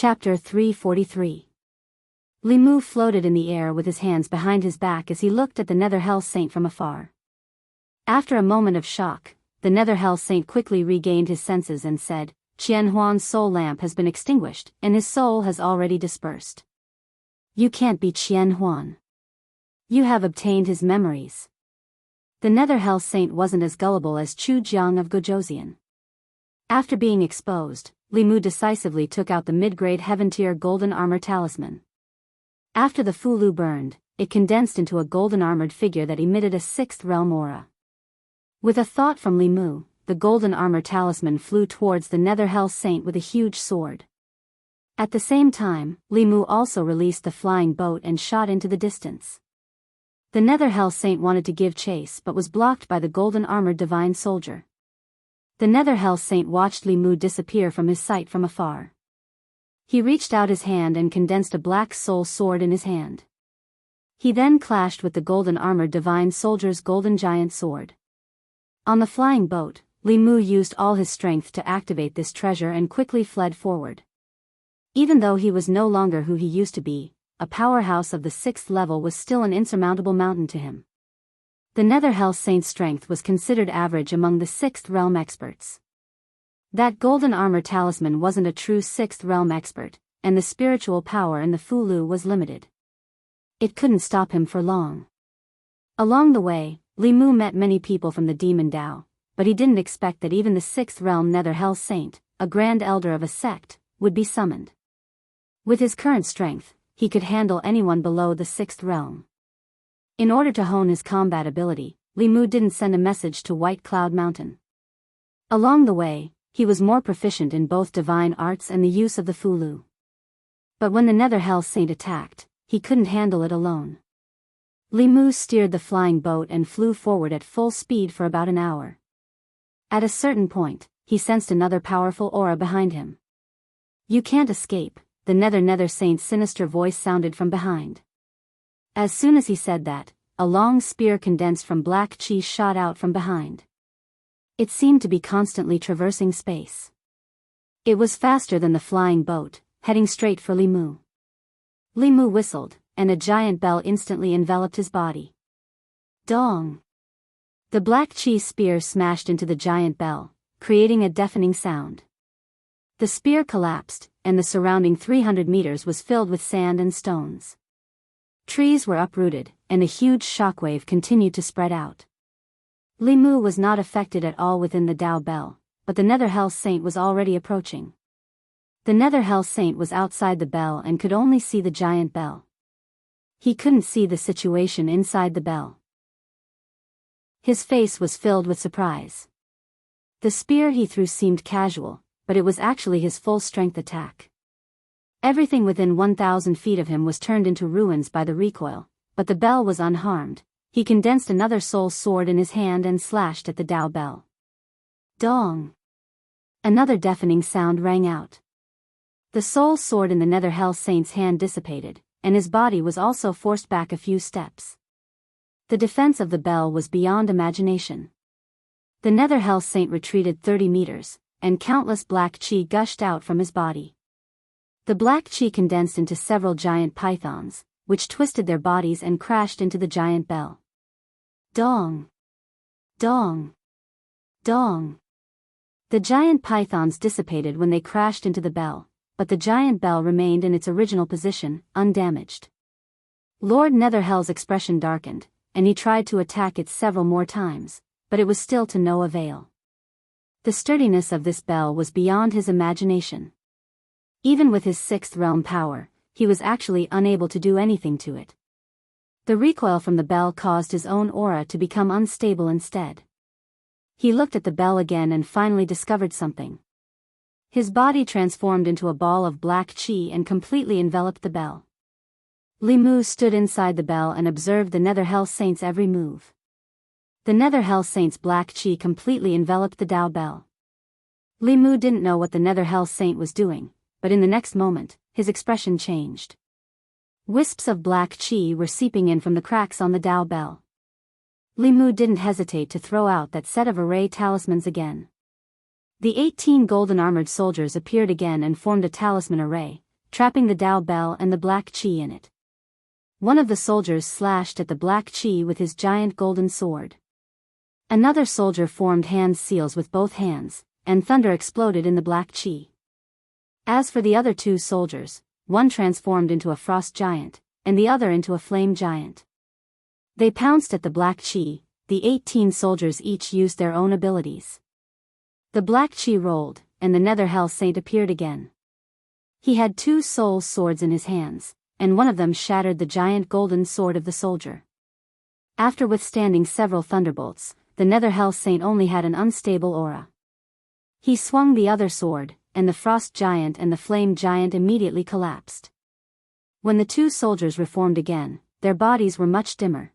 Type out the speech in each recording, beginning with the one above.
Chapter 343. Li Mu floated in the air with his hands behind his back as he looked at the Netherhell Saint from afar. After a moment of shock, the Netherhell Saint quickly regained his senses and said, "Qian Huan's soul lamp has been extinguished, and his soul has already dispersed. You can't be Qian Huan. You have obtained his memories." The Netherhell Saint wasn't as gullible as Chu Jiang of Gojoseon. After being exposed, Li Mu decisively took out the mid-grade Heaven-tier golden armor talisman. After the Fulu burned, it condensed into a golden-armored figure that emitted a sixth realm aura. With a thought from Li Mu, the golden armor talisman flew towards the Netherhell Saint with a huge sword. At the same time, Li Mu also released the flying boat and shot into the distance. The Netherhell Saint wanted to give chase but was blocked by the golden-armored divine soldier. The Netherhell Saint watched Li Mu disappear from his sight from afar. He reached out his hand and condensed a black soul sword in his hand. He then clashed with the golden-armored divine soldier's golden giant sword. On the flying boat, Li Mu used all his strength to activate this treasure and quickly fled forward. Even though he was no longer who he used to be, a powerhouse of the 6th level was still an insurmountable mountain to him. The Netherhell Saint's strength was considered average among the 6th realm experts. That golden armor talisman wasn't a true 6th realm expert, and the spiritual power in the Fulu was limited. It couldn't stop him for long. Along the way, Li Mu met many people from the Demon Dao, but he didn't expect that even the 6th realm Netherhell Saint, a grand elder of a sect, would be summoned. With his current strength, he could handle anyone below the 6th realm. In order to hone his combat ability, Li Mu didn't send a message to White Cloud Mountain. Along the way, he was more proficient in both divine arts and the use of the Fulu. But when the Netherhell Saint attacked, he couldn't handle it alone. Li Mu steered the flying boat and flew forward at full speed for about an hour. At a certain point, he sensed another powerful aura behind him. "You can't escape," the Nether Saint's sinister voice sounded from behind. As soon as he said that, a long spear condensed from black chi shot out from behind. It seemed to be constantly traversing space. It was faster than the flying boat, heading straight for Li Mu. Li Mu whistled, and a giant bell instantly enveloped his body. Dong! The black chi spear smashed into the giant bell, creating a deafening sound. The spear collapsed, and the surrounding 300 meters was filled with sand and stones. Trees were uprooted, and a huge shockwave continued to spread out. Li Mu was not affected at all within the Dao Bell, but the Netherhell Saint was already approaching. The Netherhell Saint was outside the bell and could only see the giant bell. He couldn't see the situation inside the bell. His face was filled with surprise. The spear he threw seemed casual, but it was actually his full-strength attack. Everything within 1,000 feet of him was turned into ruins by the recoil, but the bell was unharmed. He condensed another soul sword in his hand and slashed at the Dao Bell. Dong! Another deafening sound rang out. The soul sword in the Netherhell Saint's hand dissipated, and his body was also forced back a few steps. The defense of the bell was beyond imagination. The Netherhell Saint retreated 30 meters, and countless black chi gushed out from his body. The black chi condensed into several giant pythons, which twisted their bodies and crashed into the giant bell. Dong! Dong! Dong! The giant pythons dissipated when they crashed into the bell, but the giant bell remained in its original position, undamaged. Lord Netherhell's expression darkened, and he tried to attack it several more times, but it was still to no avail. The sturdiness of this bell was beyond his imagination. Even with his 6th realm power, he was actually unable to do anything to it. The recoil from the bell caused his own aura to become unstable instead. He looked at the bell again and finally discovered something. His body transformed into a ball of black chi and completely enveloped the bell. Li Mu stood inside the bell and observed the Netherhell Saint's every move. The Netherhell Saint's black chi completely enveloped the Dao Bell. Li Mu didn't know what the Netherhell Saint was doing, but in the next moment, his expression changed. Wisps of black chi were seeping in from the cracks on the Dao Bell. Li Mu didn't hesitate to throw out that set of array talismans again. The 18 golden-armored soldiers appeared again and formed a talisman array, trapping the Dao Bell and the black chi in it. One of the soldiers slashed at the black chi with his giant golden sword. Another soldier formed hand seals with both hands, and thunder exploded in the black chi. As for the other two soldiers, one transformed into a frost giant, and the other into a flame giant. They pounced at the black chi. The 18 soldiers each used their own abilities. The black chi rolled, and the Nether Hell Saint appeared again. He had 2 soul swords in his hands, and one of them shattered the giant golden sword of the soldier. After withstanding several thunderbolts, the Nether Hell Saint only had an unstable aura. He swung the other sword, and the frost giant and the flame giant immediately collapsed. When the 2 soldiers reformed again, their bodies were much dimmer.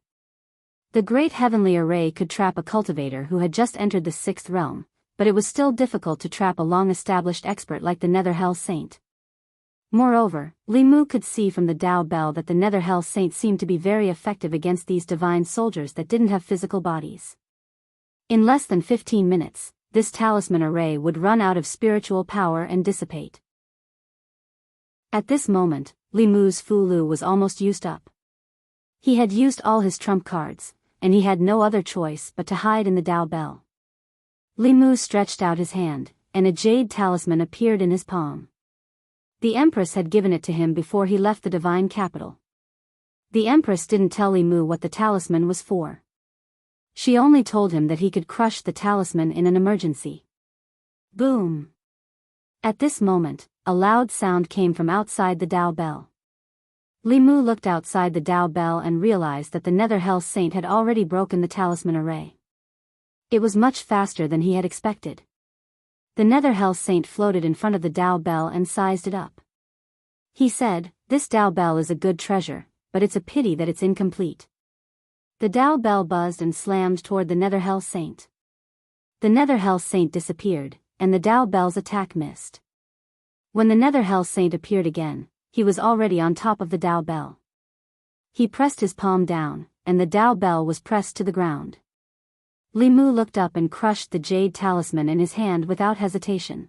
The great heavenly array could trap a cultivator who had just entered the 6th realm, but it was still difficult to trap a long-established expert like the Nether Hell Saint. Moreover, Li Mu could see from the Dao Bell that the Nether Hell Saint seemed to be very effective against these divine soldiers that didn't have physical bodies. In less than 15 minutes, this talisman array would run out of spiritual power and dissipate. At this moment, Li Mu's Fulu was almost used up. He had used all his trump cards, and he had no other choice but to hide in the Dao Bell. Li Mu stretched out his hand, and a jade talisman appeared in his palm. The Empress had given it to him before he left the divine capital. The Empress didn't tell Li Mu what the talisman was for. She only told him that he could crush the talisman in an emergency. Boom! At this moment, a loud sound came from outside the Dao Bell. Li Mu looked outside the Dao Bell and realized that the Nether Hell Saint had already broken the talisman array. It was much faster than he had expected. The Nether Hell Saint floated in front of the Dao Bell and sized it up. He said, "This Dao Bell is a good treasure, but it's a pity that it's incomplete." The Dao Bell buzzed and slammed toward the Nether Hell Saint. The Nether Hell Saint disappeared, and the Dao Bell's attack missed. When the Nether Hell Saint appeared again, he was already on top of the Dao Bell. He pressed his palm down, and the Dao Bell was pressed to the ground. Li Mu looked up and crushed the jade talisman in his hand without hesitation.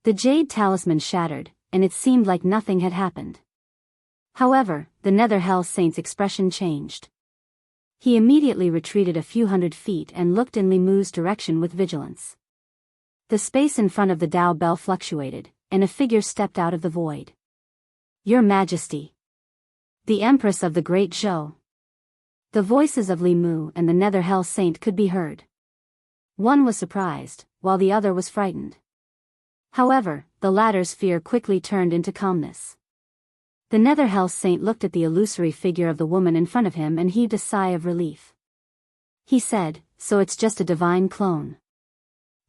The jade talisman shattered, and it seemed like nothing had happened. However, the Nether Hell Saint's expression changed. He immediately retreated a few hundred feet and looked in Li Mu's direction with vigilance. The space in front of the Dao Bell fluctuated, and a figure stepped out of the void. "Your Majesty. The Empress of the Great Zhou." The voices of Li Mu and the Nether Hell Saint could be heard. One was surprised, while the other was frightened. However, the latter's fear quickly turned into calmness. The Nether Hell Saint looked at the illusory figure of the woman in front of him and heaved a sigh of relief. He said, "So it's just a divine clone.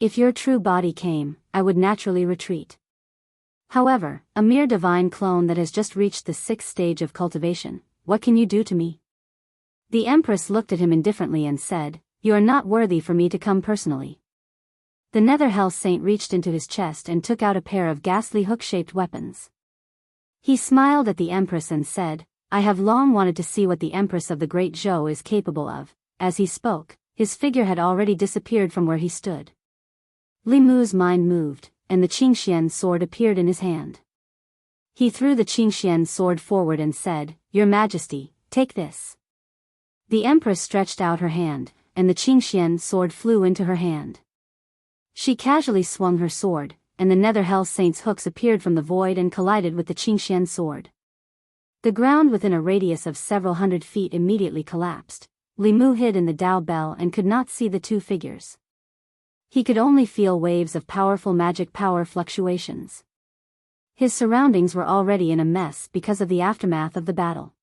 If your true body came, I would naturally retreat. However, a mere divine clone that has just reached the 6th stage of cultivation, what can you do to me?" The Empress looked at him indifferently and said, "You are not worthy for me to come personally." The Nether Hell Saint reached into his chest and took out a pair of ghastly hook-shaped weapons. He smiled at the Empress and said, "I have long wanted to see what the Empress of the Great Zhou is capable of." As he spoke, his figure had already disappeared from where he stood. Li Mu's mind moved, and the Qingxian sword appeared in his hand. He threw the Qingxian sword forward and said, "Your Majesty, take this." The Empress stretched out her hand, and the Qingxian sword flew into her hand. She casually swung her sword, and the Nether Hell Saint's hooks appeared from the void and collided with the Qingxian sword. The ground within a radius of several hundred feet immediately collapsed. Li Mu hid in the Dao Bell and could not see the two figures. He could only feel waves of powerful magic power fluctuations. His surroundings were already in a mess because of the aftermath of the battle.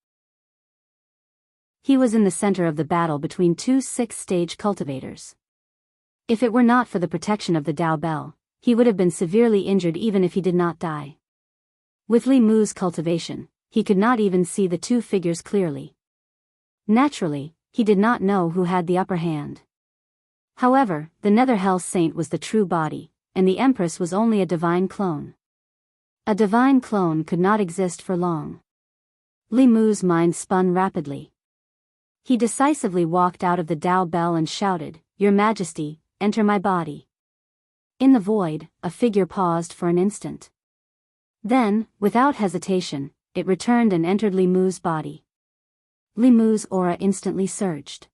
He was in the center of the battle between two 6th-stage cultivators. If it were not for the protection of the Dao Bell, he would have been severely injured even if he did not die. With Li Mu's cultivation, he could not even see the two figures clearly. Naturally, he did not know who had the upper hand. However, the Nether Hell Saint was the true body, and the Empress was only a divine clone. A divine clone could not exist for long. Li Mu's mind spun rapidly. He decisively walked out of the Dao Bell and shouted, "Your Majesty, enter my body." In the void, a figure paused for an instant. Then, without hesitation, it returned and entered Li Mu's body. Li Mu's aura instantly surged.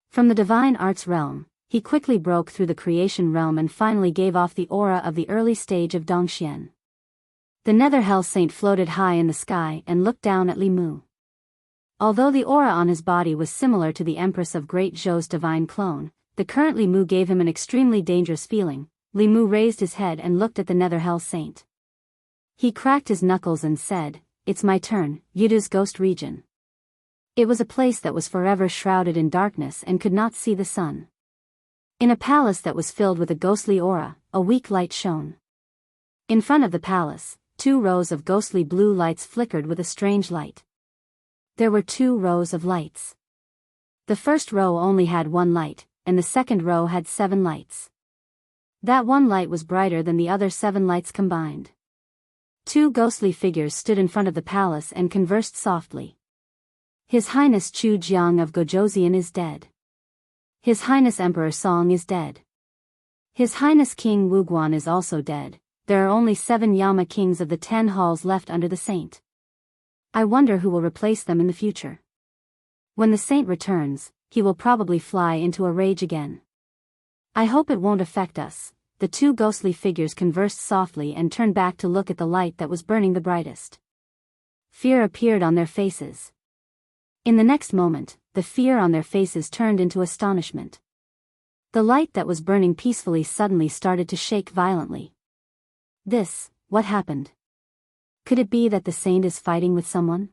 From the divine arts realm, he quickly broke through the creation realm and finally gave off the aura of the early stage of Dongxian. The Nether Hell Saint floated high in the sky and looked down at Li Mu. Although the aura on his body was similar to the Empress of Great Zhou's divine clone, the current Li Mu gave him an extremely dangerous feeling. Li Mu raised his head and looked at the Nether Hell Saint. He cracked his knuckles and said, "It's my turn, Yudu's ghost region." It was a place that was forever shrouded in darkness and could not see the sun. In a palace that was filled with a ghostly aura, a weak light shone. In front of the palace, 2 rows of ghostly blue lights flickered with a strange light. There were 2 rows of lights. The first row only had 1 light, and the second row had 7 lights. That 1 light was brighter than the other 7 lights combined. 2 ghostly figures stood in front of the palace and conversed softly. His Highness Chu Jiang of Gojoseon is dead. His Highness Emperor Song is dead. His Highness King Wuguan is also dead. There are only 7 Yama kings of the 10 halls left under the saint. I wonder who will replace them in the future. When the saint returns, he will probably fly into a rage again. I hope it won't affect us. The 2 ghostly figures conversed softly and turned back to look at the light that was burning the brightest. Fear appeared on their faces. In the next moment, the fear on their faces turned into astonishment. The light that was burning peacefully suddenly started to shake violently. What happened? Could it be that the saint is fighting with someone?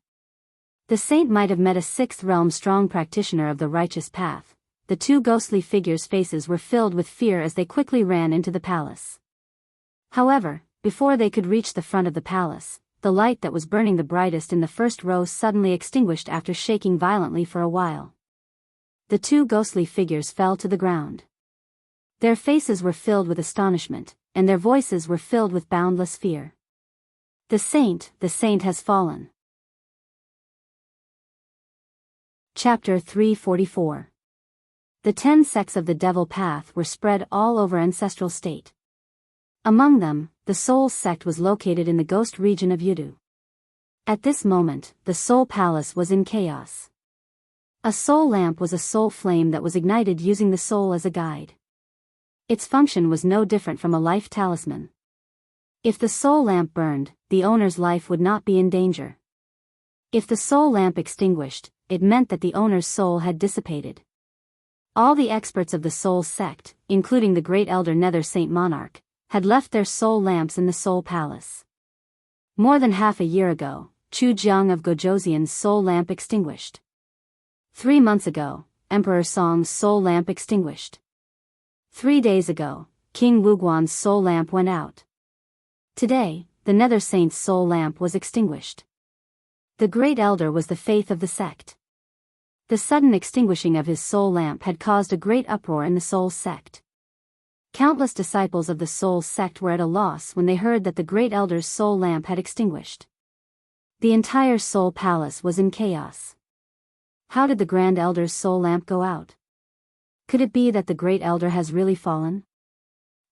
The saint might have met a 6th realm strong practitioner of the righteous path. The 2 ghostly figures' faces were filled with fear as they quickly ran into the palace. However, before they could reach the front of the palace, the light that was burning the brightest in the first row suddenly extinguished after shaking violently for a while. The 2 ghostly figures fell to the ground. Their faces were filled with astonishment, and their voices were filled with boundless fear. The saint has fallen. Chapter 344. The 10 sects of the Devil Path were spread all over Ancestral State. Among them, the Soul sect was located in the ghost region of Yudu. At this moment, the Soul Palace was in chaos. A soul lamp was a soul flame that was ignited using the soul as a guide. Its function was no different from a life talisman. If the soul lamp burned, the owner's life would not be in danger. If the soul lamp extinguished, it meant that the owner's soul had dissipated. All the experts of the Soul sect, including the Great Elder Nether Saint Monarch, had left their soul lamps in the Soul Palace. More than half a year ago, Chu Jiang of Gojoseon's soul lamp extinguished. 3 months ago, Emperor Song's soul lamp extinguished. 3 days ago, King Wuguan's soul lamp went out. Today, the Nether Saint's soul lamp was extinguished. The Great Elder was the faith of the sect. The sudden extinguishing of his soul lamp had caused a great uproar in the Soul sect. Countless disciples of the Soul sect were at a loss when they heard that the Great Elder's soul lamp had extinguished. The entire Soul Palace was in chaos. How did the Grand Elder's soul lamp go out? Could it be that the Great Elder has really fallen?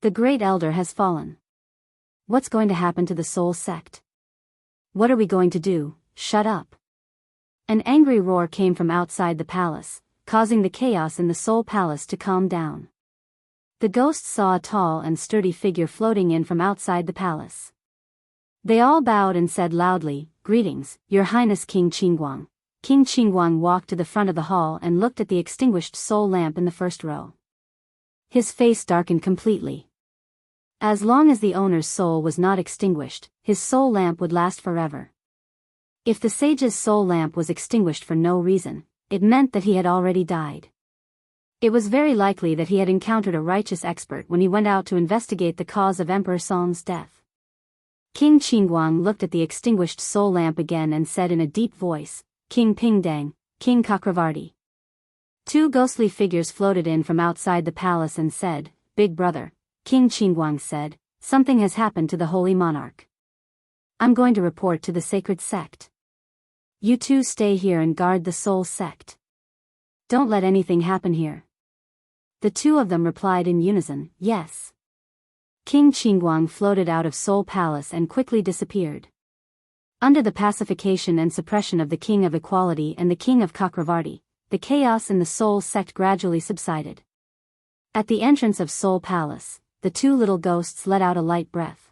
The Great Elder has fallen. What's going to happen to the Soul sect? What are we going to do? Shut up. An angry roar came from outside the palace, causing the chaos in the Soul Palace to calm down. The ghosts saw a tall and sturdy figure floating in from outside the palace. They all bowed and said loudly, "Greetings, Your Highness King Qingguang." King Qingguang walked to the front of the hall and looked at the extinguished soul lamp in the first row. His face darkened completely. As long as the owner's soul was not extinguished, his soul lamp would last forever. If the sage's soul lamp was extinguished for no reason, it meant that he had already died. It was very likely that he had encountered a righteous expert when he went out to investigate the cause of Emperor Song's death. King Qingguang looked at the extinguished soul lamp again and said in a deep voice, "King Pingdang, King Chakravarti." 2 ghostly figures floated in from outside the palace and said, "Big brother," King Qingguang said, "something has happened to the holy monarch. I'm going to report to the sacred sect. You 2 stay here and guard the Soul sect. Don't let anything happen here." The 2 of them replied in unison, "Yes." King Qingguang floated out of Soul Palace and quickly disappeared. Under the pacification and suppression of the King of Equality and the King of Chakravarti, the chaos in the Soul sect gradually subsided. At the entrance of Soul Palace, the two little ghosts let out a light breath.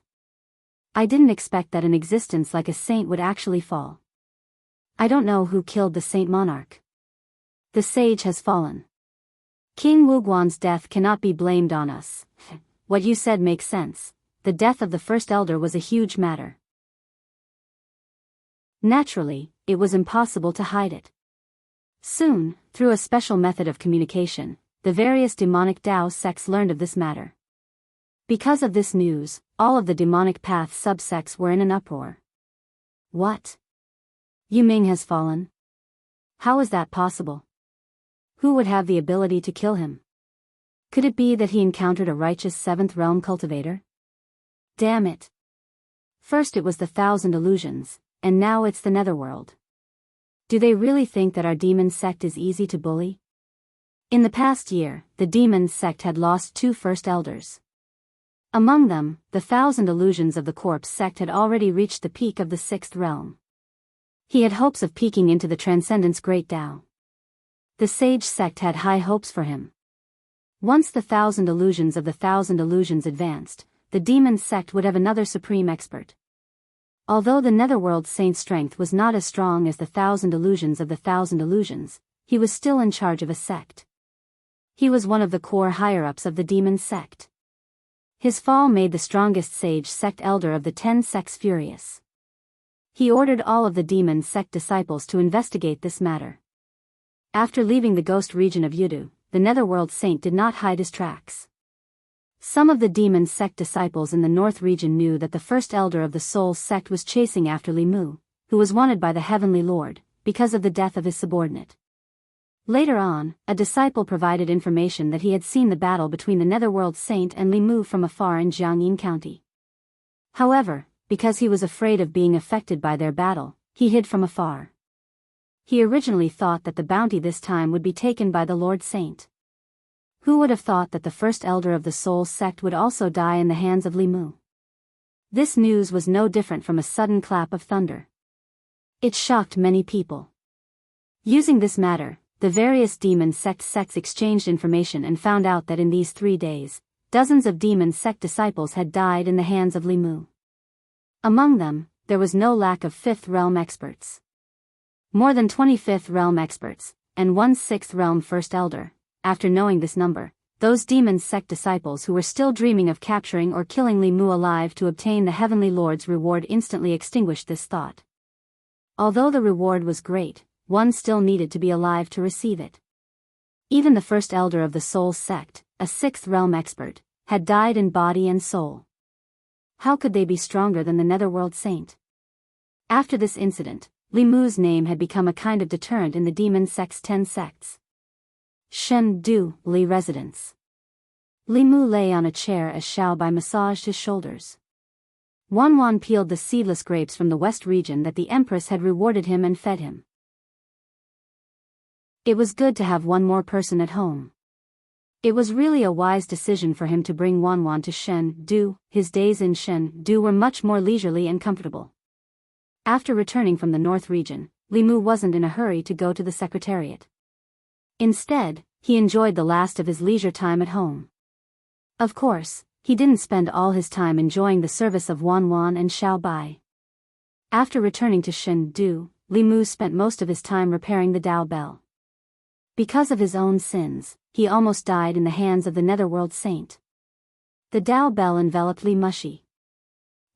I didn't expect that an existence like a saint would actually fall. I don't know who killed the Saint Monarch. The sage has fallen. King Wuguan's death cannot be blamed on us. What you said makes sense. The death of the first elder was a huge matter. Naturally, it was impossible to hide it. Soon, through a special method of communication, the various demonic Dao sects learned of this matter. Because of this news, all of the demonic path subsects were in an uproar. What? Yiming has fallen? How is that possible? Who would have the ability to kill him? Could it be that he encountered a righteous seventh realm cultivator? Damn it. First it was the 1,000 illusions, and now it's the netherworld. Do they really think that our demon sect is easy to bully? In the past year, the demon sect had lost 2 first elders. Among them, the 1,000 illusions of the corpse sect had already reached the peak of the 6th realm. He had hopes of peeking into the Transcendence Great Tao. The sage sect had high hopes for him. Once the 1,000 illusions of the 1,000 illusions advanced, the demon sect would have another supreme expert. Although the netherworld saint's strength was not as strong as the 1,000 illusions of the 1,000 illusions, he was still in charge of a sect. He was one of the core higher-ups of the demon sect. His fall made the strongest sage sect elder of the 10 sects furious. He ordered all of the demon sect disciples to investigate this matter. After leaving the ghost region of Yudu, the netherworld saint did not hide his tracks. Some of the demon sect disciples in the north region knew that the first elder of the soul sect was chasing after Li Mu, who was wanted by the heavenly lord, because of the death of his subordinate. Later on, a disciple provided information that he had seen the battle between the netherworld saint and Li Mu from afar in Jiangyin County. However, because he was afraid of being affected by their battle, he hid from afar. He originally thought that the bounty this time would be taken by the Lord Saint. Who would have thought that the first elder of the soul sect would also die in the hands of Li Mu? This news was no different from a sudden clap of thunder. It shocked many people. Using this matter, the various demon sects exchanged information and found out that in these 3 days, dozens of demon sect disciples had died in the hands of Li Mu. Among them, there was no lack of 5th realm experts. More than 25th realm experts, and 1 6th realm first elder. After knowing this number, those demon sect disciples who were still dreaming of capturing or killing Li Mu alive to obtain the Heavenly Lord's reward instantly extinguished this thought. Although the reward was great, one still needed to be alive to receive it. Even the first elder of the soul sect, a 6th realm expert, had died in body and soul. How could they be stronger than the netherworld saint? After this incident, Li Mu's name had become a kind of deterrent in the demon sect's 10 sects. Shen Du, Li residence. Li Mu lay on a chair as Xiao Bai massaged his shoulders. Wan peeled the seedless grapes from the west region that the Empress had rewarded him and fed him. It was good to have one more person at home. It was really a wise decision for him to bring Wan to Shen Du. His days in Shen Du were much more leisurely and comfortable. After returning from the north region, Li Mu wasn't in a hurry to go to the secretariat. Instead, he enjoyed the last of his leisure time at home. Of course, he didn't spend all his time enjoying the service of Wan and Xiao Bai. After returning to Shen Du, Li Mu spent most of his time repairing the Dao Bell. Because of his own sins, he almost died in the hands of the netherworld saint. The Dao Bell enveloped Li Mushi.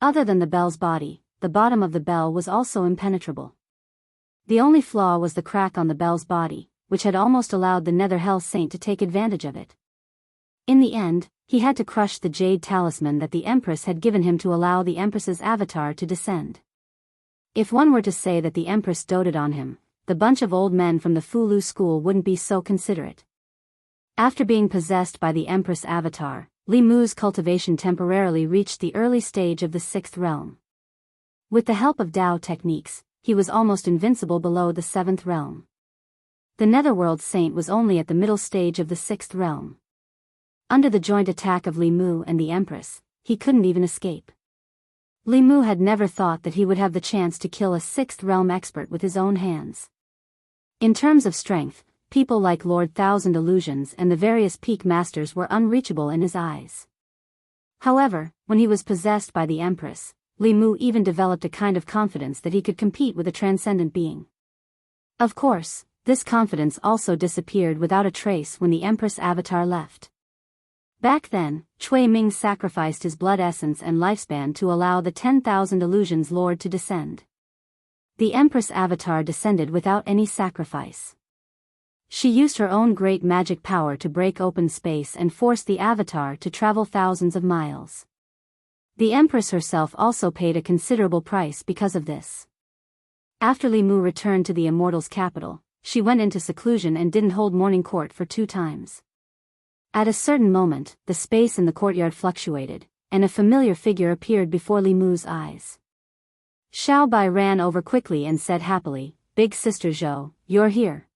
Other than the bell's body, the bottom of the bell was also impenetrable. The only flaw was the crack on the bell's body, which had almost allowed the Nether Hell Saint to take advantage of it. In the end, he had to crush the jade talisman that the Empress had given him to allow the Empress's avatar to descend. If one were to say that the Empress doted on him, the bunch of old men from the Fulu school wouldn't be so considerate. After being possessed by the Empress avatar, Li Mu's cultivation temporarily reached the early stage of the 6th realm. With the help of Dao techniques, he was almost invincible below the 7th realm. The netherworld saint was only at the middle stage of the 6th realm. Under the joint attack of Li Mu and the Empress, he couldn't even escape. Li Mu had never thought that he would have the chance to kill a 6th realm expert with his own hands. In terms of strength, people like Lord Thousand Illusions and the various peak masters were unreachable in his eyes. However, when he was possessed by the Empress, Li Mu even developed a kind of confidence that he could compete with a transcendent being. Of course, this confidence also disappeared without a trace when the Empress avatar left. Back then, Cui Ming sacrificed his blood essence and lifespan to allow the 10,000 Illusions Lord to descend. The Empress avatar descended without any sacrifice. She used her own great magic power to break open space and force the avatar to travel thousands of miles. The Empress herself also paid a considerable price because of this. After Li Mu returned to the Immortals' capital, she went into seclusion and didn't hold morning court for 2 times. At a certain moment, the space in the courtyard fluctuated, and a familiar figure appeared before Li Mu's eyes. Xiao Bai ran over quickly and said happily, "Big Sister Zhou, you're here."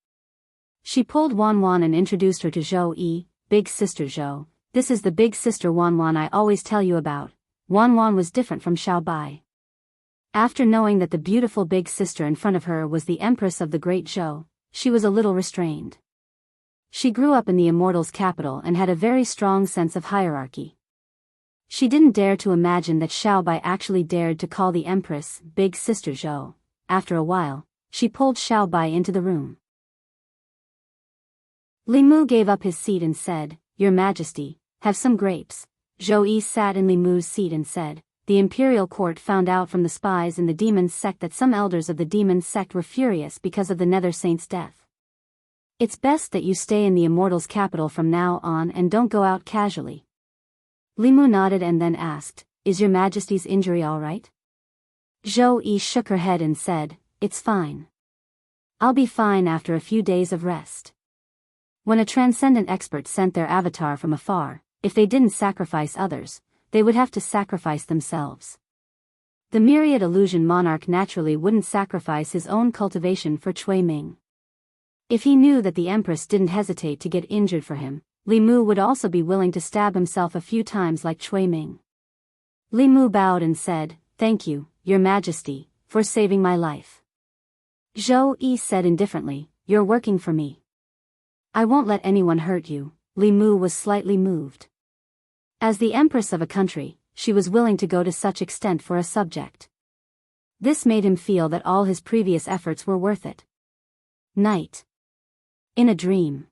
She pulled Wan Wan and introduced her to Zhou Yi. "Big Sister Zhou, this is the big sister Wan Wan I always tell you about." Wan Wan was different from Xiao Bai. After knowing that the beautiful big sister in front of her was the Empress of the Great Zhou, she was a little restrained. She grew up in the Immortals' capital and had a very strong sense of hierarchy. She didn't dare to imagine that Xiao Bai actually dared to call the Empress Big Sister Zhou. After a while, she pulled Xiao Bai into the room. Li Mu gave up his seat and said, "Your Majesty, have some grapes." Zhou Yi sat in Li Mu's seat and said, "The imperial court found out from the spies in the demon sect that some elders of the demon sect were furious because of the Nether Saint's death. It's best that you stay in the Immortals' capital from now on and don't go out casually." Li Mu nodded and then asked, "Is your Majesty's injury all right?" Zhou Yi shook her head and said, "It's fine. I'll be fine after a few days of rest." When a transcendent expert sent their avatar from afar, if they didn't sacrifice others, they would have to sacrifice themselves. The myriad illusion monarch naturally wouldn't sacrifice his own cultivation for Cui Ming. If he knew that the Empress didn't hesitate to get injured for him, Li Mu would also be willing to stab himself a few times like Cui Ming. Li Mu bowed and said, "Thank you, Your Majesty, for saving my life." Zhou Yi said indifferently, "You're working for me. I won't let anyone hurt you." Li Mu was slightly moved. As the Empress of a country, she was willing to go to such extent for a subject. This made him feel that all his previous efforts were worth it. Night. In a dream,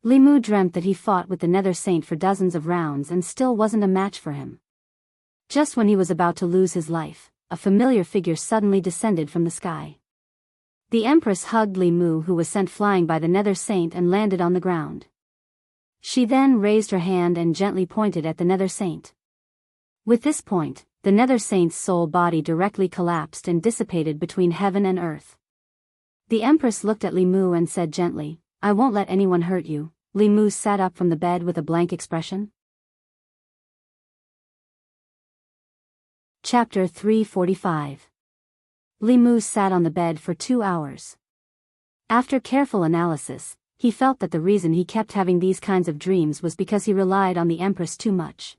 Li Mu dreamt that he fought with the Nether Saint for dozens of rounds and still wasn't a match for him. Just when he was about to lose his life, a familiar figure suddenly descended from the sky. The Empress hugged Li Mu, who was sent flying by the Nether Saint, and landed on the ground. She then raised her hand and gently pointed at the Nether Saint. With this point, the Nether Saint's soul body directly collapsed and dissipated between heaven and earth. The Empress looked at Li Mu and said gently, "I won't let anyone hurt you." Li Mu sat up from the bed with a blank expression. Chapter 345. Li Mu sat on the bed for 2 hours. After careful analysis, he felt that the reason he kept having these kinds of dreams was because he relied on the Empress too much.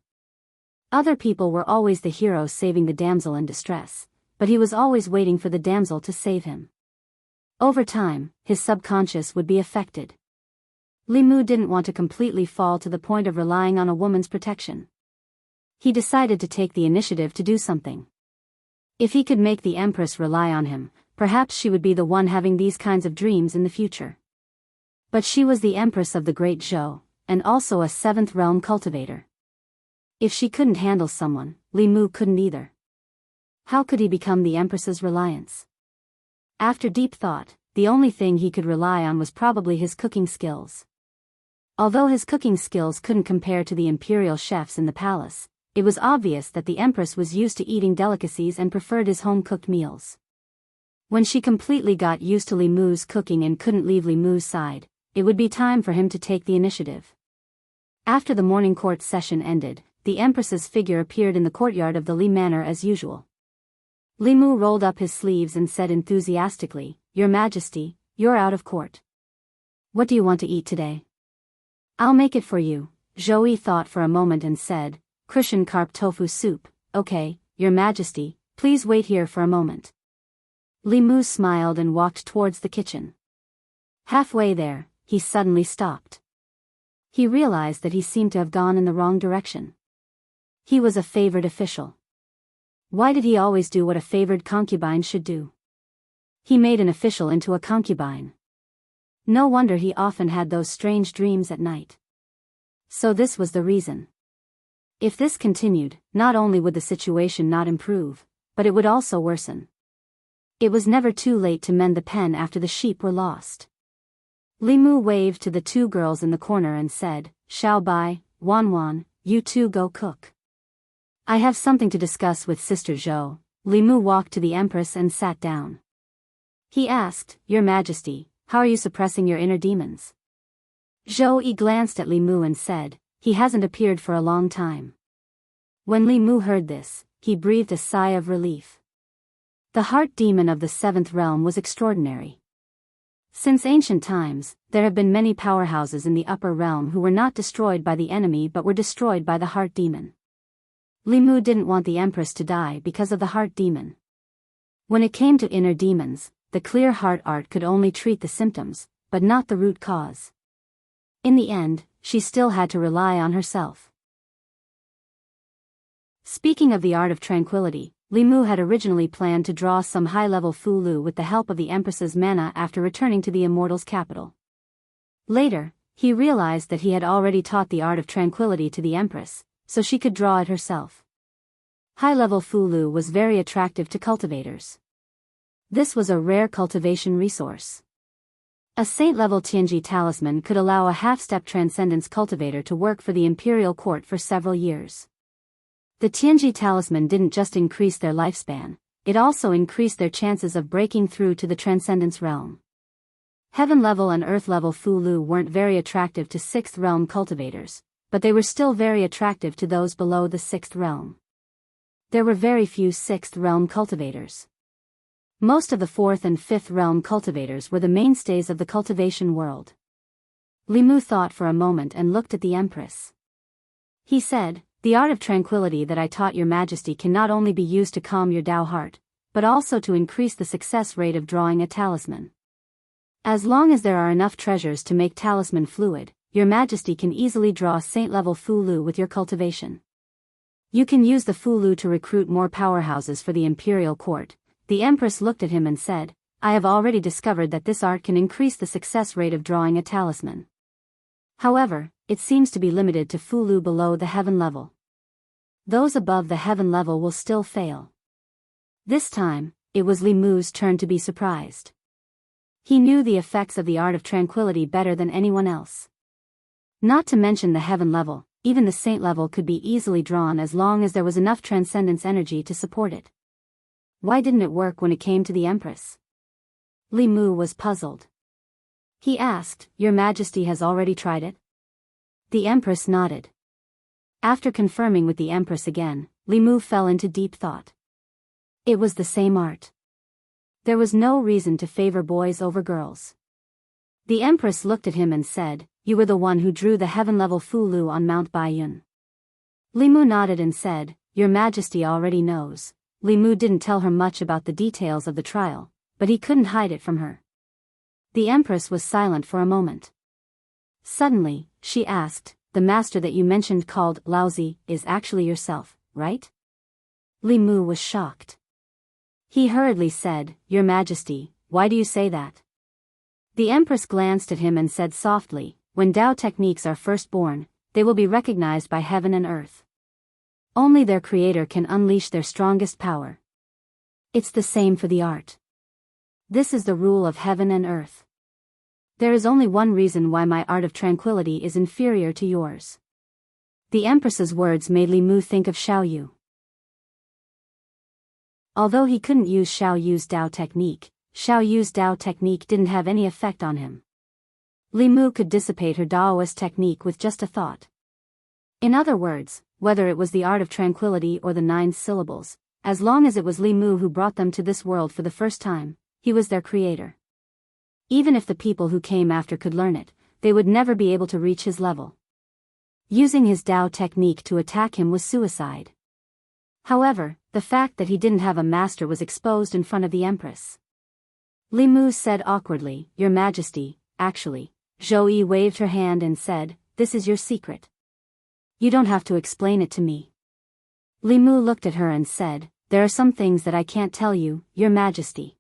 Other people were always the hero saving the damsel in distress, but he was always waiting for the damsel to save him. Over time, his subconscious would be affected. Li Mu didn't want to completely fall to the point of relying on a woman's protection. He decided to take the initiative to do something. If he could make the Empress rely on him, perhaps she would be the one having these kinds of dreams in the future. But she was the Empress of the Great Zhou, and also a 7th realm cultivator. If she couldn't handle someone, Li Mu couldn't either. How could he become the Empress's reliance? After deep thought, the only thing he could rely on was probably his cooking skills. Although his cooking skills couldn't compare to the imperial chefs in the palace, it was obvious that the Empress was used to eating delicacies and preferred his home-cooked meals. When she completely got used to Li Mu's cooking and couldn't leave Li Mu's side, it would be time for him to take the initiative. After the morning court session ended, the Empress's figure appeared in the courtyard of the Li Manor as usual. Li Mu rolled up his sleeves and said enthusiastically, "Your Majesty, you're out of court. What do you want to eat today?" "I'll make it for you." Zhou Yi thought for a moment and said, Cushion carp tofu soup. Okay, Your Majesty, please wait here for a moment. Li Mu smiled and walked towards the kitchen. Halfway there, he suddenly stopped. He realized that he seemed to have gone in the wrong direction. He was a favored official. Why did he always do what a favored concubine should do? He made an official into a concubine. No wonder he often had those strange dreams at night. So this was the reason. If this continued, not only would the situation not improve, but it would also worsen. It was never too late to mend the pen after the sheep were lost. Li Mu waved to the two girls in the corner and said, Xiao Bai, Wan Wan, you two go cook. I have something to discuss with Sister Zhou. Li Mu walked to the Empress and sat down. He asked, Your Majesty, how are you suppressing your inner demons? Zhou Yi glanced at Li Mu and said, He hasn't appeared for a long time. When Li Mu heard this, he breathed a sigh of relief. The heart demon of the seventh realm was extraordinary. Since ancient times, there have been many powerhouses in the upper realm who were not destroyed by the enemy but were destroyed by the heart demon. Li Mu didn't want the Empress to die because of the heart demon. When it came to inner demons, the clear heart art could only treat the symptoms, but not the root cause. In the end, she still had to rely on herself. Speaking of the art of tranquility, Li Mu had originally planned to draw some high-level Fulu with the help of the Empress's mana after returning to the Immortals' capital. Later, he realized that he had already taught the art of tranquility to the Empress, so she could draw it herself. High-level Fulu was very attractive to cultivators. This was a rare cultivation resource. A saint-level Tianji talisman could allow a half-step transcendence cultivator to work for the imperial court for several years. The Tianji talisman didn't just increase their lifespan, it also increased their chances of breaking through to the transcendence realm. Heaven-level and earth-level Fulu weren't very attractive to sixth realm cultivators, but they were still very attractive to those below the sixth realm. There were very few sixth realm cultivators. Most of the fourth and fifth realm cultivators were the mainstays of the cultivation world. Li Mu thought for a moment and looked at the Empress. He said, The art of tranquility that I taught Your Majesty can not only be used to calm your Tao heart, but also to increase the success rate of drawing a talisman. As long as there are enough treasures to make talisman fluid, Your Majesty can easily draw saint-level Fulu with your cultivation. You can use the Fulu to recruit more powerhouses for the imperial court. The Empress looked at him and said, I have already discovered that this art can increase the success rate of drawing a talisman. However, it seems to be limited to Fulu below the heaven level. Those above the heaven level will still fail. This time, it was Li Mu's turn to be surprised. He knew the effects of the art of tranquility better than anyone else. Not to mention the heaven level, even the saint level could be easily drawn as long as there was enough transcendence energy to support it. Why didn't it work when it came to the Empress? Li Mu was puzzled. He asked, Your Majesty has already tried it? The Empress nodded. After confirming with the Empress again, Li Mu fell into deep thought. It was the same art. There was no reason to favor boys over girls. The Empress looked at him and said, You were the one who drew the heaven-level Fulu on Mount Baiyun. Li Mu nodded and said, Your Majesty already knows. Li Mu didn't tell her much about the details of the trial, but he couldn't hide it from her. The Empress was silent for a moment. Suddenly, she asked, The master that you mentioned called Laozi is actually yourself, right? Li Mu was shocked. He hurriedly said, Your Majesty, why do you say that? The Empress glanced at him and said softly, When Tao techniques are first born, they will be recognized by heaven and earth. Only their creator can unleash their strongest power. It's the same for the art. This is the rule of heaven and earth. There is only one reason why my art of tranquility is inferior to yours. The Empress's words made Li Mu think of Xiao Yu. Although he couldn't use Xiao Yu's Tao technique, Xiao Yu's Tao technique didn't have any effect on him. Li Mu could dissipate her Daoist technique with just a thought. In other words, whether it was the art of tranquility or the 9 syllables, as long as it was Li Mu who brought them to this world for the first time, he was their creator. Even if the people who came after could learn it, they would never be able to reach his level. Using his Dao technique to attack him was suicide. However, the fact that he didn't have a master was exposed in front of the Empress. Li Mu said awkwardly, "Your Majesty, actually." Zhou Yi waved her hand and said, "This is your secret. You don't have to explain it to me." Li Mu looked at her and said, "There are some things that I can't tell you, Your Majesty.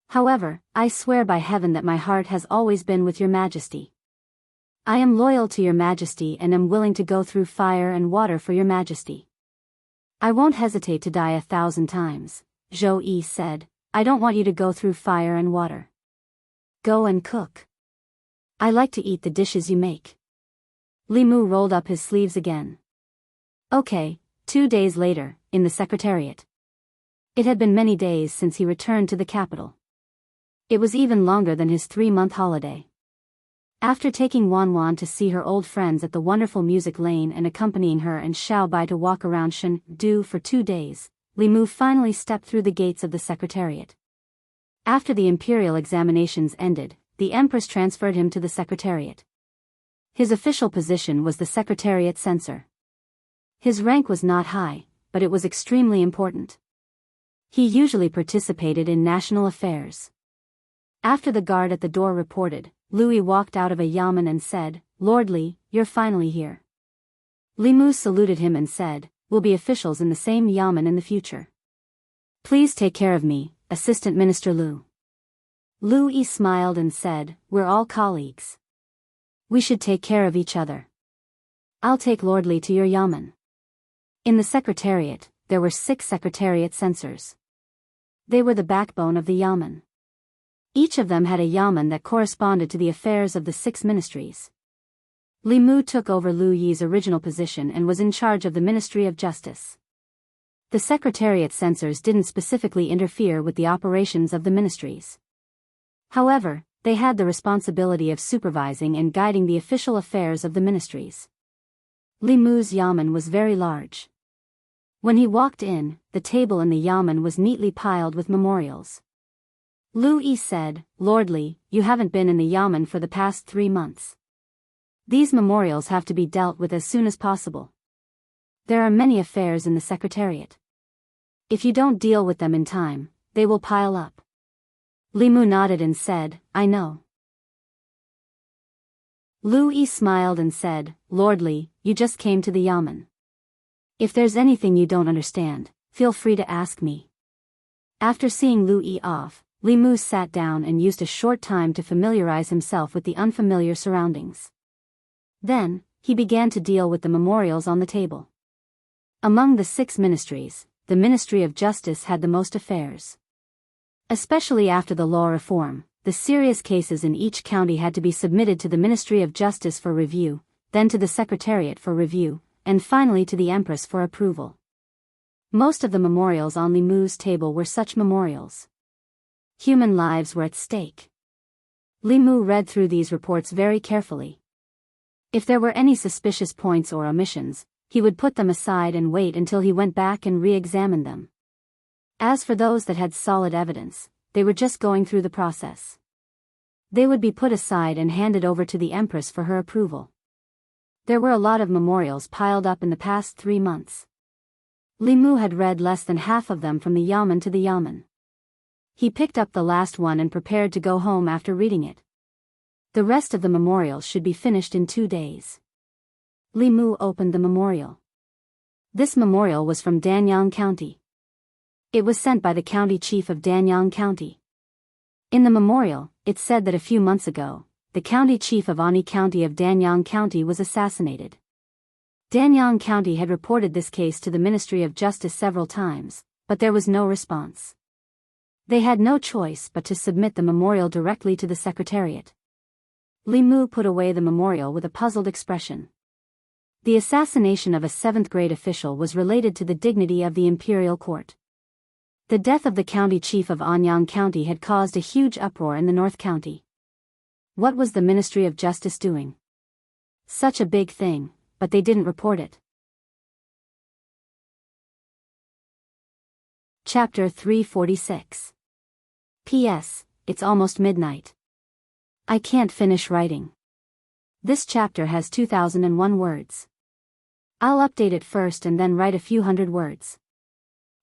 However, I swear by heaven that my heart has always been with Your Majesty. I am loyal to Your Majesty and am willing to go through fire and water for Your Majesty. I won't hesitate to die 1,000 times, Zhou Yi said. I don't want you to go through fire and water. Go and cook. I like to eat the dishes you make." Li Mu rolled up his sleeves again. Okay, 2 days later, in the Secretariat. It had been many days since he returned to the capital. It was even longer than his 3-month holiday. After taking Wan Wan to see her old friends at the wonderful music lane and accompanying her and Xiao Bai to walk around Shen-Du for 2 days, Li Mu finally stepped through the gates of the Secretariat. After the imperial examinations ended, the Empress transferred him to the Secretariat. His official position was the Secretariat Censor. His rank was not high, but it was extremely important. He usually participated in national affairs. After the guard at the door reported, Louis walked out of a yamen and said, "Lord Li, you're finally here." Li Mu saluted him and said, "We'll be officials in the same yamen in the future. Please take care of me, Assistant Minister Lu." Louis smiled and said, "We're all colleagues. We should take care of each other. I'll take Lord Li to your yamen." In the Secretariat, there were 6 Secretariat censors. They were the backbone of the yamen. Each of them had a yamen that corresponded to the affairs of the 6 ministries. Li Mu took over Lu Yi's original position and was in charge of the Ministry of Justice. The Secretariat censors didn't specifically interfere with the operations of the ministries. However, they had the responsibility of supervising and guiding the official affairs of the ministries. Li Mu's yamen was very large. When he walked in, the table in the yamen was neatly piled with memorials. Lu Yi said, "Lord Li, you haven't been in the yamen for the past 3 months. These memorials have to be dealt with as soon as possible. There are many affairs in the Secretariat. If you don't deal with them in time, they will pile up." Li Mu nodded and said, "I know." Lu Yi smiled and said, "Lord Li, you just came to the yamen. If there's anything you don't understand, feel free to ask me." After seeing Lu Yi off, Li Mu sat down and used a short time to familiarize himself with the unfamiliar surroundings. Then, he began to deal with the memorials on the table. Among the 6 ministries, the Ministry of Justice had the most affairs. Especially after the law reform, the serious cases in each county had to be submitted to the Ministry of Justice for review, then to the Secretariat for review, and finally to the Empress for approval. Most of the memorials on Li Mu's table were such memorials. Human lives were at stake. Li Mu read through these reports very carefully. If there were any suspicious points or omissions, he would put them aside and wait until he went back and re-examined them. As for those that had solid evidence, they were just going through the process. They would be put aside and handed over to the Empress for her approval. There were a lot of memorials piled up in the past 3 months. Li Mu had read less than half of them from the yamen to the yamen. He picked up the last one and prepared to go home after reading it. The rest of the memorials should be finished in 2 days. Li Mu opened the memorial. This memorial was from Danyang County. It was sent by the county chief of Danyang County. In the memorial, it said that a few months ago, the county chief of Ani County of Danyang County was assassinated. Danyang County had reported this case to the Ministry of Justice several times, but there was no response. They had no choice but to submit the memorial directly to the Secretariat. Li Mu put away the memorial with a puzzled expression. The assassination of a 7th-grade official was related to the dignity of the imperial court. The death of the county chief of Anyang County had caused a huge uproar in the North County. What was the Ministry of Justice doing? Such a big thing, but they didn't report it. Chapter 346. P.S. It's almost midnight. I can't finish writing. This chapter has 2001 words. I'll update it first and then write a few hundred words.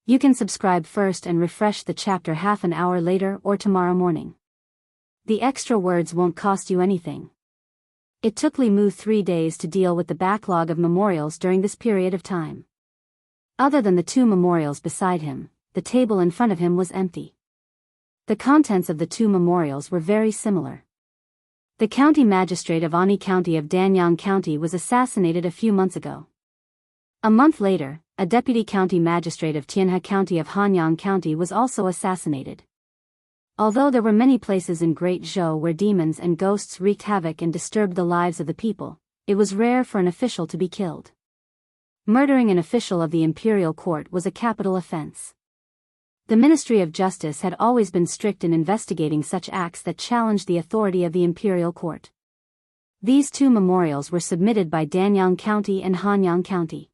You can subscribe first and refresh the chapter half an hour later or tomorrow morning. The extra words won't cost you anything. It took Li Mu 3 days to deal with the backlog of memorials during this period of time. Other than the 2 memorials beside him, the table in front of him was empty. The contents of the 2 memorials were very similar. The county magistrate of Ani County of Danyang County was assassinated a few months ago. A month later, a deputy county magistrate of Tianhe County of Hanyang County was also assassinated. Although there were many places in Great Zhou where demons and ghosts wreaked havoc and disturbed the lives of the people, it was rare for an official to be killed. Murdering an official of the imperial court was a capital offense. The Ministry of Justice had always been strict in investigating such acts that challenged the authority of the imperial court. These 2 memorials were submitted by Danyang County and Hanyang County.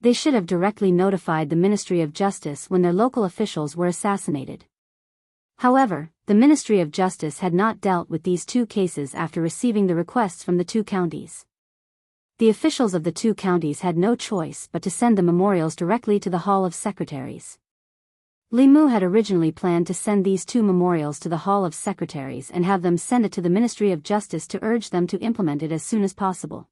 They should have directly notified the Ministry of Justice when their local officials were assassinated. However, the Ministry of Justice had not dealt with these 2 cases after receiving the requests from the 2 counties. The officials of the 2 counties had no choice but to send the memorials directly to the Hall of Secretaries. Li Mu had originally planned to send these 2 memorials to the Hall of Secretaries and have them send it to the Ministry of Justice to urge them to implement it as soon as possible.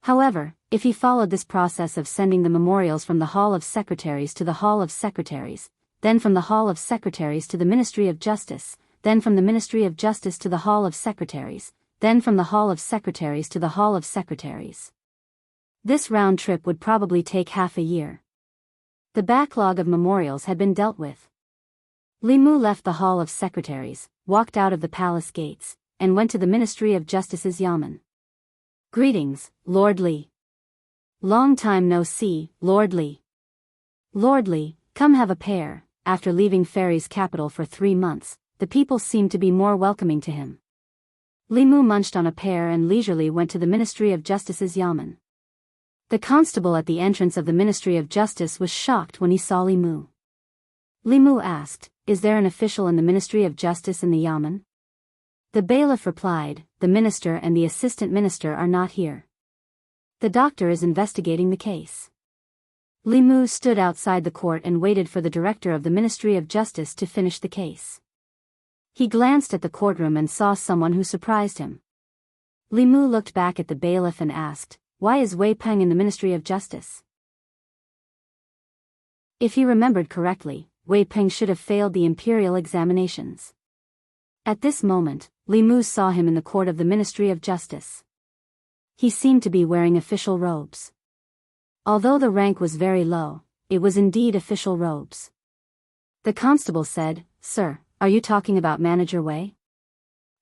However, if he followed this process of sending the memorials from the Hall of Secretaries to the Hall of Secretaries, then from the Hall of Secretaries to the Ministry of Justice, then from the Ministry of Justice to the Hall of Secretaries, then from the Hall of Secretaries to the Hall of Secretaries, this round trip would probably take half a year. The backlog of memorials had been dealt with. Li Mu left the Hall of Secretaries, walked out of the palace gates, and went to the Ministry of Justice's Yamen. Greetings, Lord Li. Long time no see, Lord Li. Lord Li, come have a pear. After leaving Fairy's capital for 3 months, the people seemed to be more welcoming to him. Li Mu munched on a pear and leisurely went to the Ministry of Justice's Yamen. The constable at the entrance of the Ministry of Justice was shocked when he saw Li Mu. Li Mu asked, "Is there an official in the Ministry of Justice in the Yamen?" The bailiff replied, "The minister and the assistant minister are not here. The doctor is investigating the case." Li Mu stood outside the court and waited for the director of the Ministry of Justice to finish the case. He glanced at the courtroom and saw someone who surprised him. Li Mu looked back at the bailiff and asked, "Why is Wei Peng in the Ministry of Justice?" If he remembered correctly, Wei Peng should have failed the imperial examinations. At this moment, Li Mu saw him in the court of the Ministry of Justice. He seemed to be wearing official robes. Although the rank was very low, it was indeed official robes. The constable said, "Sir, are you talking about Manager Wei?"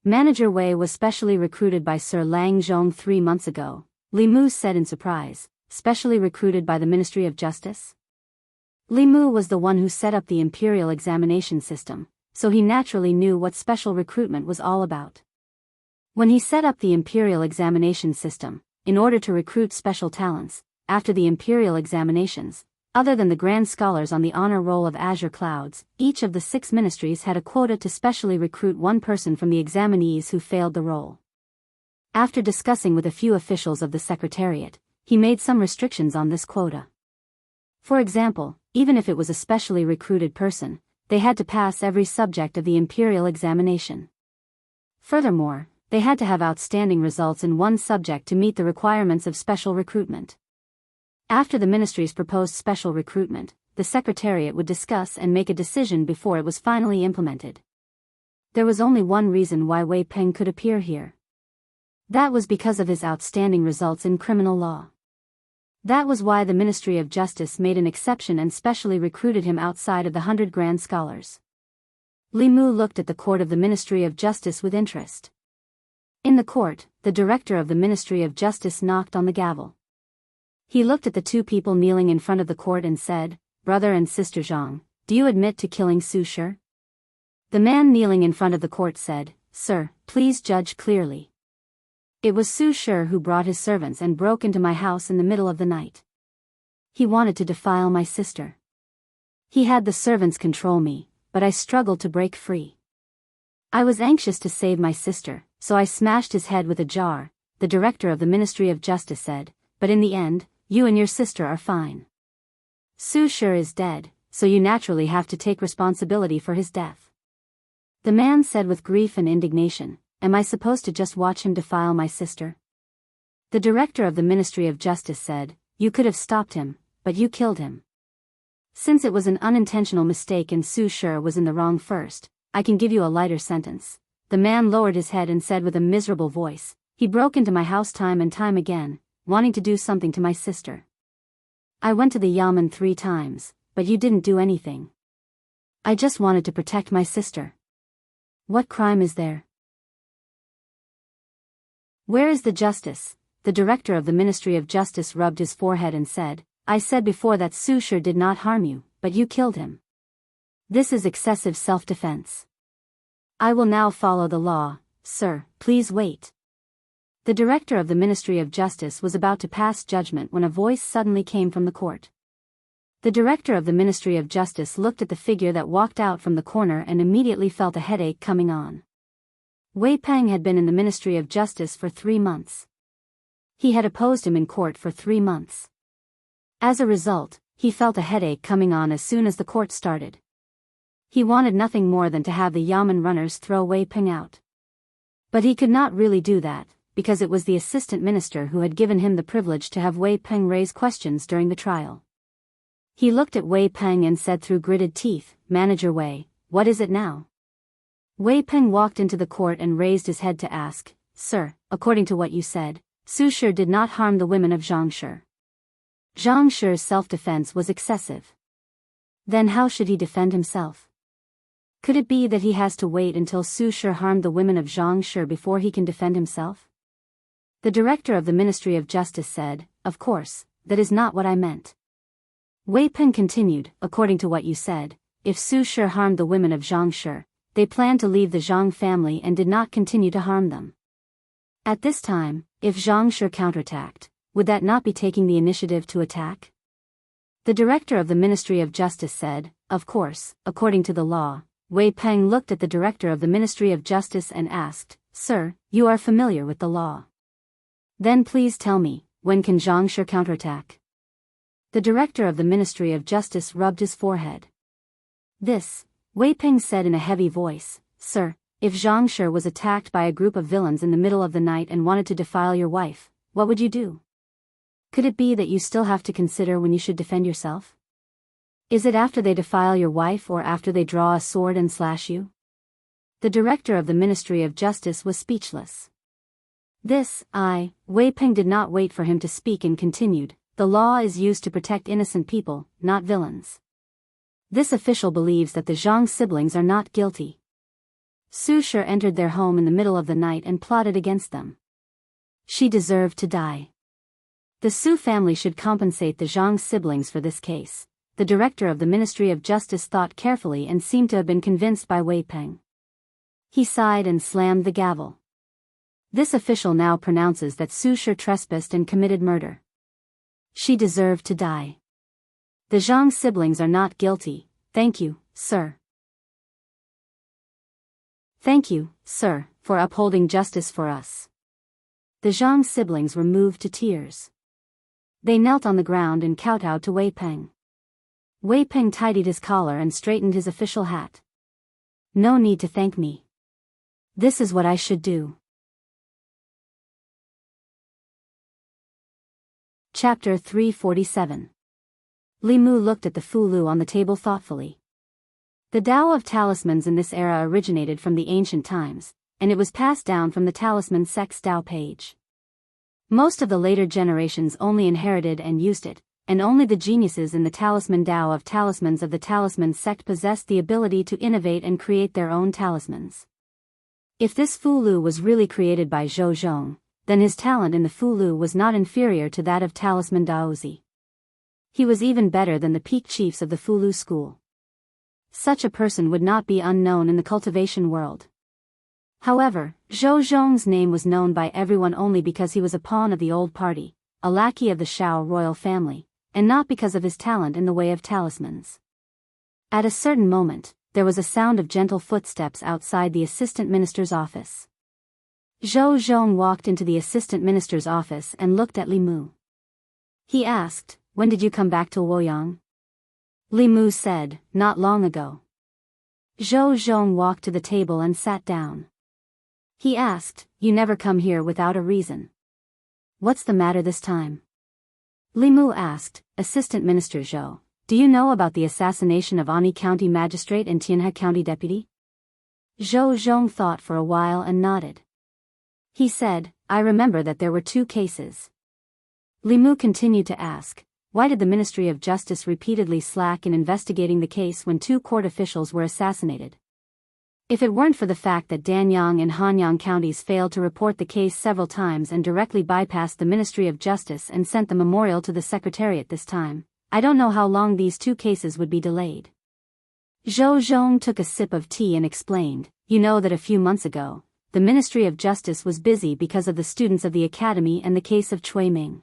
Manager Wei was specially recruited by Sir Lang Zhong 3 months ago, Li Mu said in surprise. Specially recruited by the Ministry of Justice? Li Mu was the one who set up the imperial examination system, so he naturally knew what special recruitment was all about. When he set up the imperial examination system, in order to recruit special talents, after the imperial examinations, other than the grand scholars on the honor roll of Azure Clouds, each of the 6 ministries had a quota to specially recruit 1 person from the examinees who failed the roll. After discussing with a few officials of the Secretariat, he made some restrictions on this quota. For example, even if it was a specially recruited person, they had to pass every subject of the imperial examination. Furthermore, they had to have outstanding results in 1 subject to meet the requirements of special recruitment. After the ministries proposed special recruitment, the Secretariat would discuss and make a decision before it was finally implemented. There was only one reason why Wei Peng could appear here. That was because of his outstanding results in criminal law. That was why the Ministry of Justice made an exception and specially recruited him outside of the 100 Grand Scholars. Li Mu looked at the court of the Ministry of Justice with interest. In the court, the director of the Ministry of Justice knocked on the gavel. He looked at the 2 people kneeling in front of the court and said, "Brother and Sister Zhang, do you admit to killing Su Shi?" The man kneeling in front of the court said, "Sir, please judge clearly. It was Su Shi who brought his servants and broke into my house in the middle of the night. He wanted to defile my sister. He had the servants control me, but I struggled to break free. I was anxious to save my sister, so I smashed his head with a jar," the director of the Ministry of Justice said, "but in the end, you and your sister are fine. Su Shi is dead, so you naturally have to take responsibility for his death. The man said with grief and indignation, am I supposed to just watch him defile my sister? The director of the Ministry of Justice said, you could have stopped him, but you killed him. Since it was an unintentional mistake and Su Shi was in the wrong first, I can give you a lighter sentence. The man lowered his head and said with a miserable voice, he broke into my house time and time again, wanting to do something to my sister. I went to the yamen 3 times, but you didn't do anything. I just wanted to protect my sister. What crime is there? Where is the justice? The director of the Ministry of Justice rubbed his forehead and said, I said before that Su Shi did not harm you, but you killed him. This is excessive self-defense. I will now follow the law, sir, please wait. The director of the Ministry of Justice was about to pass judgment when a voice suddenly came from the court. The director of the Ministry of Justice looked at the figure that walked out from the corner and immediately felt a headache coming on. Wei Peng had been in the Ministry of Justice for 3 months. He had opposed him in court for 3 months. As a result, he felt a headache coming on as soon as the court started. He wanted nothing more than to have the yamen runners throw Wei Peng out. But he could not really do that, because it was the assistant minister who had given him the privilege to have Wei Peng raise questions during the trial. He looked at Wei Peng and said through gritted teeth, Manager Wei, what is it now? Wei Peng walked into the court and raised his head to ask, Sir, according to what you said, Su Shi did not harm the women of Zhangshi. Zhangxi's self-defense was excessive. Then how should he defend himself? Could it be that he has to wait until Su Shi harmed the women of Zhangshi before he can defend himself? The director of the Ministry of Justice said, Of course, that is not what I meant. Wei Peng continued, according to what you said, if Su Shi harmed the women of Zhangshi, they planned to leave the Zhang family and did not continue to harm them. At this time, if Zhangshi counterattacked, would that not be taking the initiative to attack? The director of the Ministry of Justice said, Of course, according to the law. Wei Peng looked at the director of the Ministry of Justice and asked, Sir, you are familiar with the law. Then please tell me, when can Zhangshi counterattack? The director of the Ministry of Justice rubbed his forehead. This, Wei Peng said in a heavy voice, Sir, if Zhangshi was attacked by a group of villains in the middle of the night and wanted to defile your wife, what would you do? Could it be that you still have to consider when you should defend yourself? Is it after they defile your wife or after they draw a sword and slash you? The director of the Ministry of Justice was speechless. Wei Peng did not wait for him to speak and continued, the law is used to protect innocent people, not villains. This official believes that the Zhang siblings are not guilty. Su Shi entered their home in the middle of the night and plotted against them. She deserved to die. The Su family should compensate the Zhang siblings for this case. The director of the Ministry of Justice thought carefully and seemed to have been convinced by Wei Peng. He sighed and slammed the gavel. This official now pronounces that Su Shi trespassed and committed murder. She deserved to die. The Zhang siblings are not guilty, thank you, sir. Thank you, sir, for upholding justice for us. The Zhang siblings were moved to tears. They knelt on the ground and kowtowed to Wei Peng. Wei Peng tidied his collar and straightened his official hat. No need to thank me. This is what I should do. Chapter 347. Li Mu looked at the Fulu on the table thoughtfully. The Tao of talismans in this era originated from the ancient times, and it was passed down from the talisman sect's Tao page. Most of the later generations only inherited and used it, and only the geniuses in the talisman Tao of talismans of the talisman sect possessed the ability to innovate and create their own talismans. If this Fulu was really created by Zhou Zhong, then his talent in the Fulu was not inferior to that of talisman Daozi. He was even better than the peak chiefs of the Fulu school. Such a person would not be unknown in the cultivation world. However, Zhou Zhong's name was known by everyone only because he was a pawn of the old party, a lackey of the Shao royal family, and not because of his talent in the way of talismans. At a certain moment, there was a sound of gentle footsteps outside the assistant minister's office. Zhou Zhong walked into the assistant minister's office and looked at Li Mu. He asked, when did you come back to Luoyang? Li Mu said, not long ago. Zhou Zhong walked to the table and sat down. He asked, you never come here without a reason. What's the matter this time? Li Mu asked, Assistant Minister Zhou, do you know about the assassination of Ani County Magistrate and Tianhe County Deputy? Zhou Zhong thought for a while and nodded. He said, I remember that there were 2 cases. Li Mu continued to ask, why did the Ministry of Justice repeatedly slack in investigating the case when 2 court officials were assassinated? If it weren't for the fact that Danyang and Hanyang counties failed to report the case several times and directly bypassed the Ministry of Justice and sent the memorial to the Secretariat this time, I don't know how long these 2 cases would be delayed. Zhou Zhong took a sip of tea and explained, you know that a few months ago, the Ministry of Justice was busy because of the students of the academy and the case of Cui Ming.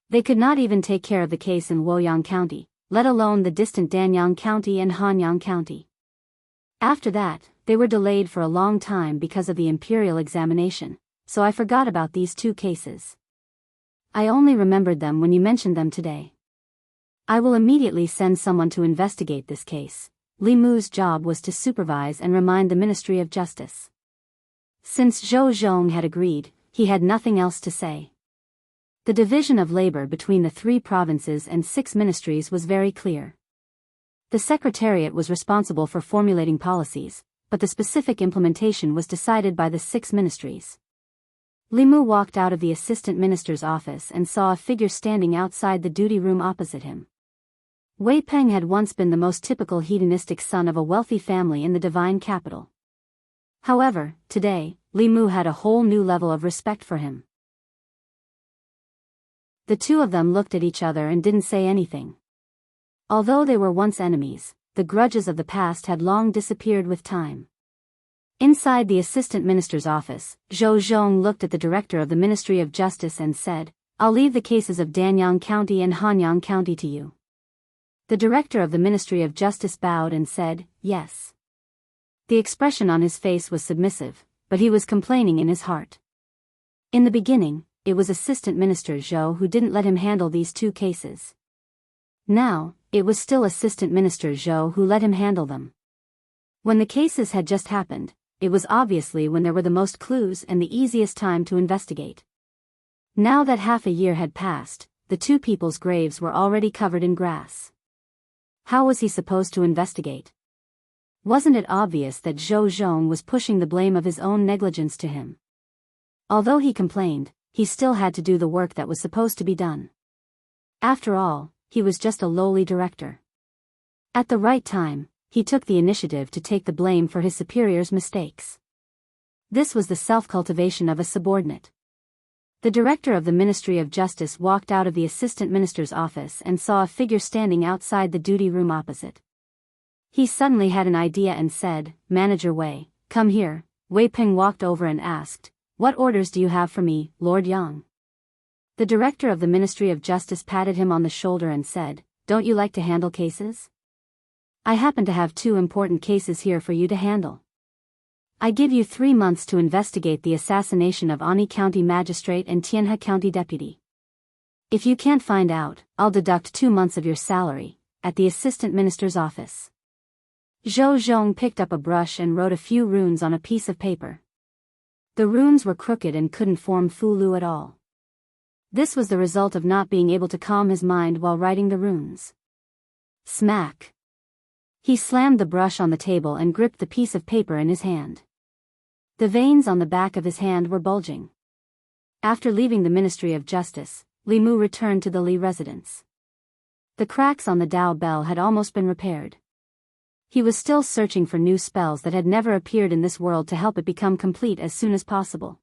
They could not even take care of the case in Luoyang County, let alone the distant Danyang County and Hanyang County. After that, they were delayed for a long time because of the imperial examination, so I forgot about these 2 cases. I only remembered them when you mentioned them today. I will immediately send someone to investigate this case. Li Mu's job was to supervise and remind the Ministry of Justice. Since Zhou Zhong had agreed, he had nothing else to say. The division of labor between the 3 provinces and 6 ministries was very clear. The Secretariat was responsible for formulating policies, but the specific implementation was decided by the 6 ministries. Li Mu walked out of the assistant minister's office and saw a figure standing outside the duty room opposite him. Wei Peng had once been the most typical hedonistic son of a wealthy family in the divine capital. However, today, Li Mu had a whole new level of respect for him. The 2 of them looked at each other and didn't say anything. Although they were once enemies, the grudges of the past had long disappeared with time. Inside the assistant minister's office, Zhou Zhong looked at the director of the Ministry of Justice and said, I'll leave the cases of Danyang County and Hanyang County to you. The director of the Ministry of Justice bowed and said, yes. The expression on his face was submissive, but he was complaining in his heart. In the beginning, it was Assistant Minister Zhou who didn't let him handle these 2 cases. Now, it was still Assistant Minister Zhou who let him handle them. When the cases had just happened, it was obviously when there were the most clues and the easiest time to investigate. Now that half a year had passed, the 2 people's graves were already covered in grass. How was he supposed to investigate? Wasn't it obvious that Zhou Zhong was pushing the blame of his own negligence to him? Although he complained, he still had to do the work that was supposed to be done. After all, he was just a lowly director. At the right time, he took the initiative to take the blame for his superior's mistakes. This was the self-cultivation of a subordinate. The director of the Ministry of Justice walked out of the assistant minister's office and saw a figure standing outside the duty room opposite. He suddenly had an idea and said, Manager Wei, come here. Wei Peng walked over and asked, what orders do you have for me, Lord Yang? The director of the Ministry of Justice patted him on the shoulder and said, don't you like to handle cases? I happen to have 2 important cases here for you to handle. I give you 3 months to investigate the assassination of Ani County Magistrate and Tianhe County Deputy. If you can't find out, I'll deduct 2 months of your salary, at the Assistant Minister's office. Zhou Zhong picked up a brush and wrote a few runes on a piece of paper. The runes were crooked and couldn't form fulu at all. This was the result of not being able to calm his mind while writing the runes. Smack! He slammed the brush on the table and gripped the piece of paper in his hand. The veins on the back of his hand were bulging. After leaving the Ministry of Justice, Li Mu returned to the Li residence. The cracks on the Dao bell had almost been repaired. He was still searching for new spells that had never appeared in this world to help it become complete as soon as possible.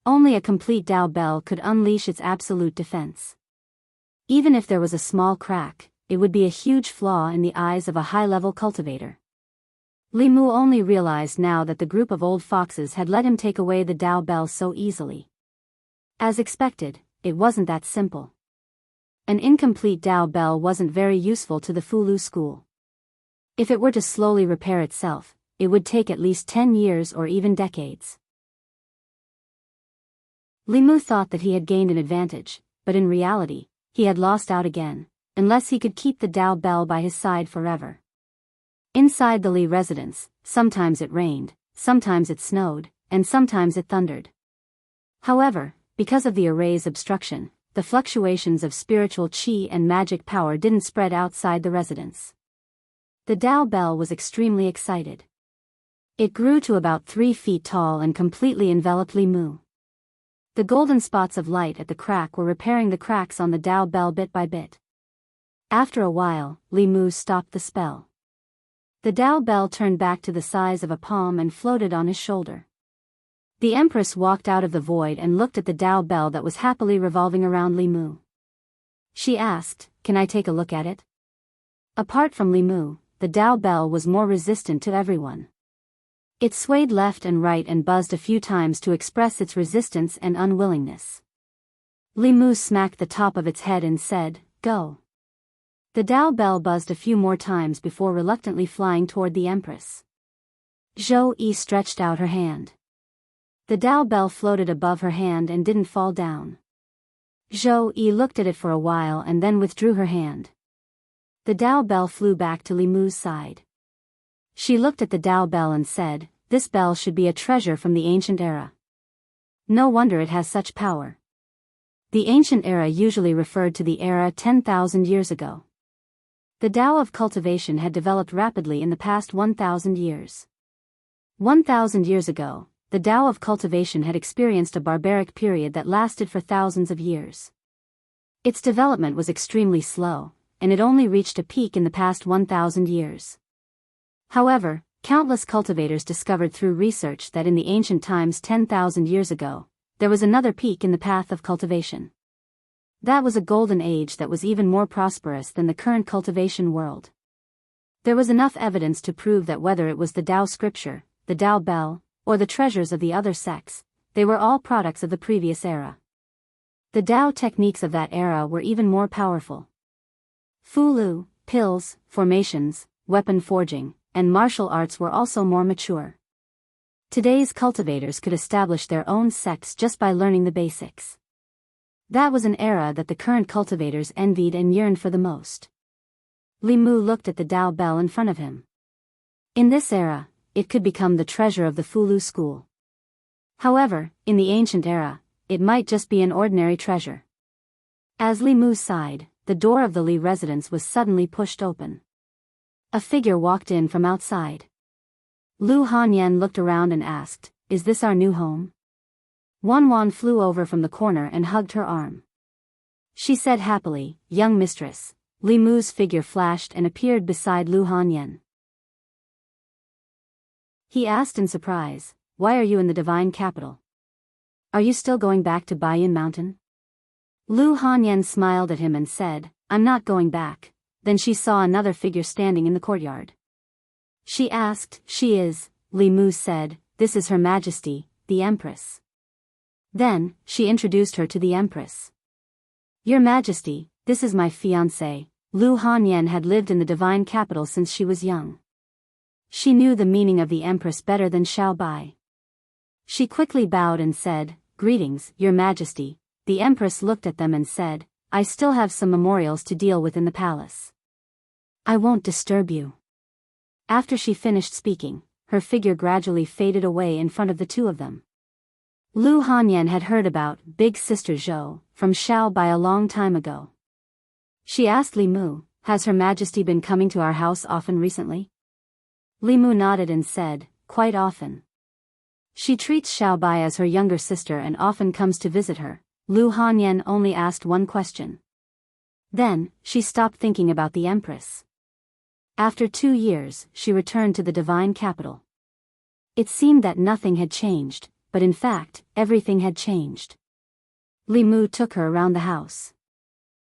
Only a complete Dao bell could unleash its absolute defense. Even if there was a small crack, it would be a huge flaw in the eyes of a high-level cultivator. Li Mu only realized now that the group of old foxes had let him take away the Dao bell so easily. As expected, it wasn't that simple. An incomplete Dao bell wasn't very useful to the Fulu school. If it were to slowly repair itself, it would take at least 10 years or even decades. Li Mu thought that he had gained an advantage, but in reality, he had lost out again, unless he could keep the Dao Bell by his side forever. Inside the Li residence, sometimes it rained, sometimes it snowed, and sometimes it thundered. However, because of the array's obstruction, the fluctuations of spiritual qi and magic power didn't spread outside the residence. The Dao Bell was extremely excited. It grew to about 3 feet tall and completely enveloped Li Mu. The golden spots of light at the crack were repairing the cracks on the Dao Bell bit by bit. After a while, Li Mu stopped the spell. The Dao Bell turned back to the size of a palm and floated on his shoulder. The Empress walked out of the void and looked at the Dao Bell that was happily revolving around Li Mu. She asked, "Can I take a look at it?" Apart from Li Mu, the Dao Bell was more resistant to everyone. It swayed left and right and buzzed a few times to express its resistance and unwillingness. Li Mu smacked the top of its head and said, "Go." The Dao Bell buzzed a few more times before reluctantly flying toward the Empress. Zhou Yi stretched out her hand. The Dao Bell floated above her hand and didn't fall down. Zhou Yi looked at it for a while and then withdrew her hand. The Dao Bell flew back to Li Mu's side. She looked at the Dao Bell and said, "This bell should be a treasure from the ancient era. No wonder it has such power." The ancient era usually referred to the era 10,000 years ago. The Tao of cultivation had developed rapidly in the past 1,000 years. 1,000 years ago, the Tao of cultivation had experienced a barbaric period that lasted for thousands of years. Its development was extremely slow, and it only reached a peak in the past 1,000 years. However, countless cultivators discovered through research that in the ancient times 10,000 years ago, there was another peak in the path of cultivation. That was a golden age that was even more prosperous than the current cultivation world. There was enough evidence to prove that whether it was the Tao scripture, the Tao Bell, or the treasures of the other sects, they were all products of the previous era. The Tao techniques of that era were even more powerful. Fulu, pills, formations, weapon forging, and martial arts were also more mature. Today's cultivators could establish their own sects just by learning the basics. That was an era that the current cultivators envied and yearned for the most. Li Mu looked at the Dao Bell in front of him. In this era, it could become the treasure of the Fulu school. However, in the ancient era, it might just be an ordinary treasure. As Li Mu sighed, the door of the Li residence was suddenly pushed open. A figure walked in from outside. Lu Hanyan looked around and asked, "Is this our new home?" Wan flew over from the corner and hugged her arm. She said happily, "Young mistress." Li Mu's figure flashed and appeared beside Lu Hanyan. He asked in surprise, "Why are you in the divine capital? Are you still going back to Baiyin Mountain?" Lu Hanyan smiled at him and said, "I'm not going back." Then she saw another figure standing in the courtyard. She asked, "She is," Li Mu said, "This is Her Majesty, the Empress." Then, she introduced her to the Empress. "Your Majesty, this is my fiancé." Lu Hanyan had lived in the divine capital since she was young. She knew the meaning of the Empress better than Xiao Bai. She quickly bowed and said, "Greetings, Your Majesty." The Empress looked at them and said, "I still have some memorials to deal with in the palace. I won't disturb you." After she finished speaking, her figure gradually faded away in front of the two of them. Lu Hanyan had heard about Big Sister Zhou from Xiao Bai a long time ago. She asked Li Mu, "Has Her Majesty been coming to our house often recently?" Li Mu nodded and said, "Quite often. She treats Xiao Bai as her younger sister and often comes to visit her." Lu Hanyan only asked one question. Then, she stopped thinking about the Empress. After 2 years, she returned to the divine capital. It seemed that nothing had changed, but in fact, everything had changed. Li Mu took her around the house.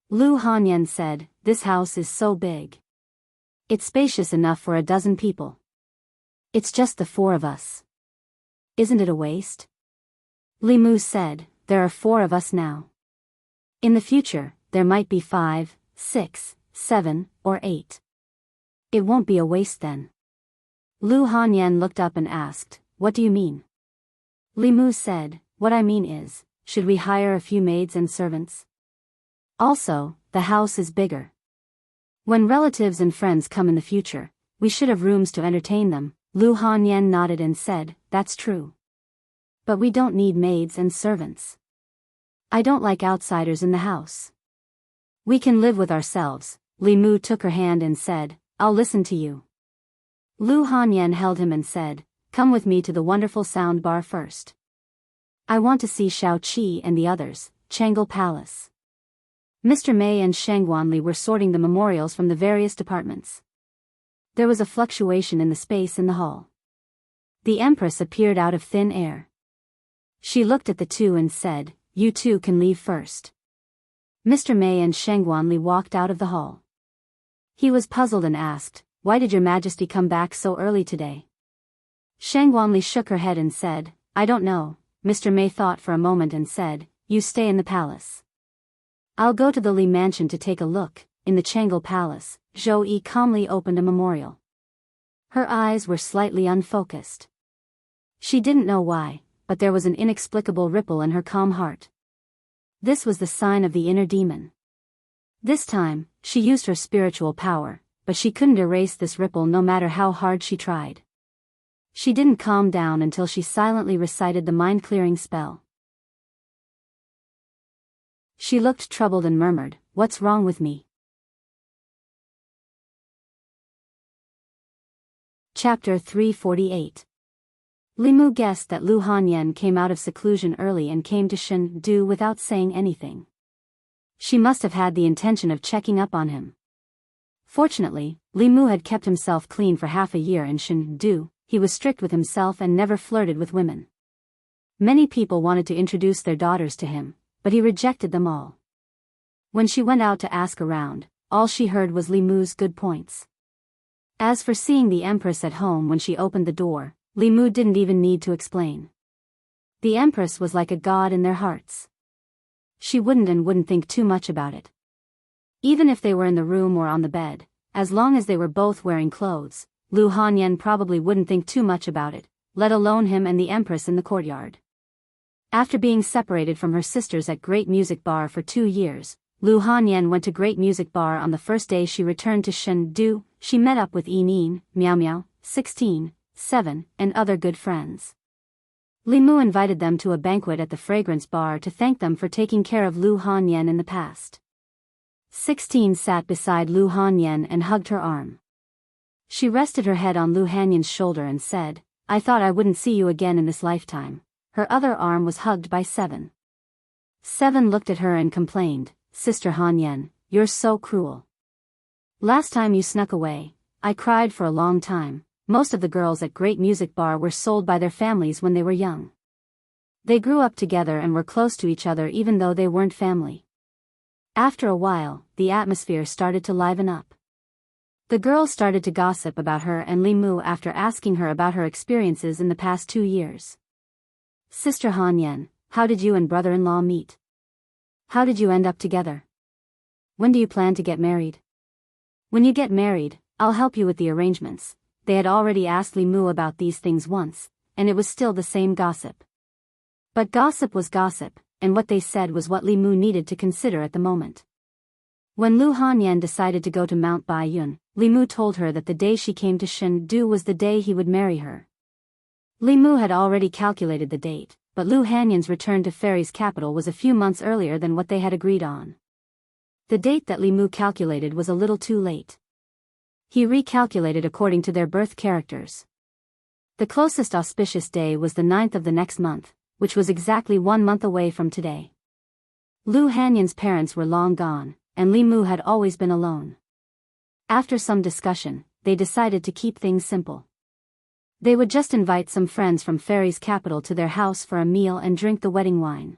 Lu Hanyan said, "This house is so big. It's spacious enough for 12 people. It's just the 4 of us. Isn't it a waste?" Li Mu said, "There are 4 of us now. In the future, there might be 5, 6, 7, or 8. It won't be a waste then." Lu Hanyan looked up and asked, "What do you mean?" Li Mu said, "What I mean is, should we hire a few maids and servants?" Also, the house is bigger. When relatives and friends come in the future, we should have rooms to entertain them. Lu Hanyan nodded and said, that's true. But we don't need maids and servants. I don't like outsiders in the house. We can live with ourselves. Li Mu took her hand and said, I'll listen to you. Lu Hanyan held him and said, come with me to the wonderful sound bar first. I want to see Shao Qi and the others, Changle Palace. Mr. Mei and Shangwanli were sorting the memorials from the various departments. There was a fluctuation in the space in the hall. The Empress appeared out of thin air. She looked at the two and said, you two can leave first. Mr. Mei and Shangwanli walked out of the hall. He was puzzled and asked, why did your Majesty come back so early today? Shangwanli shook her head and said, I don't know. Mr. Mei thought for a moment and said, you stay in the palace. I'll go to the Li mansion to take a look. In the Changle Palace, Zhou Yi calmly opened a memorial. Her eyes were slightly unfocused. She didn't know why, but there was an inexplicable ripple in her calm heart. This was the sign of the inner demon. This time, she used her spiritual power, but she couldn't erase this ripple no matter how hard she tried. She didn't calm down until she silently recited the mind-clearing spell. She looked troubled and murmured, what's wrong with me? Chapter 348. Li Mu guessed that Lu Hanyan came out of seclusion early and came to Shen-Du without saying anything. She must have had the intention of checking up on him. Fortunately, Li Mu had kept himself clean for half a year in Shen-Du. He was strict with himself and never flirted with women. Many people wanted to introduce their daughters to him, but he rejected them all. When she went out to ask around, all she heard was Li Mu's good points. As for seeing the Empress at home when she opened the door, Li Mu didn't even need to explain. The Empress was like a god in their hearts. She wouldn't think too much about it. Even if they were in the room or on the bed, as long as they were both wearing clothes, Lu Hanyan probably wouldn't think too much about it, let alone him and the Empress in the courtyard. After being separated from her sisters at Great Music Bar for 2 years, Lu Hanyan went to Great Music Bar on the first day she returned to Shen-Du. She met up with Yi-Nin, Miao Miao, 16, 7, and other good friends. Li Mu invited them to a banquet at the Fragrance Bar to thank them for taking care of Lu Hanyan in the past. 16 sat beside Lu Hanyan and hugged her arm. She rested her head on Lu Hanyan's shoulder and said, I thought I wouldn't see you again in this lifetime. Her other arm was hugged by 7. 7 looked at her and complained, Sister Hanyan, you're so cruel. Last time you snuck away, I cried for a long time. Most of the girls at Great Music Bar were sold by their families when they were young. They grew up together and were close to each other even though they weren't family. After a while, the atmosphere started to liven up. The girls started to gossip about her and Li Mu after asking her about her experiences in the past 2 years. Sister Hanyan, how did you and brother-in-law meet? How did you end up together? When do you plan to get married? When you get married, I'll help you with the arrangements. They had already asked Li Mu about these things once, and it was still the same gossip. But gossip was gossip, and what they said was what Li Mu needed to consider at the moment. When Lu Hanyan decided to go to Mount Baiyun, Li Mu told her that the day she came to Shen-Du was the day he would marry her. Li Mu had already calculated the date, but Lu Hanyan's return to Fairy's capital was a few months earlier than what they had agreed on. The date that Li Mu calculated was a little too late. He recalculated according to their birth characters. The closest auspicious day was the 9th of the next month, which was exactly 1 month away from today. Lu Hanyan's parents were long gone, and Li Mu had always been alone. After some discussion, they decided to keep things simple. They would just invite some friends from Fairy's capital to their house for a meal and drink the wedding wine.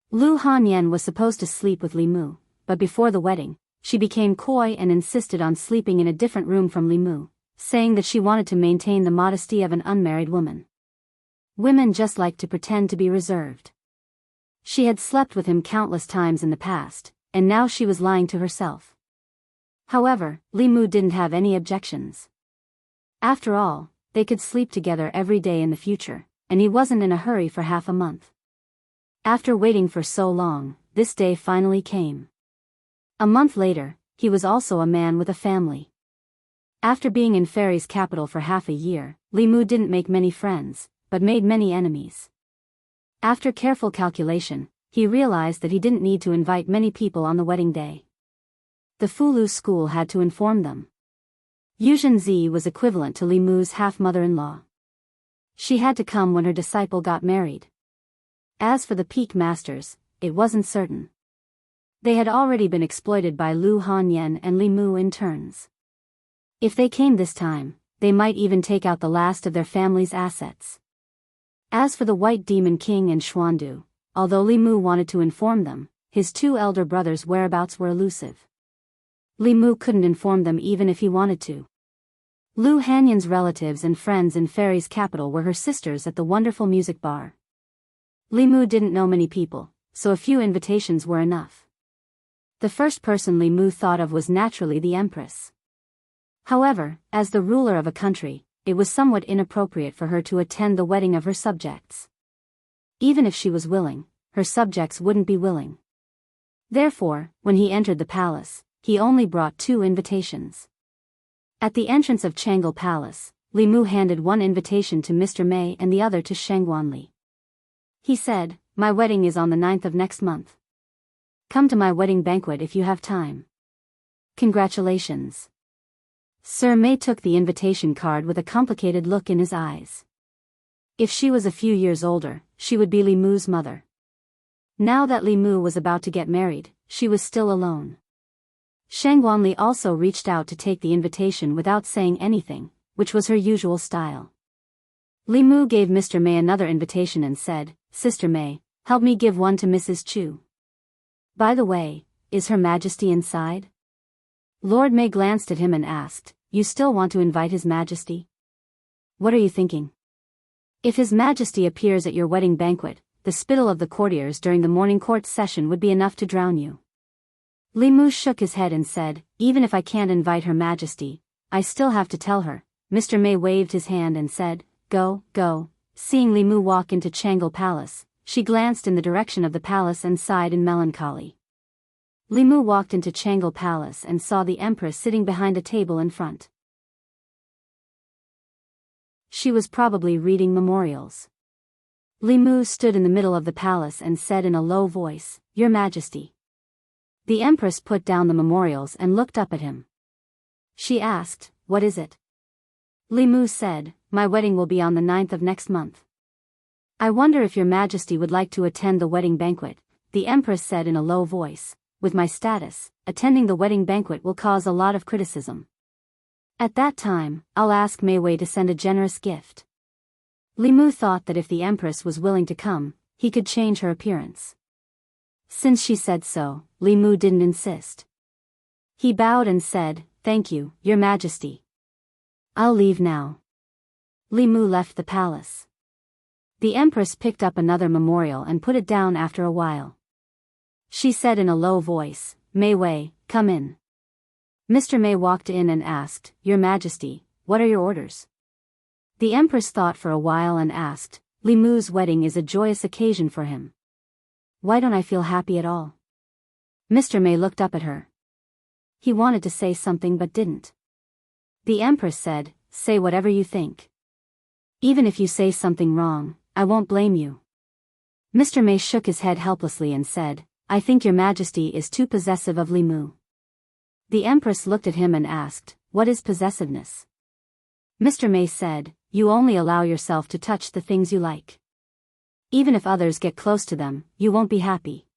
Lu Hanyan was supposed to sleep with Li Mu, but before the wedding, she became coy and insisted on sleeping in a different room from Li Mu, saying that she wanted to maintain the modesty of an unmarried woman. Women just like to pretend to be reserved. She had slept with him countless times in the past, and now she was lying to herself. However, Li Mu didn't have any objections. After all, they could sleep together every day in the future, and he wasn't in a hurry for half a month. After waiting for so long, this day finally came. A month later, he was also a man with a family. After being in Fairy's capital for half a year, Li Mu didn't make many friends, but made many enemies. After careful calculation, he realized that he didn't need to invite many people on the wedding day. The Fulu school had to inform them. Yuzhen Zi was equivalent to Li Mu's half-mother-in-law. She had to come when her disciple got married. As for the peak masters, it wasn't certain. They had already been exploited by Lu Hanyan and Li Mu in turns. If they came this time, they might even take out the last of their family's assets. As for the White Demon King and Xuandu, although Li Mu wanted to inform them, his two elder brothers' whereabouts were elusive. Li Mu couldn't inform them even if he wanted to. Lu Hanyan's relatives and friends in Fairy's capital were her sisters at the wonderful music bar. Li Mu didn't know many people, so a few invitations were enough. The first person Li Mu thought of was naturally the Empress. However, as the ruler of a country, it was somewhat inappropriate for her to attend the wedding of her subjects. Even if she was willing, her subjects wouldn't be willing. Therefore, when he entered the palace, he only brought 2 invitations. At the entrance of Changle Palace, Li Mu handed one invitation to Mr. Mei and the other to Shangguanli. He said, "My wedding is on the 9th of next month. Come to my wedding banquet if you have time. Congratulations." Sir Mei took the invitation card with a complicated look in his eyes. If she was a few years older, she would be Li Mu's mother. Now that Li Mu was about to get married, she was still alone. Shangguanli also reached out to take the invitation without saying anything, which was her usual style. Li Mu gave Mr. Mei another invitation and said, "Sister Mei, help me give one to Mrs. Chu. By the way, is Her Majesty inside?" Lord Mei glanced at him and asked, "You still want to invite His Majesty? What are you thinking? If His Majesty appears at your wedding banquet, the spittle of the courtiers during the morning court session would be enough to drown you." Li Mu shook his head and said, "Even if I can't invite Her Majesty, I still have to tell her." Mr. Mei waved his hand and said, "Go, go." Seeing Li Mu walk into Changle Palace, she glanced in the direction of the palace and sighed in melancholy. Li Mu walked into Changle Palace and saw the Empress sitting behind a table in front. She was probably reading memorials. Li Mu stood in the middle of the palace and said in a low voice, "Your Majesty." The Empress put down the memorials and looked up at him. She asked, "What is it?" Li Mu said, "My wedding will be on the 9th of next month. I wonder if Your Majesty would like to attend the wedding banquet." The Empress said in a low voice, "With my status, attending the wedding banquet will cause a lot of criticism. At that time, I'll ask Mei Wei to send a generous gift." Li Mu thought that if the Empress was willing to come, he could change her appearance. Since she said so, Li Mu didn't insist. He bowed and said, "Thank you, Your Majesty. I'll leave now." Li Mu left the palace. The Empress picked up another memorial and put it down after a while. She said in a low voice, "Mei Wei, come in." Mr. Mei walked in and asked, "Your Majesty, what are your orders?" The Empress thought for a while and asked, "Li Mu's wedding is a joyous occasion for him. Why don't I feel happy at all?" Mr. Mei looked up at her. He wanted to say something but didn't. The Empress said, "Say whatever you think. Even if you say something wrong, I won't blame you." Mr. Mei shook his head helplessly and said, "I think Your Majesty is too possessive of Li Mu." The Empress looked at him and asked, "What is possessiveness?" Mr. Mei said, "You only allow yourself to touch the things you like. Even if others get close to them, you won't be happy.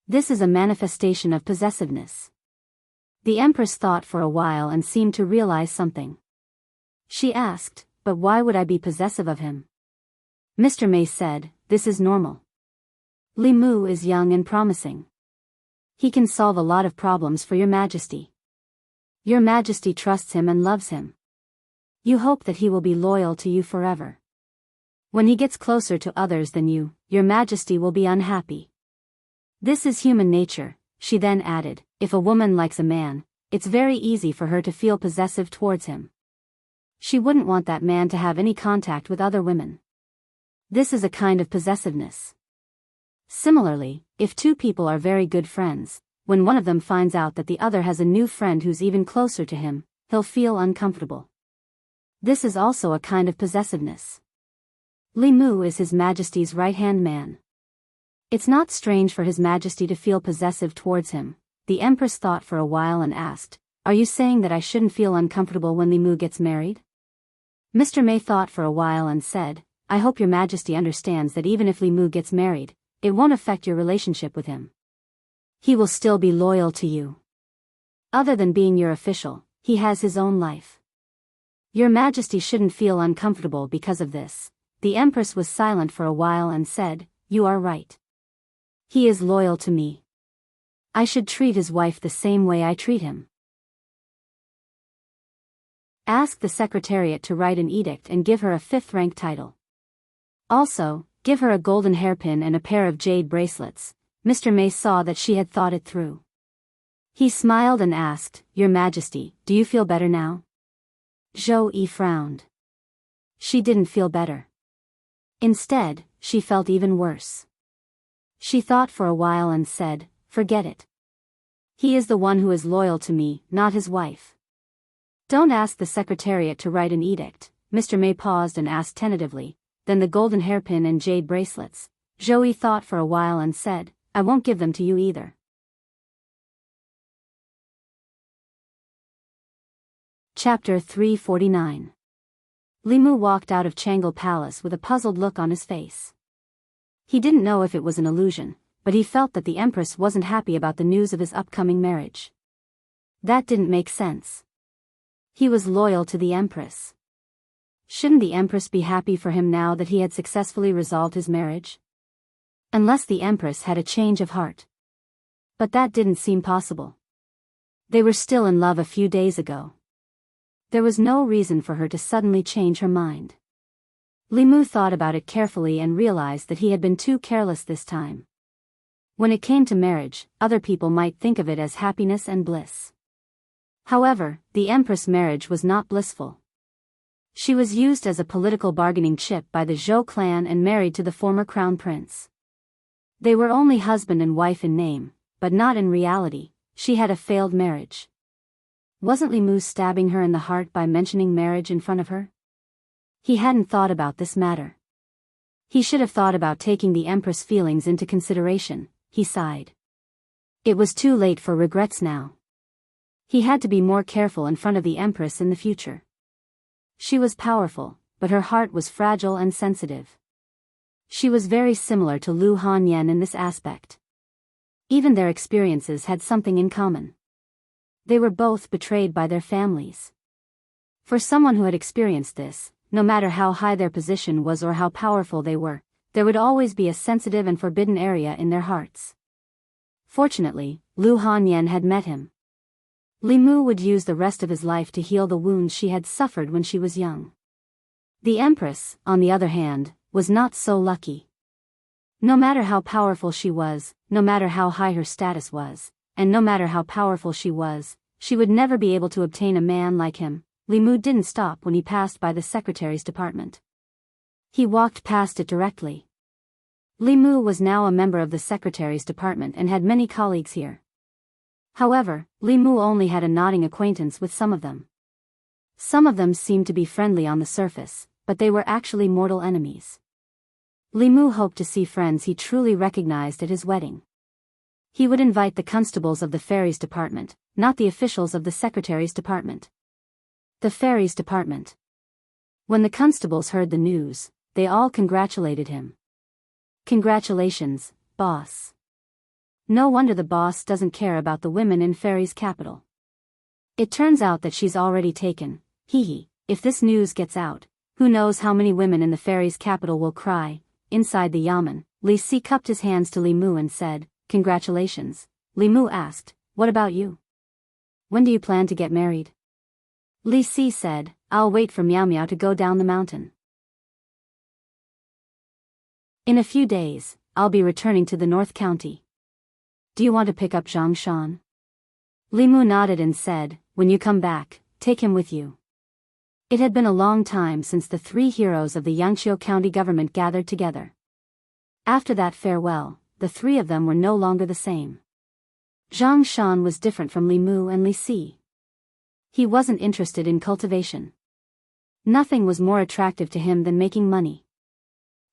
This is a manifestation of possessiveness." The Empress thought for a while and seemed to realize something. She asked, "But why would I be possessive of him?" Mr. Mei said, "This is normal. Li Mu is young and promising. He can solve a lot of problems for Your Majesty. Your Majesty trusts him and loves him. You hope that he will be loyal to you forever. When he gets closer to others than you, Your Majesty will be unhappy. This is human nature." She then added, "If a woman likes a man, it's very easy for her to feel possessive towards him. She wouldn't want that man to have any contact with other women. This is a kind of possessiveness. Similarly, if two people are very good friends, when one of them finds out that the other has a new friend who's even closer to him, he'll feel uncomfortable. This is also a kind of possessiveness. Li Mu is His Majesty's right-hand man. It's not strange for His Majesty to feel possessive towards him. The Empress thought for a while and asked, "Are you saying that I shouldn't feel uncomfortable when Li Mu gets married?" Mr. May thought for a while and said, "I hope your Majesty understands that even if Li Mu gets married, it won't affect your relationship with him. He will still be loyal to you. Other than being your official, he has his own life. Your Majesty shouldn't feel uncomfortable because of this." The Empress was silent for a while and said, "You are right. He is loyal to me. I should treat his wife the same way I treat him." Ask the Secretariat to write an edict and give her a 5th rank title. Also, give her a golden hairpin and a pair of jade bracelets. Mr. May saw that she had thought it through. He smiled and asked, "Your Majesty, do you feel better now?" Zhou Yi frowned. She didn't feel better. Instead, she felt even worse. She thought for a while and said, "Forget it. He is the one who is loyal to me, not his wife." "Don't ask the Secretariat to write an edict," Mr. May paused and asked tentatively, "Then the golden hairpin and jade bracelets?" Zhou Yi thought for a while and said, "I won't give them to you either." Chapter 349. Li Mu walked out of Changle Palace with a puzzled look on his face. He didn't know if it was an illusion, but he felt that the Empress wasn't happy about the news of his upcoming marriage. That didn't make sense. He was loyal to the Empress. Shouldn't the Empress be happy for him now that he had successfully resolved his marriage? Unless the Empress had a change of heart. But that didn't seem possible. They were still in love a few days ago. There was no reason for her to suddenly change her mind. Li Mu thought about it carefully and realized that he had been too careless this time. When it came to marriage, other people might think of it as happiness and bliss. However, the Empress' marriage was not blissful. She was used as a political bargaining chip by the Zhou clan and married to the former crown prince. They were only husband and wife in name, but not in reality. She had a failed marriage. Wasn't Li Mu stabbing her in the heart by mentioning marriage in front of her? He hadn't thought about this matter. He should have thought about taking the Empress' feelings into consideration, he sighed. It was too late for regrets now. He had to be more careful in front of the Empress in the future. She was powerful, but her heart was fragile and sensitive. She was very similar to Lu Hanyan in this aspect. Even their experiences had something in common. They were both betrayed by their families. For someone who had experienced this, no matter how high their position was or how powerful they were, there would always be a sensitive and forbidden area in their hearts. Fortunately, Lu Hanyan had met him. Li Mu would use the rest of his life to heal the wounds she had suffered when she was young. The Empress, on the other hand, was not so lucky. No matter how powerful she was, no matter how high her status was, and no matter how powerful she was, she would never be able to obtain a man like him. Li Mu didn't stop when he passed by the Secretary's department. He walked past it directly. Li Mu was now a member of the Secretary's department and had many colleagues here. However, Li Mu only had a nodding acquaintance with some of them. Some of them seemed to be friendly on the surface, but they were actually mortal enemies. Li Mu hoped to see friends he truly recognized at his wedding. He would invite the constables of the Fairies Department, not the officials of the Secretary's Department. The Fairies Department. When the constables heard the news, they all congratulated him. Congratulations, boss. No wonder the boss doesn't care about the women in Fairies' capital. It turns out that she's already taken, if this news gets out, who knows how many women in the Fairies' capital will cry. Inside the yamen, Li Si cupped his hands to Li Mu and said, "Congratulations." Li Mu asked, "What about you? When do you plan to get married?" Li Si said, "I'll wait for Miao Miao to go down the mountain. In a few days, I'll be returning to the North County. Do you want to pick up Zhang Shan?" Li Mu nodded and said, "When you come back, take him with you." It had been a long time since the three heroes of the Yangqiu County government gathered together. After that farewell, the three of them were no longer the same. Zhang Shan was different from Li Mu and Li Si. He wasn't interested in cultivation. Nothing was more attractive to him than making money.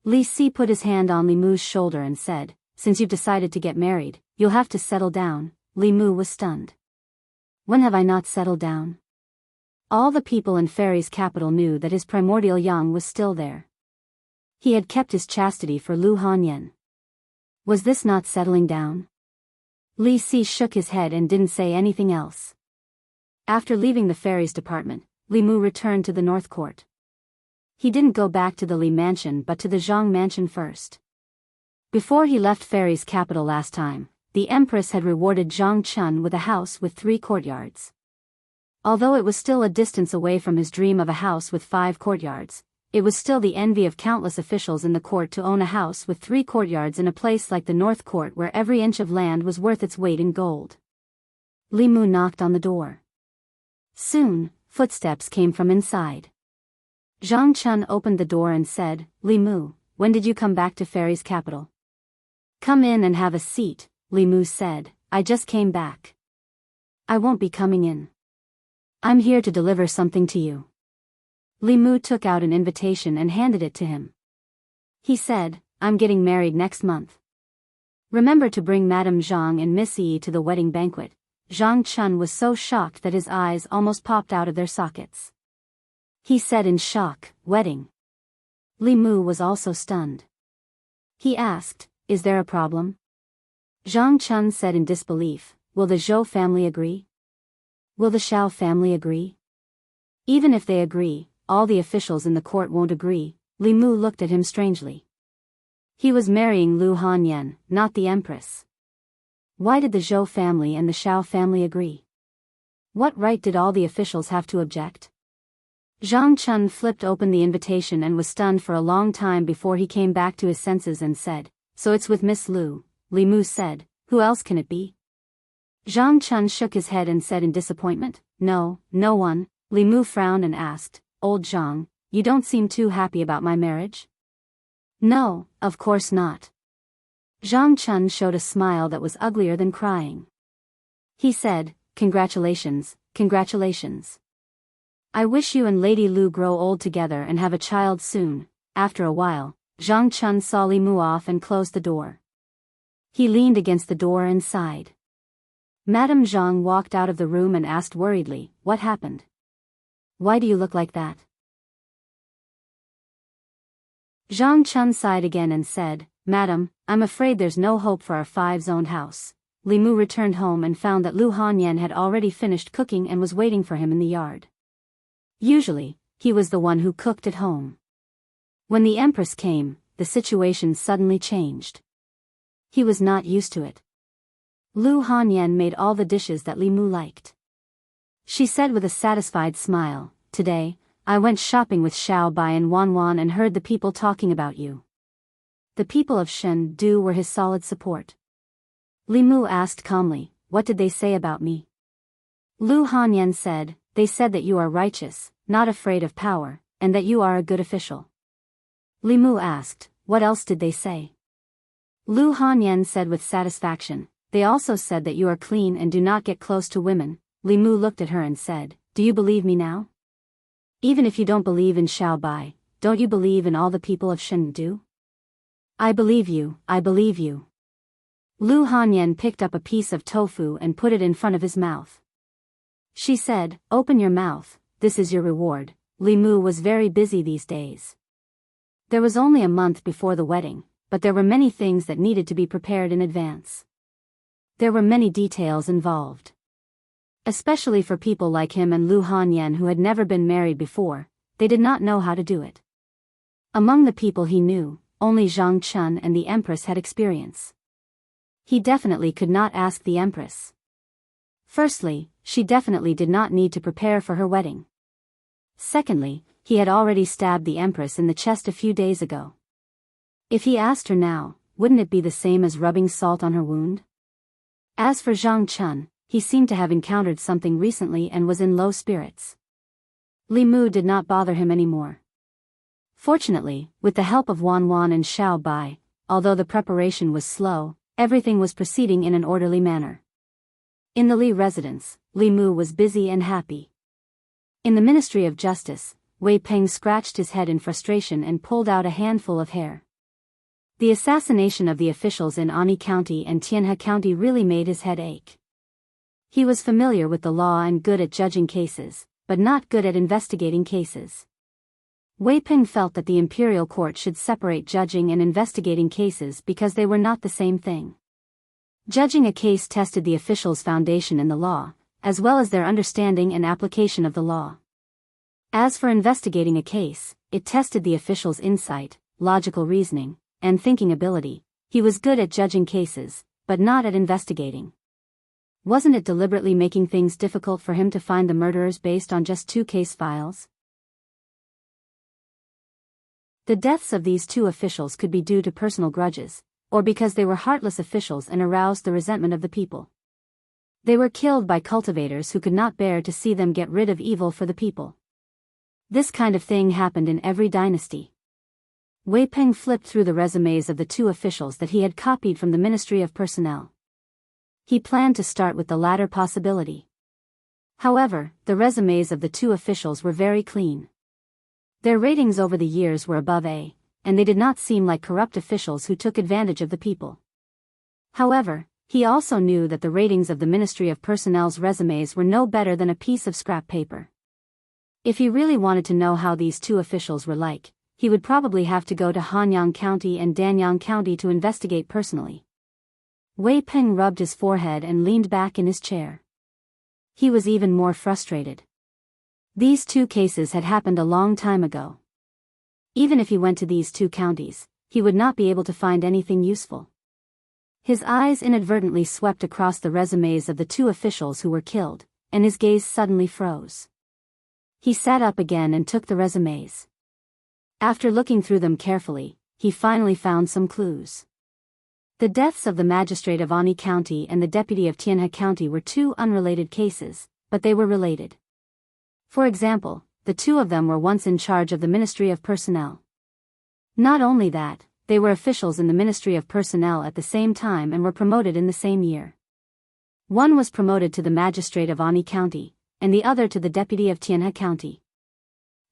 Li Si put his hand on Li Mu's shoulder and said, "Since you've decided to get married, you'll have to settle down." Li Mu was stunned. "When have I not settled down?" All the people in Fairy's capital knew that his primordial yang was still there. He had kept his chastity for Lu Hanyan. Was this not settling down? Li Si shook his head and didn't say anything else. After leaving the Fairy's department, Li Mu returned to the North Court. He didn't go back to the Li Mansion but to the Zhang Mansion first. Before he left Fairy's capital last time, the Empress had rewarded Zhang Chun with a house with 3 courtyards. Although it was still a distance away from his dream of a house with 5 courtyards, it was still the envy of countless officials in the court to own a house with 3 courtyards in a place like the North Court where every inch of land was worth its weight in gold. Li Mu knocked on the door. Soon, footsteps came from inside. Zhang Chun opened the door and said, "Li Mu, when did you come back to Fairy's capital?" "Come in and have a seat," Li Mu said. "I just came back." "I won't be coming in. I'm here to deliver something to you." Li Mu took out an invitation and handed it to him. He said, "I'm getting married next month. Remember to bring Madame Zhang and Miss Yi to the wedding banquet." Zhang Chun was so shocked that his eyes almost popped out of their sockets. He said in shock, "Wedding?" Li Mu was also stunned. He asked, "Is there a problem?" Zhang Chun said in disbelief, "Will the Zhou family agree? Will the Xiao family agree?" "Even if they agree, all the officials in the court won't agree." Li Mu looked at him strangely. He was marrying Lu Hanyan, not the Empress. Why did the Zhou family and the Xiao family agree? What right did all the officials have to object? Zhang Chun flipped open the invitation and was stunned for a long time before he came back to his senses and said, "So it's with Miss Lu." Li Mu said, "Who else can it be?" Zhang Chun shook his head and said in disappointment, "No, no one." Li Mu frowned and asked, "Old Zhang, you don't seem too happy about my marriage?" "No, of course not." Zhang Chun showed a smile that was uglier than crying. He said, "Congratulations, congratulations. I wish you and Lady Lu grow old together and have a child soon." After a while, Zhang Chun saw Li Mu off and closed the door. He leaned against the door and sighed. Madame Zhang walked out of the room and asked worriedly, "What happened? Why do you look like that?" Zhang Chun sighed again and said, "Madam, I'm afraid there's no hope for our 5-zoned house." Li Mu returned home and found that Lu Hanyan had already finished cooking and was waiting for him in the yard. Usually, he was the one who cooked at home. When the Empress came, the situation suddenly changed. He was not used to it. Lu Hanyan made all the dishes that Li Mu liked. She said with a satisfied smile, "Today, I went shopping with Xiao Bai and Wan Wan and heard the people talking about you." The people of Shendu were his solid support. Li Mu asked calmly, "What did they say about me?" Lu Hanyan said, "They said that you are righteous, not afraid of power, and that you are a good official." Li Mu asked, "What else did they say?" Lu Hanyan said with satisfaction, "They also said that you are clean and do not get close to women." Li Mu looked at her and said, "Do you believe me now? Even if you don't believe in Xiao Bai, don't you believe in all the people of Shendu?" "I believe you, I believe you." Lu Hanyan picked up a piece of tofu and put it in front of his mouth. She said, "Open your mouth, this is your reward." Li Mu was very busy these days. There was only a month before the wedding, but there were many things that needed to be prepared in advance. There were many details involved. Especially for people like him and Lu Hanyan who had never been married before, they did not know how to do it. Among the people he knew, only Zhang Chun and the Empress had experience. He definitely could not ask the Empress. Firstly, she definitely did not need to prepare for her wedding. Secondly, he had already stabbed the Empress in the chest a few days ago. If he asked her now, wouldn't it be the same as rubbing salt on her wound? As for Zhang Chun, he seemed to have encountered something recently and was in low spirits. Li Mu did not bother him anymore. Fortunately, with the help of Wan Wan and Xiao Bai, although the preparation was slow, everything was proceeding in an orderly manner. In the Li residence, Li Mu was busy and happy. In the Ministry of Justice, Wei Peng scratched his head in frustration and pulled out a handful of hair. The assassination of the officials in Ani County and Tianhe County really made his head ache. He was familiar with the law and good at judging cases, but not good at investigating cases. Wei Peng felt that the imperial court should separate judging and investigating cases because they were not the same thing. Judging a case tested the officials' foundation in the law, as well as their understanding and application of the law. As for investigating a case, it tested the officials' insight, logical reasoning, and thinking ability. He was good at judging cases, but not at investigating. Wasn't it deliberately making things difficult for him to find the murderers based on just 2 case files? The deaths of these 2 officials could be due to personal grudges, or because they were heartless officials and aroused the resentment of the people. They were killed by cultivators who could not bear to see them get rid of evil for the people. This kind of thing happened in every dynasty. Wei Peng flipped through the resumes of the 2 officials that he had copied from the Ministry of Personnel. He planned to start with the latter possibility. However, the resumes of the 2 officials were very clean. Their ratings over the years were above A, and they did not seem like corrupt officials who took advantage of the people. However, he also knew that the ratings of the Ministry of Personnel's resumes were no better than a piece of scrap paper. If he really wanted to know how these 2 officials were like, he would probably have to go to Hanyang County and Danyang County to investigate personally. Wei Peng rubbed his forehead and leaned back in his chair. He was even more frustrated. These 2 cases had happened a long time ago. Even if he went to these 2 counties, he would not be able to find anything useful. His eyes inadvertently swept across the resumes of the 2 officials who were killed, and his gaze suddenly froze. He sat up again and took the resumes. After looking through them carefully, he finally found some clues. The deaths of the magistrate of Ani County and the deputy of Tianhe County were 2 unrelated cases, but they were related. For example, the 2 of them were once in charge of the Ministry of Personnel. Not only that, they were officials in the Ministry of Personnel at the same time and were promoted in the same year. One was promoted to the magistrate of Ani County, and the other to the deputy of Tianhe County.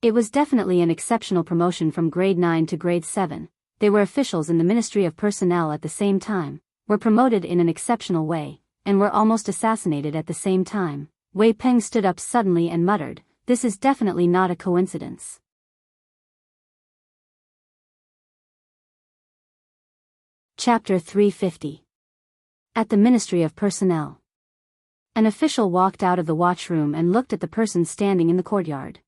It was definitely an exceptional promotion from grade 9 to grade 7. They were officials in the Ministry of Personnel at the same time, were promoted in an exceptional way, and were almost assassinated at the same time. Wei Peng stood up suddenly and muttered, "This is definitely not a coincidence." Chapter 350. At the Ministry of Personnel. An official walked out of the watchroom and looked at the person standing in the courtyard.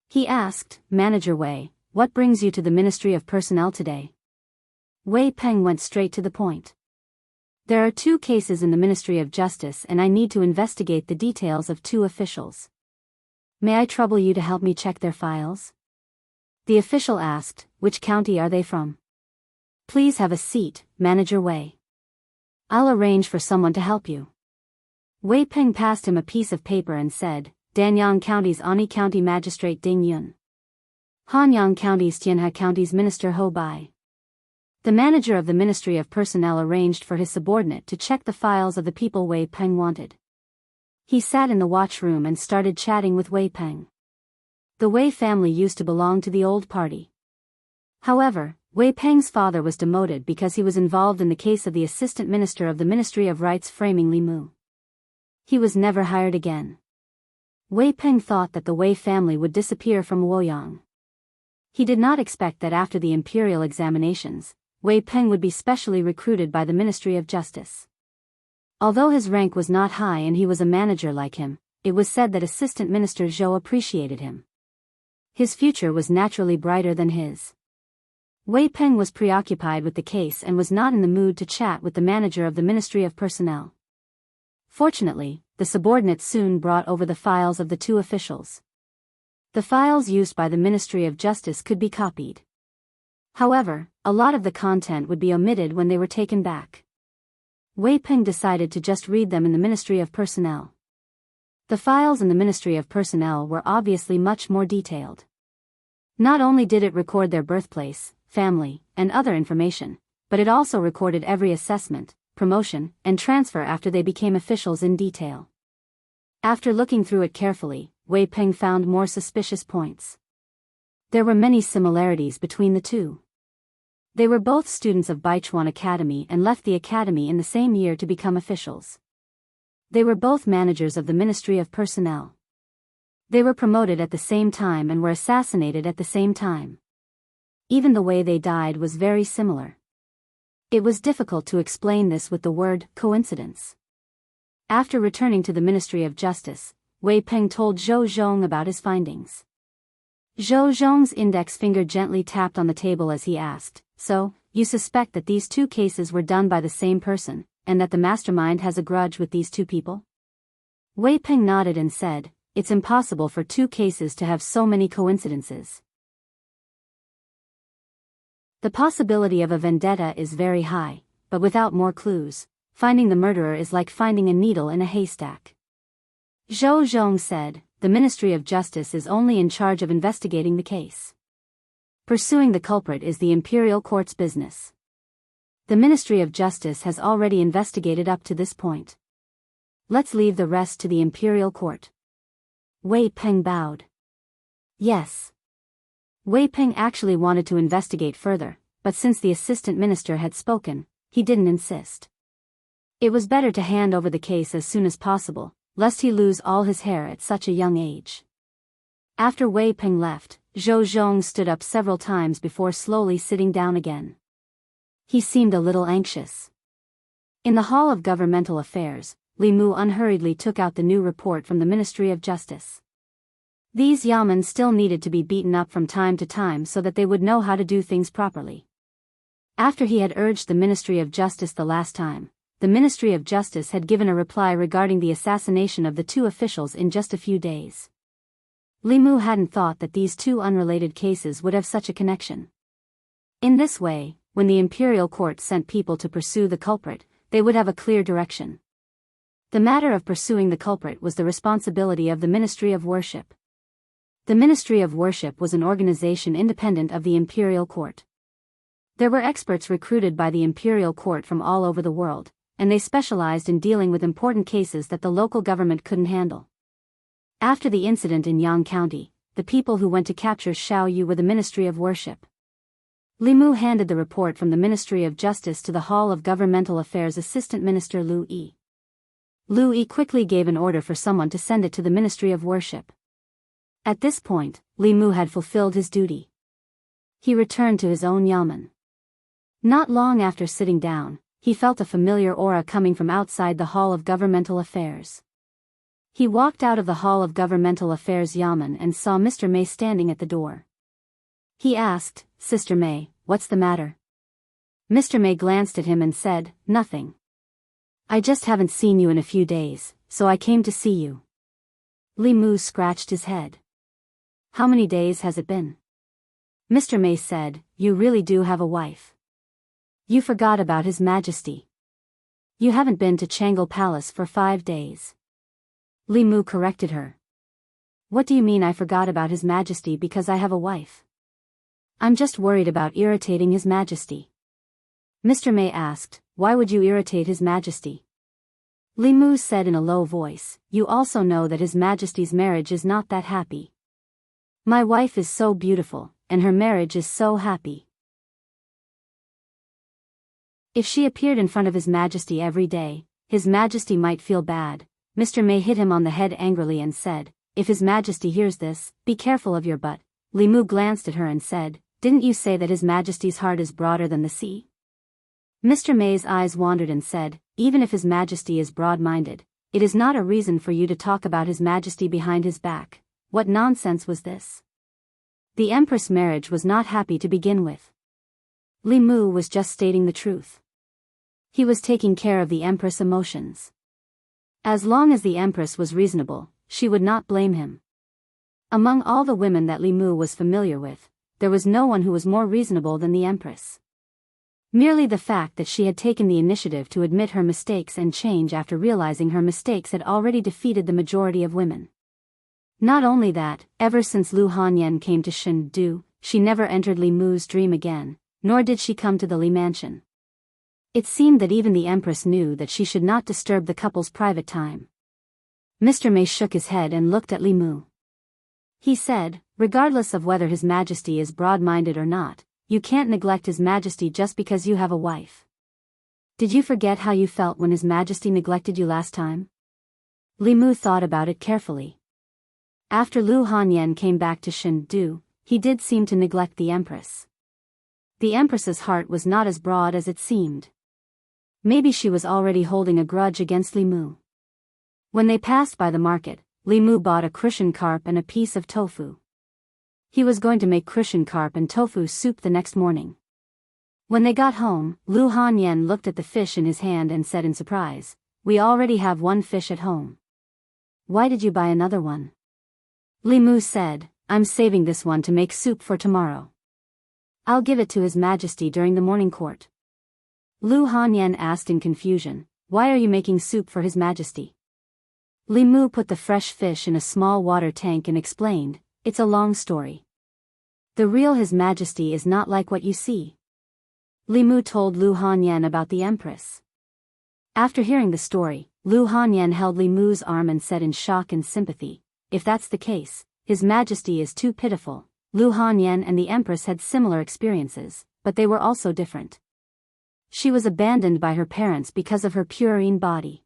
He asked, "Manager Wei, what brings you to the Ministry of Personnel today?" Wei Peng went straight to the point. "There are 2 cases in the Ministry of Justice and I need to investigate the details of 2 officials. May I trouble you to help me check their files?" The official asked, "Which county are they from?" "Please have a seat, Manager Wei. I'll arrange for someone to help you." Wei Peng passed him a piece of paper and said, "Danyang County's Ani County Magistrate Ding Yun. Hanyang County's Tianhe County's Minister Ho Bai." The manager of the Ministry of Personnel arranged for his subordinate to check the files of the people Wei Peng wanted. He sat in the watchroom and started chatting with Wei Peng. The Wei family used to belong to the old party. However, Wei Peng's father was demoted because he was involved in the case of the assistant minister of the Ministry of Rights framing Li Mu. He was never hired again. Wei Peng thought that the Wei family would disappear from Luoyang. He did not expect that after the imperial examinations, Wei Peng would be specially recruited by the Ministry of Justice. Although his rank was not high and he was a manager like him, it was said that Assistant Minister Zhou appreciated him. His future was naturally brighter than his. Wei Peng was preoccupied with the case and was not in the mood to chat with the manager of the Ministry of Personnel. Fortunately, the subordinate soon brought over the files of the 2 officials. The files used by the Ministry of Justice could be copied. However, a lot of the content would be omitted when they were taken back. Wei Peng decided to just read them in the Ministry of Personnel. The files in the Ministry of Personnel were obviously much more detailed. Not only did it record their birthplace, family, and other information, but it also recorded every assessment, promotion, and transfer after they became officials in detail. After looking through it carefully, Wei Peng found more suspicious points. There were many similarities between the two. They were both students of Baichuan Academy and left the academy in the same year to become officials. They were both managers of the Ministry of Personnel. They were promoted at the same time and were assassinated at the same time. Even the way they died was very similar. It was difficult to explain this with the word coincidence. After returning to the Ministry of Justice, Wei Peng told Zhou Zhong about his findings. Zhou Zhong's index finger gently tapped on the table as he asked, "So, you suspect that these two cases were done by the same person, and that the mastermind has a grudge with these two people?" Wei Peng nodded and said, "It's impossible for two cases to have so many coincidences. The possibility of a vendetta is very high, but without more clues, finding the murderer is like finding a needle in a haystack." Zhou Zhong said, "The Ministry of Justice is only in charge of investigating the case. Pursuing the culprit is the Imperial Court's business. The Ministry of Justice has already investigated up to this point. Let's leave the rest to the Imperial Court." Wei Peng bowed. Yes. Wei Peng actually wanted to investigate further, but since the assistant minister had spoken, he didn't insist. It was better to hand over the case as soon as possible, lest he lose all his hair at such a young age. After Wei Peng left, Zhou Zhong stood up several times before slowly sitting down again. He seemed a little anxious. In the Hall of Governmental Affairs, Li Mu unhurriedly took out the new report from the Ministry of Justice. These yamen still needed to be beaten up from time to time so that they would know how to do things properly. After he had urged the Ministry of Justice the last time, the Ministry of Justice had given a reply regarding the assassination of the two officials in just a few days. Li Mu hadn't thought that these two unrelated cases would have such a connection. In this way, when the Imperial Court sent people to pursue the culprit, they would have a clear direction. The matter of pursuing the culprit was the responsibility of the Ministry of Worship. The Ministry of Worship was an organization independent of the Imperial Court. There were experts recruited by the Imperial Court from all over the world, and they specialized in dealing with important cases that the local government couldn't handle. After the incident in Yang County, the people who went to capture Xiao Yu were the Ministry of Worship. Li Mu handed the report from the Ministry of Justice to the Hall of Governmental Affairs Assistant Minister Lu Yi. Lu Yi quickly gave an order for someone to send it to the Ministry of Worship. At this point, Li Mu had fulfilled his duty. He returned to his own yamen. Not long after sitting down, he felt a familiar aura coming from outside the Hall of Governmental Affairs. He walked out of the Hall of Governmental Affairs yamen and saw Mr. May standing at the door. He asked, "Sister May, what's the matter?" Mr. May glanced at him and said, "Nothing. I just haven't seen you in a few days, so I came to see you." Li Mu scratched his head. "How many days has it been?" Mr. May said, "You really do have a wife. You forgot about His Majesty. You haven't been to Changle Palace for 5 days. Li Mu corrected her. "What do you mean I forgot about His Majesty because I have a wife? I'm just worried about irritating His Majesty." Mr. May asked, "Why would you irritate His Majesty?" Li Mu said in a low voice, "You also know that His Majesty's marriage is not that happy. My wife is so beautiful, and her marriage is so happy. If she appeared in front of His Majesty every day, His Majesty might feel bad." Mr. May hit him on the head angrily and said, "If His Majesty hears this, be careful of your butt." Li Mu glanced at her and said, "Didn't you say that His Majesty's heart is broader than the sea?" Mr. May's eyes wandered and said, "Even if His Majesty is broad-minded, it is not a reason for you to talk about His Majesty behind his back. What nonsense was this? The Empress' marriage was not happy to begin with." Li Mu was just stating the truth. He was taking care of the Empress' emotions. As long as the Empress was reasonable, she would not blame him. Among all the women that Li Mu was familiar with, there was no one who was more reasonable than the Empress. Merely the fact that she had taken the initiative to admit her mistakes and change after realizing her mistakes had already defeated the majority of women. Not only that, ever since Lu Hanyan came to Shendu, she never entered Li Mu's dream again, nor did she come to the Li Mansion. It seemed that even the Empress knew that she should not disturb the couple's private time. Mr. May shook his head and looked at Li Mu. He said, regardless of whether His Majesty is broad-minded or not, you can't neglect His Majesty just because you have a wife. Did you forget how you felt when His Majesty neglected you last time? Li Mu thought about it carefully. After Lu Hanyan came back to Shendu, he did seem to neglect the Empress. The Empress's heart was not as broad as it seemed. Maybe she was already holding a grudge against Li Mu. When they passed by the market, Li Mu bought a crucian carp and a piece of tofu. He was going to make crucian carp and tofu soup the next morning. When they got home, Lu Hanyan looked at the fish in his hand and said in surprise, "We already have one fish at home. Why did you buy another one?" Li Mu said, "I'm saving this one to make soup for tomorrow. I'll give it to His Majesty during the morning court." Lu Hanyan asked in confusion, "Why are you making soup for His Majesty?" Li Mu put the fresh fish in a small water tank and explained, "It's a long story. The real His Majesty is not like what you see." Li Mu told Lu Hanyan about the Empress. After hearing the story, Lu Hanyan held Li Mu's arm and said in shock and sympathy, "If that's the case, His Majesty is too pitiful." Lu Hanyan and the Empress had similar experiences, but they were also different. She was abandoned by her parents because of her purine body.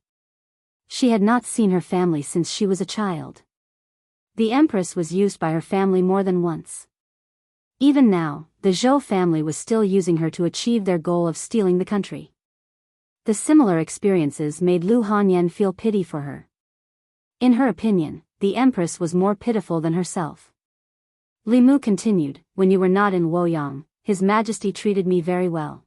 She had not seen her family since she was a child. The Empress was used by her family more than once. Even now, the Zhou family was still using her to achieve their goal of stealing the country. The similar experiences made Lu Hanyan feel pity for her. In her opinion, the Empress was more pitiful than herself. Li Mu continued, "When you were not in Luoyang, His Majesty treated me very well.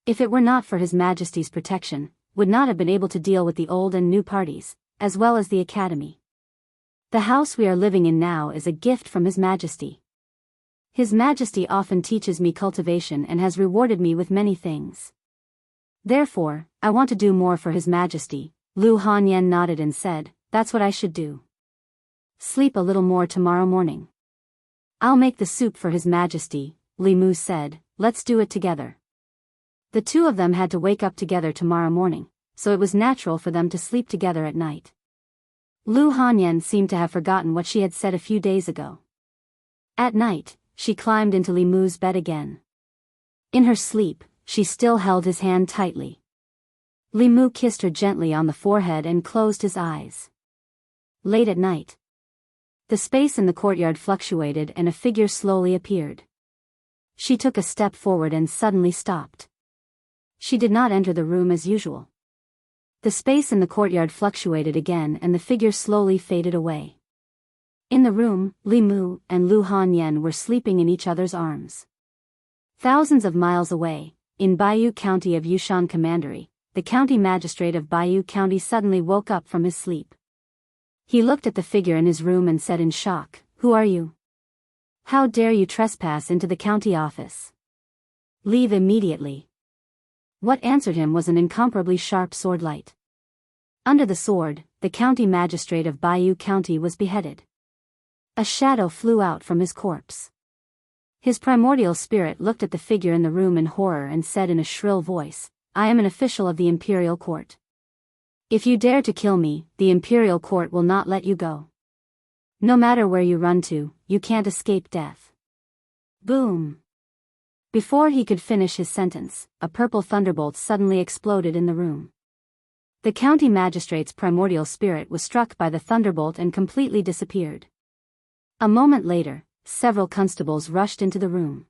If it were not for His Majesty's protection, would not have been able to deal with the old and new parties, as well as the academy. The house we are living in now is a gift from His Majesty. His Majesty often teaches me cultivation and has rewarded me with many things. Therefore, I want to do more for His Majesty." Lu Hanyan nodded and said, "That's what I should do. Sleep a little more tomorrow morning. I'll make the soup for His Majesty." Li Mu said, "Let's do it together." The two of them had to wake up together tomorrow morning, so it was natural for them to sleep together at night. Lu Hanyan seemed to have forgotten what she had said a few days ago. At night, she climbed into Li Mu's bed again. In her sleep, she still held his hand tightly. Li Mu kissed her gently on the forehead and closed his eyes. Late at night, the space in the courtyard fluctuated and a figure slowly appeared. She took a step forward and suddenly stopped. She did not enter the room as usual. The space in the courtyard fluctuated again and the figure slowly faded away. In the room, Li Mu and Lu Hanyan were sleeping in each other's arms. Thousands of miles away, in Baiyu County of Yushan Commandery, the county magistrate of Baiyu County suddenly woke up from his sleep. He looked at the figure in his room and said in shock, "Who are you? How dare you trespass into the county office? Leave immediately." What answered him was an incomparably sharp sword light. Under the sword, the county magistrate of Baiyu County was beheaded. A shadow flew out from his corpse. His primordial spirit looked at the figure in the room in horror and said in a shrill voice, "I am an official of the imperial court. If you dare to kill me, the imperial court will not let you go. No matter where you run to, you can't escape death." Boom! Before he could finish his sentence, a purple thunderbolt suddenly exploded in the room. The county magistrate's primordial spirit was struck by the thunderbolt and completely disappeared. A moment later, several constables rushed into the room.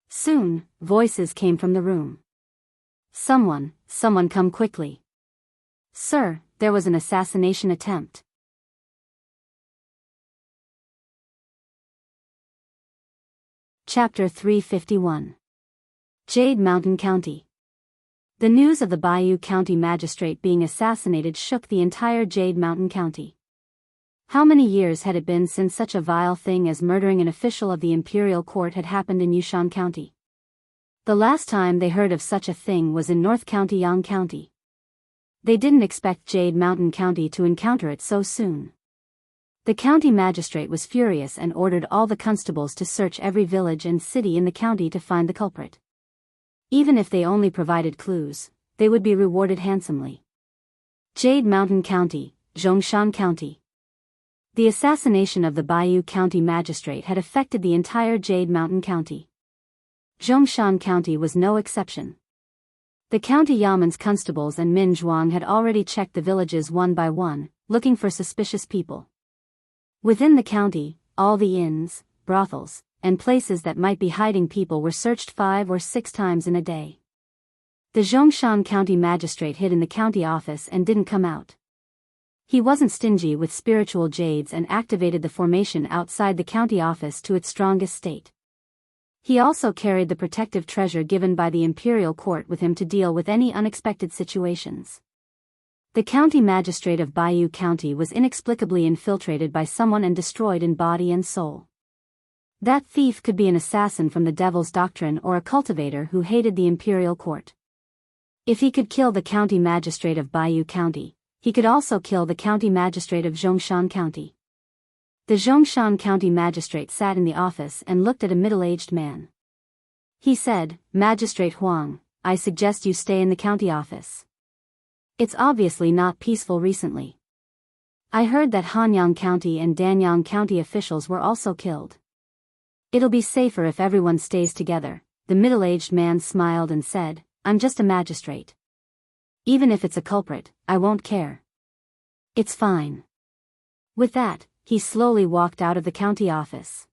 Soon, voices came from the room. Someone come quickly. Sir, there was an assassination attempt." Chapter 351. Jade Mountain County. The news of the Baiyu County magistrate being assassinated shook the entire Jade Mountain County. How many years had it been since such a vile thing as murdering an official of the imperial court had happened in Yushan County? The last time they heard of such a thing was in North County, Yang County. They didn't expect Jade Mountain County to encounter it so soon. The county magistrate was furious and ordered all the constables to search every village and city in the county to find the culprit. Even if they only provided clues, they would be rewarded handsomely. Jade Mountain County, Zhongshan County. The assassination of the Bayou County magistrate had affected the entire Jade Mountain County. Zhongshan County was no exception. The county Yaman's constables and Min Zhuang had already checked the villages one by one, looking for suspicious people. Within the county, all the inns, brothels, and places that might be hiding people were searched 5 or 6 times in a day. The Zhongshan County magistrate hid in the county office and didn't come out. He wasn't stingy with spiritual jades and activated the formation outside the county office to its strongest state. He also carried the protective treasure given by the imperial court with him to deal with any unexpected situations. The county magistrate of Bayou County was inexplicably infiltrated by someone and destroyed in body and soul. That thief could be an assassin from the Devil's Doctrine or a cultivator who hated the imperial court. If he could kill the county magistrate of Bayou County, he could also kill the county magistrate of Zhongshan County. The Zhongshan County magistrate sat in the office and looked at a middle-aged man. He said, "Magistrate Huang, I suggest you stay in the county office. It's obviously not peaceful recently. I heard that Hanyang County and Danyang County officials were also killed. It'll be safer if everyone stays together." The middle-aged man smiled and said, "I'm just a magistrate. Even if it's a culprit, I won't care. It's fine." With that, he slowly walked out of the county office.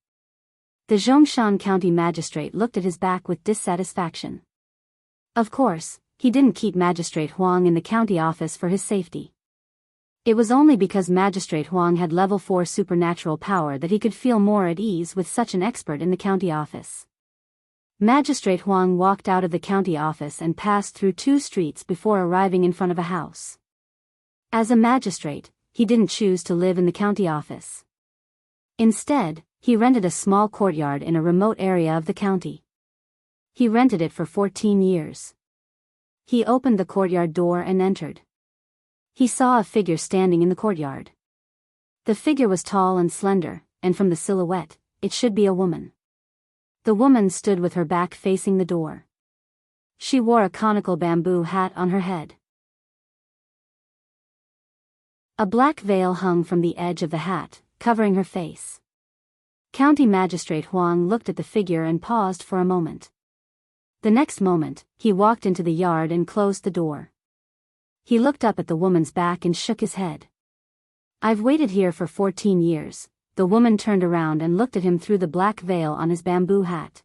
The Zhongshan County magistrate looked at his back with dissatisfaction. Of course, he didn't keep Magistrate Huang in the county office for his safety. It was only because Magistrate Huang had level 4 supernatural power that he could feel more at ease with such an expert in the county office. Magistrate Huang walked out of the county office and passed through 2 streets before arriving in front of a house. As a magistrate, he didn't choose to live in the county office. Instead, he rented a small courtyard in a remote area of the county. He rented it for 14 years. He opened the courtyard door and entered. He saw a figure standing in the courtyard. The figure was tall and slender, and from the silhouette, it should be a woman. The woman stood with her back facing the door. She wore a conical bamboo hat on her head. A black veil hung from the edge of the hat, covering her face. County Magistrate Huang looked at the figure and paused for a moment. The next moment, he walked into the yard and closed the door. He looked up at the woman's back and shook his head. "I've waited here for 14 years. The woman turned around and looked at him through the black veil on his bamboo hat.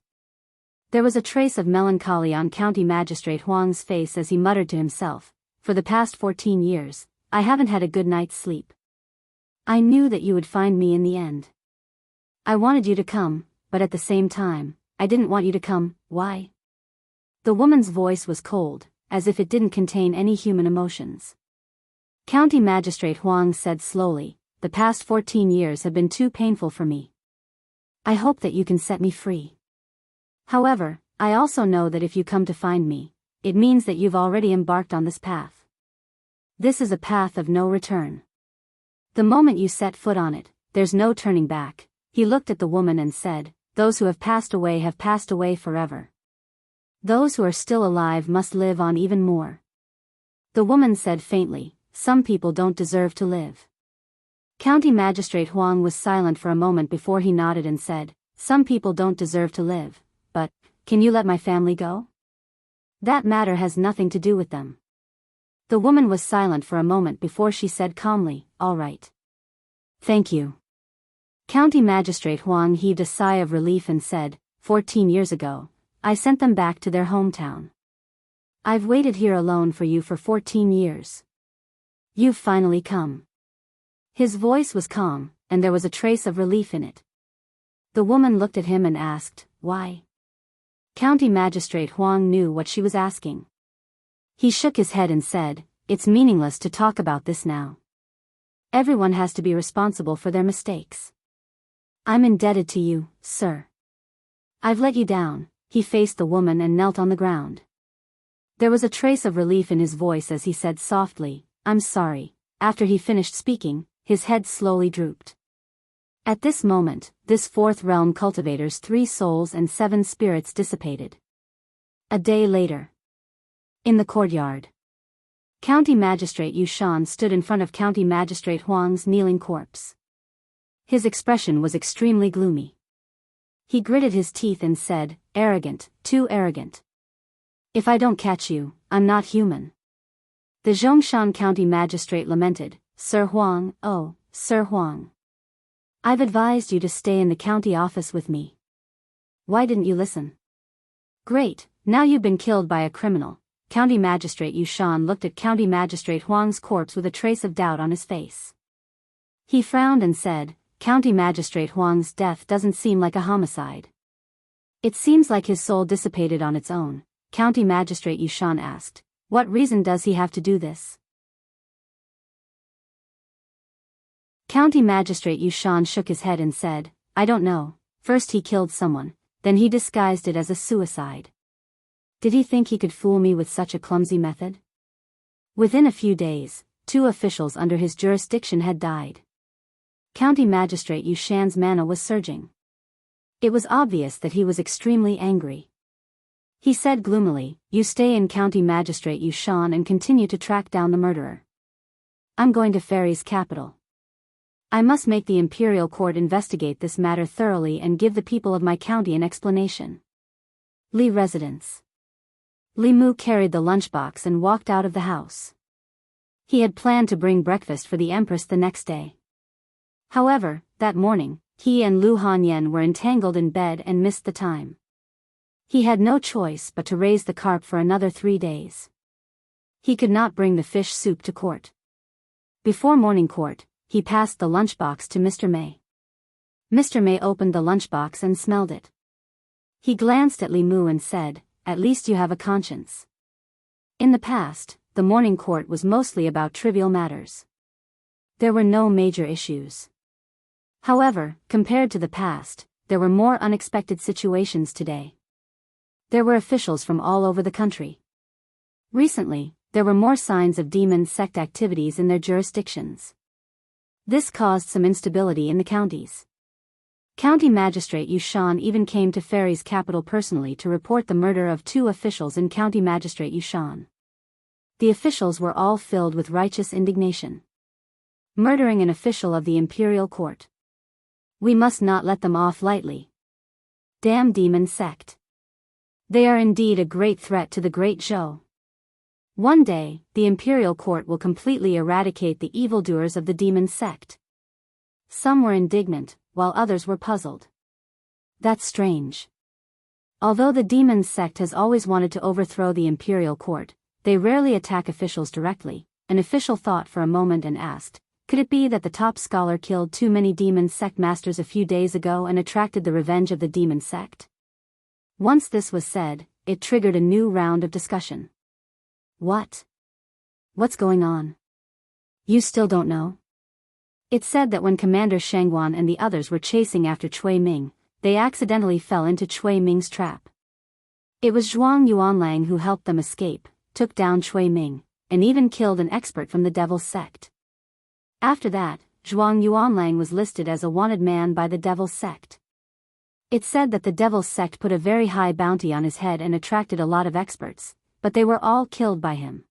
There was a trace of melancholy on County Magistrate Huang's face as he muttered to himself, "For the past 14 years, I haven't had a good night's sleep. I knew that you would find me in the end. I wanted you to come, but at the same time, I didn't want you to come. Why?" The woman's voice was cold, as if it didn't contain any human emotions. County Magistrate Huang said slowly, "The past 14 years have been too painful for me. I hope that you can set me free. However, I also know that if you come to find me, it means that you've already embarked on this path. This is a path of no return. The moment you set foot on it, there's no turning back." He looked at the woman and said, "Those who have passed away forever. Those who are still alive must live on even more." The woman said faintly, "Some people don't deserve to live." County Magistrate Huang was silent for a moment before he nodded and said, "Some people don't deserve to live, but, can you let my family go? That matter has nothing to do with them." The woman was silent for a moment before she said calmly, "All right. Thank you." County Magistrate Huang heaved a sigh of relief and said, 14 years ago, I sent them back to their hometown. I've waited here alone for you for 14 years. You've finally come." His voice was calm, and there was a trace of relief in it. The woman looked at him and asked, "Why?" County Magistrate Huang knew what she was asking. He shook his head and said, "It's meaningless to talk about this now. Everyone has to be responsible for their mistakes. I'm indebted to you, sir. I've let you down." He faced the woman and knelt on the ground. There was a trace of relief in his voice as he said softly, "I'm sorry." After he finished speaking, his head slowly drooped. At this moment, this fourth realm cultivator's 3 souls and 7 spirits dissipated. A day later. In the courtyard. County Magistrate Yu Shan stood in front of County Magistrate Huang's kneeling corpse. His expression was extremely gloomy. He gritted his teeth and said, "Arrogant, too arrogant. If I don't catch you, I'm not human." The Zhongshan County Magistrate lamented, "Sir Huang, oh, Sir Huang. I've advised you to stay in the county office with me. Why didn't you listen? Great, now you've been killed by a criminal." County Magistrate Yu Shan looked at County Magistrate Huang's corpse with a trace of doubt on his face. He frowned and said, "County Magistrate Huang's death doesn't seem like a homicide. It seems like his soul dissipated on its own." County Magistrate Yu Shan asked, "What reason does he have to do this?" County Magistrate Yu Shan shook his head and said, "I don't know. First he killed someone, then he disguised it as a suicide. Did he think he could fool me with such a clumsy method?" Within a few days, 2 officials under his jurisdiction had died. County Magistrate Yu Shan's mana was surging. It was obvious that he was extremely angry. He said gloomily, "You stay in County Magistrate Yu Shan and continue to track down the murderer. I'm going to Fairy's capital. I must make the Imperial Court investigate this matter thoroughly and give the people of my county an explanation." Li Residence. Li Mu carried the lunchbox and walked out of the house. He had planned to bring breakfast for the Empress the next day. However, that morning, he and Lu Hanyan were entangled in bed and missed the time. He had no choice but to raise the carp for another 3 days. He could not bring the fish soup to court. Before morning court, he passed the lunchbox to Mr. May. Mr. May opened the lunchbox and smelled it. He glanced at Li Mu and said, "At least you have a conscience." In the past, the morning court was mostly about trivial matters. There were no major issues. However, compared to the past, there were more unexpected situations today. There were officials from all over the country. Recently, there were more signs of demon sect activities in their jurisdictions. This caused some instability in the counties. County Magistrate Yu Shan even came to Fairy's capital personally to report the murder of 2 officials in County Magistrate Yu Shan. The officials were all filled with righteous indignation. Murdering an official of the Imperial Court. We must not let them off lightly. Damn demon sect. They are indeed a great threat to the Great Zhou. One day, the Imperial Court will completely eradicate the evildoers of the demon sect. Some were indignant, while others were puzzled. That's strange. Although the demon sect has always wanted to overthrow the Imperial Court, they rarely attack officials directly. An official thought for a moment and asked, could it be that the top scholar killed too many demon sect masters a few days ago and attracted the revenge of the demon sect? Once this was said, it triggered a new round of discussion. What? What's going on? You still don't know? It said that when Commander Shangguan and the others were chasing after Cui Ming, they accidentally fell into Cui Ming's trap. It was Zhuang Yuanlang who helped them escape, took down Cui Ming, and even killed an expert from the Devil's Sect. After that, Zhuang Yuanlang was listed as a wanted man by the Devil's Sect. It said that the Devil's Sect put a very high bounty on his head and attracted a lot of experts, but they were all killed by him.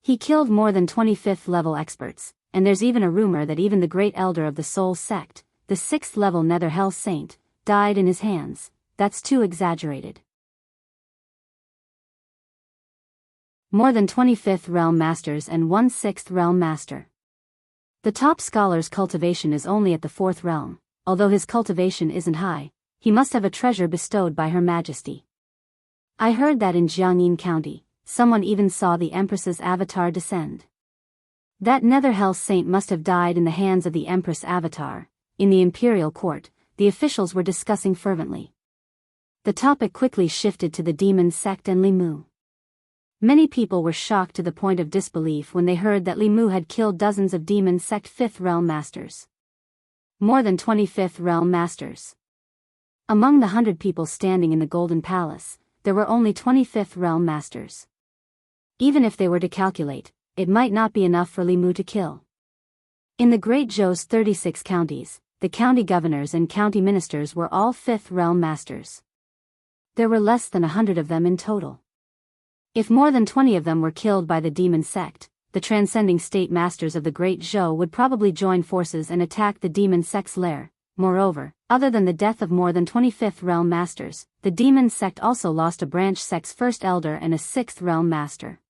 He killed more than 25th level experts, and there's even a rumor that even the great elder of the Soul Sect, the 6th level Nether Hell Saint, died in his hands. That's too exaggerated. More than 25th realm masters and 1/6th realm master. The top scholar's cultivation is only at the 4th realm. Although his cultivation isn't high, he must have a treasure bestowed by Her Majesty. I heard that in Jiangyin County, someone even saw the Empress's avatar descend. That Nether Hell Saint must have died in the hands of the Empress avatar. In the Imperial Court, the officials were discussing fervently. The topic quickly shifted to the demon sect and Li Mu. Many people were shocked to the point of disbelief when they heard that Li Mu had killed dozens of demon sect 5th realm masters. More than 25th realm masters. Among the 100 people standing in the Golden Palace, there were only 25th realm masters. Even if they were to calculate, it might not be enough for Li Mu to kill. In the Great Zhou's 36 counties, the county governors and county ministers were all 5th realm masters. there were less than 100 of them in total. If more than 20 of them were killed by the demon sect, the transcending state masters of the Great Zhou would probably join forces and attack the demon sect's lair. Moreover, other than the death of more than 25th realm masters, the demon sect also lost a branch sect's first elder and a 6th realm master.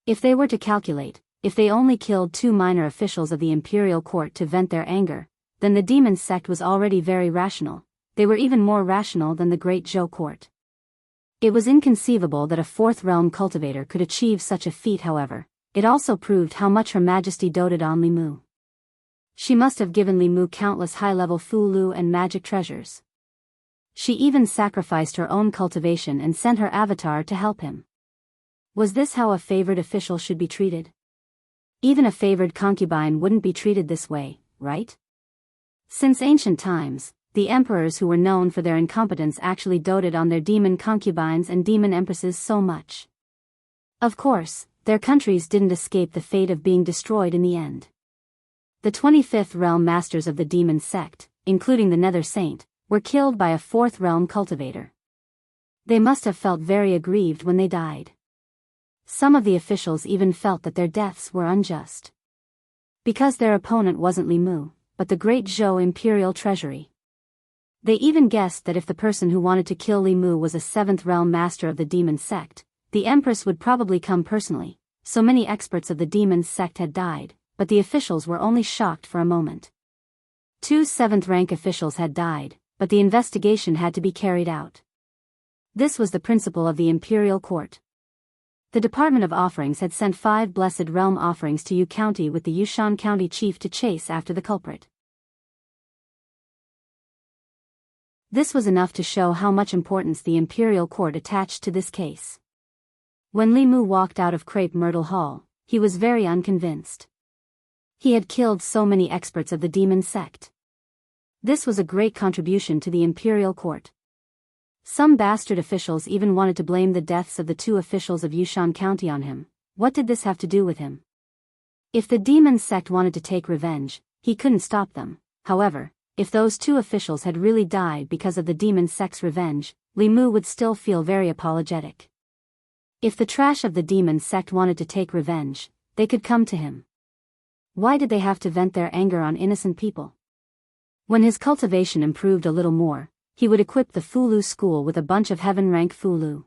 If they were to calculate, if they only killed 2 minor officials of the imperial court to vent their anger, then the demon sect was already very rational. They were even more rational than the Great Zhou court. It was inconceivable that a 4th realm cultivator could achieve such a feat. However, it also proved how much Her Majesty doted on Li Mu. She must have given Li Mu countless high-level Fu-Lu and magic treasures. She even sacrificed her own cultivation and sent her avatar to help him. Was this how a favored official should be treated? Even a favored concubine wouldn't be treated this way, right? Since ancient times, the emperors who were known for their incompetence actually doted on their demon concubines and demon empresses so much. Of course, their countries didn't escape the fate of being destroyed in the end. The 25th realm masters of the demon sect, including the Nether Saint, were killed by a 4th realm cultivator. They must have felt very aggrieved when they died. Some of the officials even felt that their deaths were unjust. Because their opponent wasn't Li Mu, but the Great Zhou Imperial Treasury. They even guessed that if the person who wanted to kill Li Mu was a 7th realm master of the demon sect, the Empress would probably come personally. So many experts of the demon sect had died, but the officials were only shocked for a moment. 2 7th rank officials had died, but the investigation had to be carried out. This was the principle of the imperial court. The Department of Offerings had sent 5 blessed realm offerings to Yu County with the Yushan County chief to chase after the culprit. This was enough to show how much importance the imperial court attached to this case. When Li Mu walked out of Crepe Myrtle Hall, he was very unconvinced. He had killed so many experts of the demon sect. This was a great contribution to the imperial court. Some bastard officials even wanted to blame the deaths of the 2 officials of Yushan County on him. What did this have to do with him? If the demon sect wanted to take revenge, he couldn't stop them. However, if those 2 officials had really died because of the demon sect's revenge, Li Mu would still feel very apologetic. If the trash of the demon sect wanted to take revenge, they could come to him. Why did they have to vent their anger on innocent people? When his cultivation improved a little more, he would equip the Fu-Lu school with a bunch of heaven-rank Fu-Lu.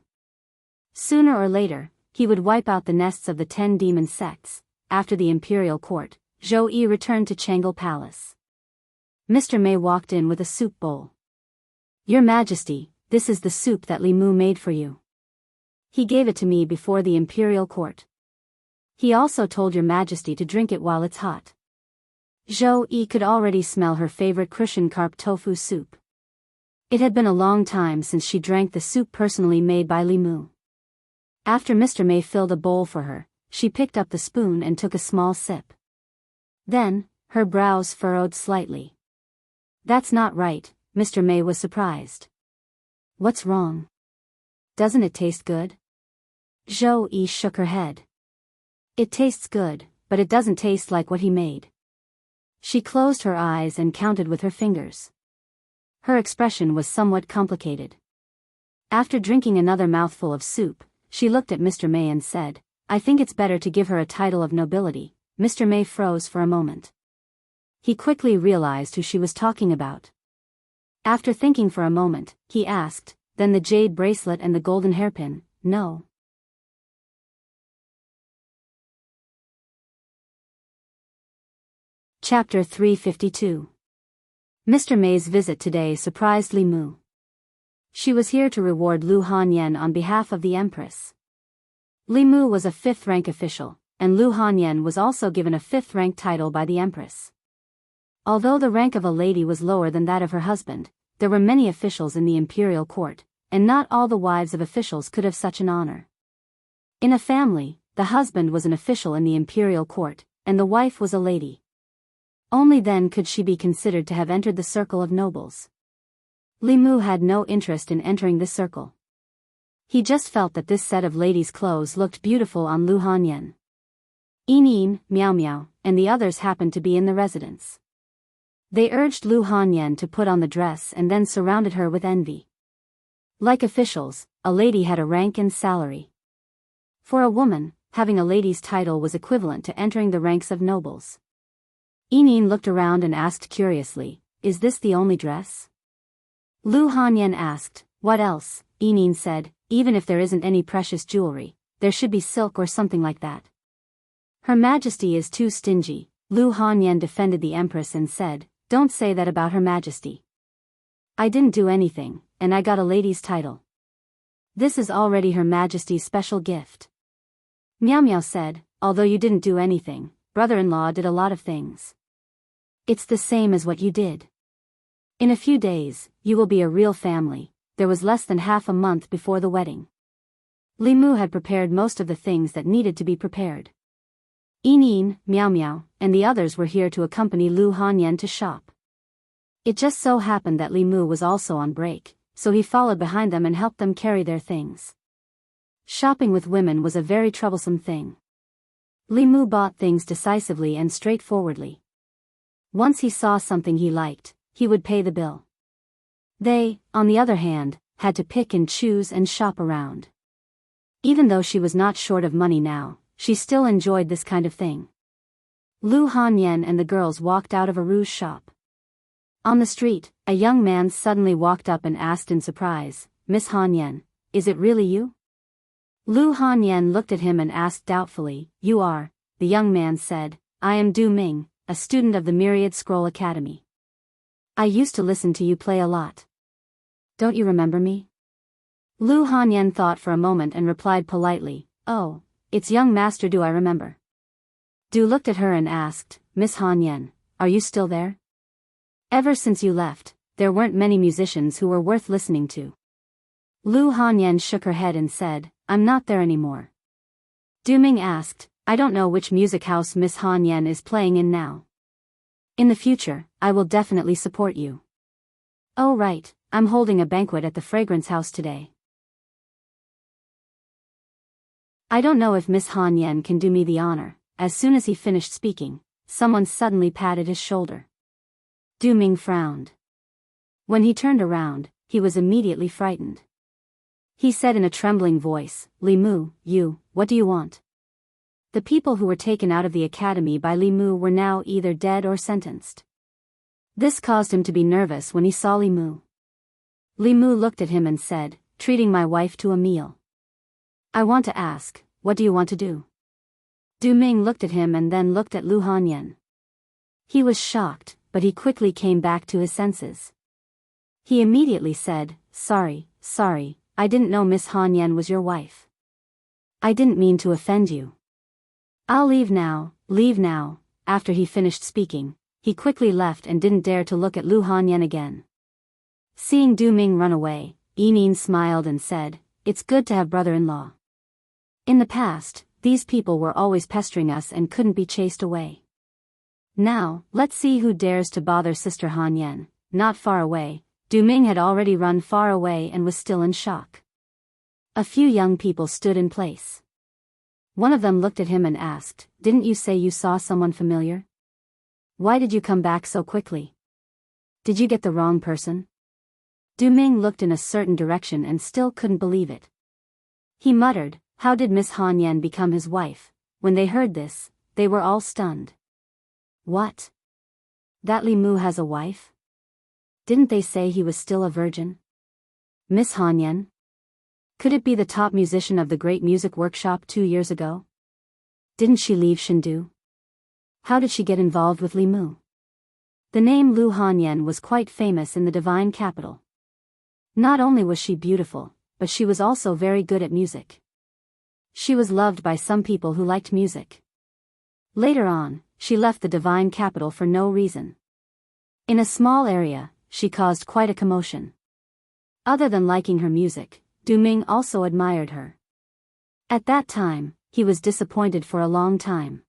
Sooner or later, he would wipe out the nests of the 10 demon sects. After the imperial court, Zhou Yi returned to Changle Palace. Mr. Mei walked in with a soup bowl. "Your Majesty, this is the soup that Li Mu made for you. He gave it to me before the imperial court. He also told your Majesty to drink it while it's hot." Zhou Yi could already smell her favorite cushion carp tofu soup. It had been a long time since she drank the soup personally made by Li Mu. After Mr. Mei filled a bowl for her, she picked up the spoon and took a small sip. Then, her brows furrowed slightly. "That's not right," Mr. Mei was surprised. "What's wrong? Doesn't it taste good?" Zhou Yi shook her head. "It tastes good, but it doesn't taste like what he made." She closed her eyes and counted with her fingers. Her expression was somewhat complicated. After drinking another mouthful of soup, she looked at Mr. Mei and said, "I think it's better to give her a title of nobility." Mr. Mei froze for a moment. He quickly realized who she was talking about. After thinking for a moment, he asked, "Then the jade bracelet and the golden hairpin, no?" Chapter 352. Mr. Mei's visit today surprised Li Mu. She was here to reward Lu Hanyan on behalf of the Empress. Li Mu was a 5th rank official, and Lu Hanyan was also given a 5th rank title by the Empress. Although the rank of a lady was lower than that of her husband, there were many officials in the imperial court, and not all the wives of officials could have such an honor. In a family, the husband was an official in the imperial court, and the wife was a lady. Only then could she be considered to have entered the circle of nobles. Li Mu had no interest in entering this circle. He just felt that this set of ladies' clothes looked beautiful on Lu Hanyan. Yin, Miao Miao, and the others happened to be in the residence. They urged Lu Hanyan to put on the dress and then surrounded her with envy. Like officials, a lady had a rank and salary. For a woman, having a lady's title was equivalent to entering the ranks of nobles. Enine looked around and asked curiously, "Is this the only dress?" Lu Hanyan asked, "What else?" Enine said, "Even if there isn't any precious jewelry, there should be silk or something like that." "Her Majesty is too stingy," Lu Hanyan defended the Empress and said, "Don't say that about Her Majesty. I didn't do anything, and I got a lady's title. This is already Her Majesty's special gift." Miao Miao said, "Although you didn't do anything, brother-in-law did a lot of things. It's the same as what you did. In a few days, you will be a real family." There was less than half a month before the wedding. Li Mu had prepared most of the things that needed to be prepared. Enine, Miao Miao, and the others were here to accompany Lu Hanyan to shop. It just so happened that Li Mu was also on break, so he followed behind them and helped them carry their things. Shopping with women was a very troublesome thing. Li Mu bought things decisively and straightforwardly. Once he saw something he liked, he would pay the bill. They, on the other hand, had to pick and choose and shop around. Even though she was not short of money now, she still enjoyed this kind of thing. Lu Hanyan and the girls walked out of a rouge shop. On the street, a young man suddenly walked up and asked in surprise, "Miss Hanyan, is it really you?" Lu Hanyan looked at him and asked doubtfully, "You are?" The young man said, "I am Du Ming, a student of the Myriad Scroll Academy. I used to listen to you play a lot. Don't you remember me?" Lu Hanyan thought for a moment and replied politely, "Oh, it's young master Du, I remember." Du looked at her and asked, "Miss Hanyan, are you still there? Ever since you left, there weren't many musicians who were worth listening to." Lu Hanyan shook her head and said, "I'm not there anymore." Du Ming asked, "I don't know which music house Miss Hanyan is playing in now. In the future, I will definitely support you." "Oh right, I'm holding a banquet at the Fragrance House today. I don't know if Miss Hanyan can do me the honor." As soon as he finished speaking, someone suddenly patted his shoulder. Du Ming frowned. When he turned around, he was immediately frightened. He said in a trembling voice, "Li Mu, what do you want?" The people who were taken out of the academy by Li Mu were now either dead or sentenced. This caused him to be nervous when he saw Li Mu. Li Mu looked at him and said, "Treating my wife to a meal. I want to ask, what do you want to do?" Du Ming looked at him and then looked at Lu Hanyan. He was shocked, but he quickly came back to his senses. He immediately said, Sorry, I didn't know Miss Hanyan was your wife. I didn't mean to offend you. I'll leave now." After he finished speaking, he quickly left and didn't dare to look at Lu Hanyan again. Seeing Du Ming run away, Enine smiled and said, "It's good to have brother-in-law. In the past, these people were always pestering us and couldn't be chased away. Now, let's see who dares to bother Sister Hanyan." Not far away, Du Ming had already run far away and was still in shock. A few young people stood in place. One of them looked at him and asked, "Didn't you say you saw someone familiar? Why did you come back so quickly? Did you get the wrong person?" Du Ming looked in a certain direction and still couldn't believe it. He muttered, "How did Miss Hanyan become his wife?" When they heard this, they were all stunned. "What? That Li Mu has a wife? Didn't they say he was still a virgin? Miss Hanyan? Could it be the top musician of the Great Music Workshop 2 years ago? Didn't she leave Shindu? How did she get involved with Li Mu?" The name Lu Hanyan was quite famous in the divine capital. Not only was she beautiful, but she was also very good at music. She was loved by some people who liked music. Later on, she left the divine capital for no reason. In a small area, she caused quite a commotion. Other than liking her music, Du Ming also admired her. At that time, he was disappointed for a long time.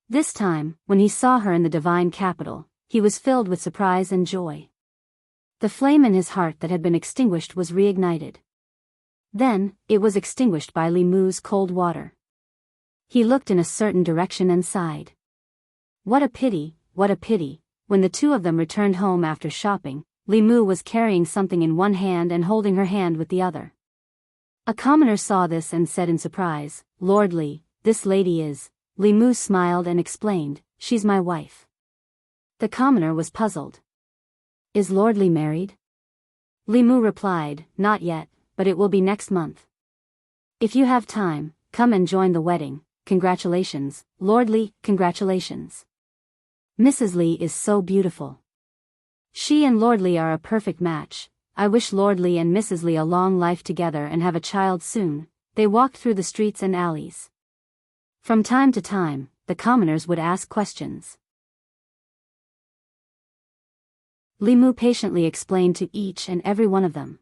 This time, when he saw her in the divine capital, he was filled with surprise and joy. The flame in his heart that had been extinguished was reignited. Then, it was extinguished by Li Mu's cold water. He looked in a certain direction and sighed. What a pity, what a pity. When the two of them returned home after shopping, Li Mu was carrying something in one hand and holding her hand with the other. A commoner saw this and said in surprise, "Lord Li, this lady is..." Li Mu smiled and explained, "She's my wife." The commoner was puzzled. "Is Lord Li married?" Li Mu replied, "Not yet, but it will be next month. If you have time, come and join the wedding. Congratulations, Lord Li, congratulations. Mrs. Li is so beautiful. She and Lord Li are a perfect match. I wish Lord Li and Mrs. Li a long life together and have a child soon." They walked through the streets and alleys. From time to time, the commoners would ask questions. Li Mu patiently explained to each and every one of them.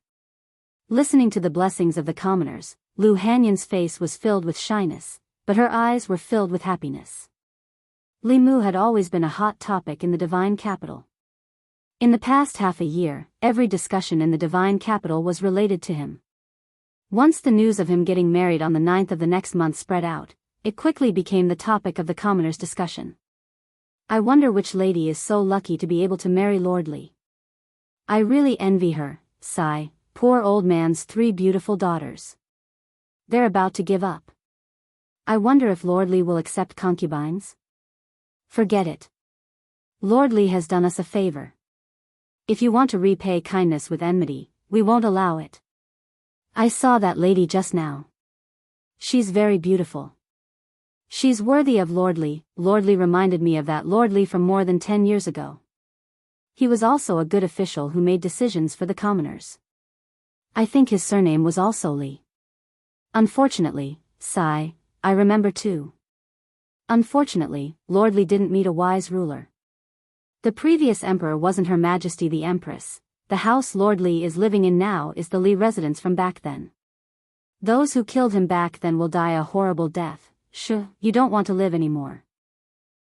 Listening to the blessings of the commoners, Lu Hanyan's face was filled with shyness, but her eyes were filled with happiness. Li Mu had always been a hot topic in the divine capital. In the past half a year, every discussion in the divine capital was related to him. Once the news of him getting married on the 9th of the next month spread out, it quickly became the topic of the commoners' discussion. "I wonder which lady is so lucky to be able to marry Lord Li. I really envy her," sigh, "poor old man's 3 beautiful daughters. They're about to give up. I wonder if Lord Li will accept concubines? Forget it. Lord Li has done us a favor. If you want to repay kindness with enmity, we won't allow it. I saw that lady just now. She's very beautiful. She's worthy of Lord Li." Lord Li reminded me of that Lord Li from more than 10 years ago. He was also a good official who made decisions for the commoners. I think his surname was also Li. Unfortunately, sigh, I remember too. Unfortunately, Lord Li didn't meet a wise ruler. The previous emperor wasn't Her Majesty the Empress. The house Lord Li is living in now is the Li residence from back then. Those who killed him back then will die a horrible death. You don't want to live anymore.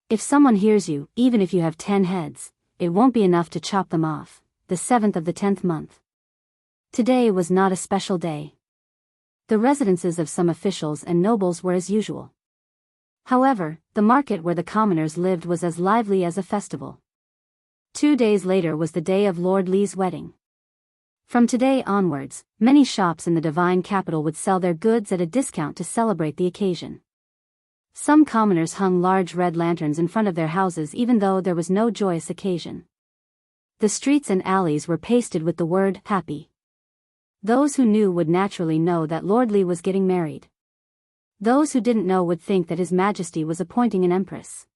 If someone hears you, even if you have 10 heads, it won't be enough to chop them off. The 7th of the 10th month. Today was not a special day. The residences of some officials and nobles were as usual. However, the market where the commoners lived was as lively as a festival. 2 days later was the day of Lord Li's wedding. From today onwards, many shops in the divine capital would sell their goods at a discount to celebrate the occasion. Some commoners hung large red lanterns in front of their houses even though there was no joyous occasion. The streets and alleys were pasted with the word "happy." Those who knew would naturally know that Lord Li was getting married. Those who didn't know would think that His Majesty was appointing an empress.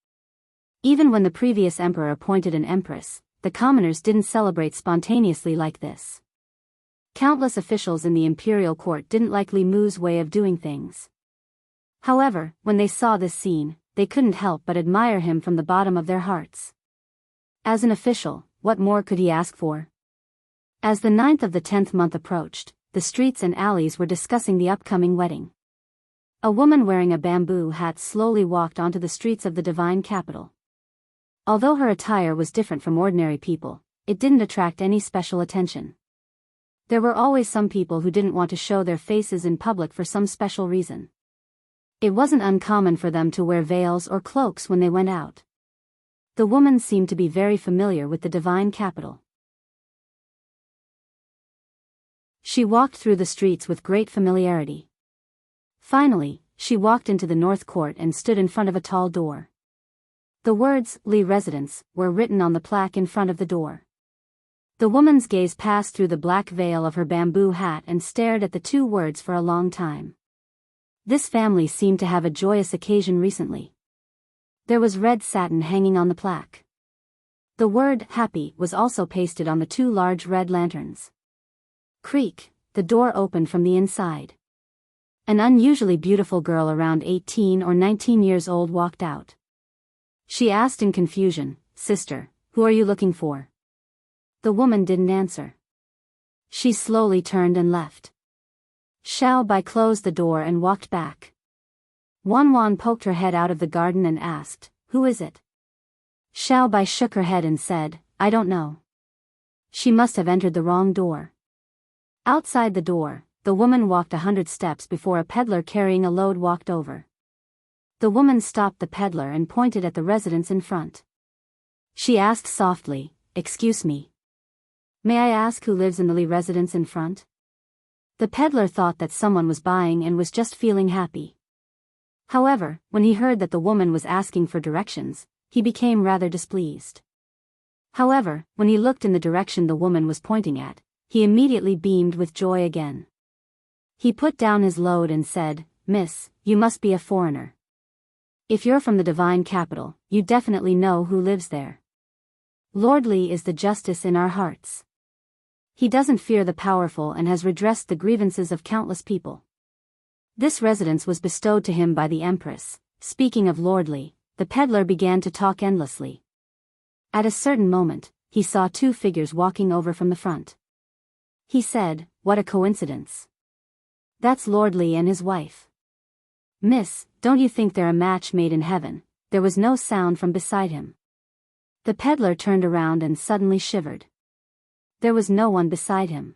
Even when the previous emperor appointed an empress, the commoners didn't celebrate spontaneously like this. Countless officials in the imperial court didn't like Li Mu's way of doing things. However, when they saw this scene, they couldn't help but admire him from the bottom of their hearts. As an official, what more could he ask for? As the 9th of the 10th month approached, the streets and alleys were discussing the upcoming wedding. A woman wearing a bamboo hat slowly walked onto the streets of the divine capital. Although her attire was different from ordinary people, it didn't attract any special attention. There were always some people who didn't want to show their faces in public for some special reason. It wasn't uncommon for them to wear veils or cloaks when they went out. The woman seemed to be very familiar with the divine capital. She walked through the streets with great familiarity. Finally, she walked into the north court and stood in front of a tall door. The words, "Li Residence," were written on the plaque in front of the door. The woman's gaze passed through the black veil of her bamboo hat and stared at the 2 words for a long time. This family seemed to have a joyous occasion recently. There was red satin hanging on the plaque. The word "happy" was also pasted on the 2 large red lanterns. Creak, the door opened from the inside. An unusually beautiful girl around 18 or 19 years old walked out. She asked in confusion, "Sister, who are you looking for?" The woman didn't answer. She slowly turned and left. Xiao Bai closed the door and walked back. Wan poked her head out of the garden and asked, "Who is it?" Xiao Bai shook her head and said, "I don't know. She must have entered the wrong door." Outside the door, the woman walked 100 steps before a peddler carrying a load walked over. The woman stopped the peddler and pointed at the residence in front. She asked softly, "Excuse me. May I ask who lives in the Li residence in front? The peddler thought that someone was buying and was just feeling happy. However, when he heard that the woman was asking for directions, he became rather displeased. However, when he looked in the direction the woman was pointing at, he immediately beamed with joy again. He put down his load and said, "Miss, you must be a foreigner. If you're from the divine capital, you definitely know who lives there. Lord Li is the justice in our hearts. He doesn't fear the powerful and has redressed the grievances of countless people. This residence was bestowed to him by the Empress." Speaking of Lord Li, the peddler began to talk endlessly. At a certain moment, he saw two figures walking over from the front. He said, "What a coincidence. That's Lord Li and his wife. Miss, don't you think they're a match made in heaven?" There was no sound from beside him. The peddler turned around and suddenly shivered. There was no one beside him.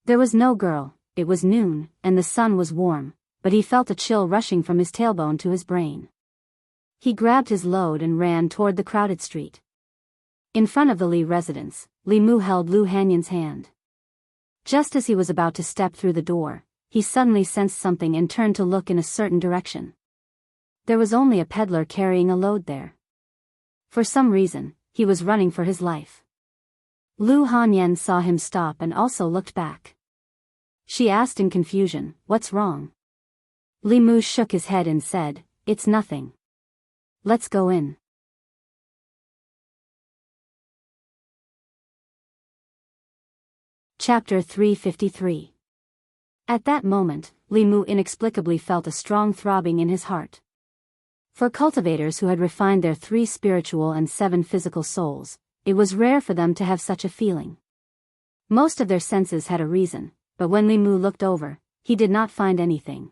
There was no girl. It was noon, and the sun was warm, but he felt a chill rushing from his tailbone to his brain. He grabbed his load and ran toward the crowded street. In front of the Li residence, Li Mu held Lu Hanyan's hand. Just as he was about to step through the door, he suddenly sensed something and turned to look in a certain direction. There was only a peddler carrying a load there. For some reason, he was running for his life. Lu Hanyan saw him stop and also looked back. She asked in confusion, "What's wrong?" Li Mu shook his head and said, "It's nothing. Let's go in." Chapter 353. At that moment, Li Mu inexplicably felt a strong throbbing in his heart. For cultivators who had refined their 3 spiritual and 7 physical souls, it was rare for them to have such a feeling. Most of their senses had a reason, but when Li Mu looked over, he did not find anything.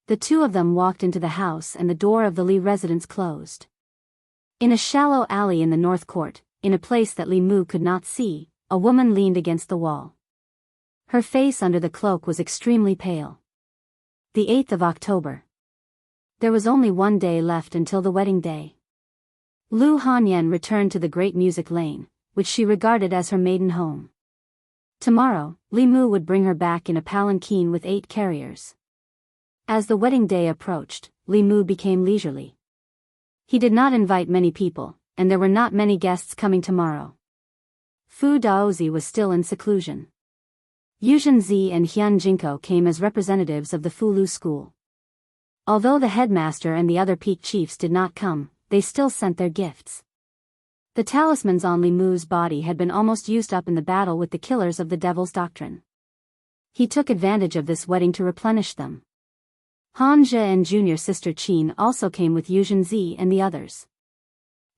The two of them walked into the house and the door of the Li residence closed. In a shallow alley in the north court, in a place that Li Mu could not see, a woman leaned against the wall. Her face under the cloak was extremely pale. The 8th of October. There was only one day left until the wedding day. Lu Hanyan returned to the Great Music Lane, which she regarded as her maiden home. Tomorrow, Li Mu would bring her back in a palanquin with 8 carriers. As the wedding day approached, Li Mu became leisurely. He did not invite many people, and there were not many guests coming tomorrow. Fu Daozi was still in seclusion. Yu Zhenzi and Hyun Jinko came as representatives of the Fulu school. Although the headmaster and the other peak chiefs did not come, they still sent their gifts. The talismans on Li Mu's body had been almost used up in the battle with the killers of the Devil's Doctrine. He took advantage of this wedding to replenish them. Hanja and junior sister Qin also came with Yu Zhenzi and the others.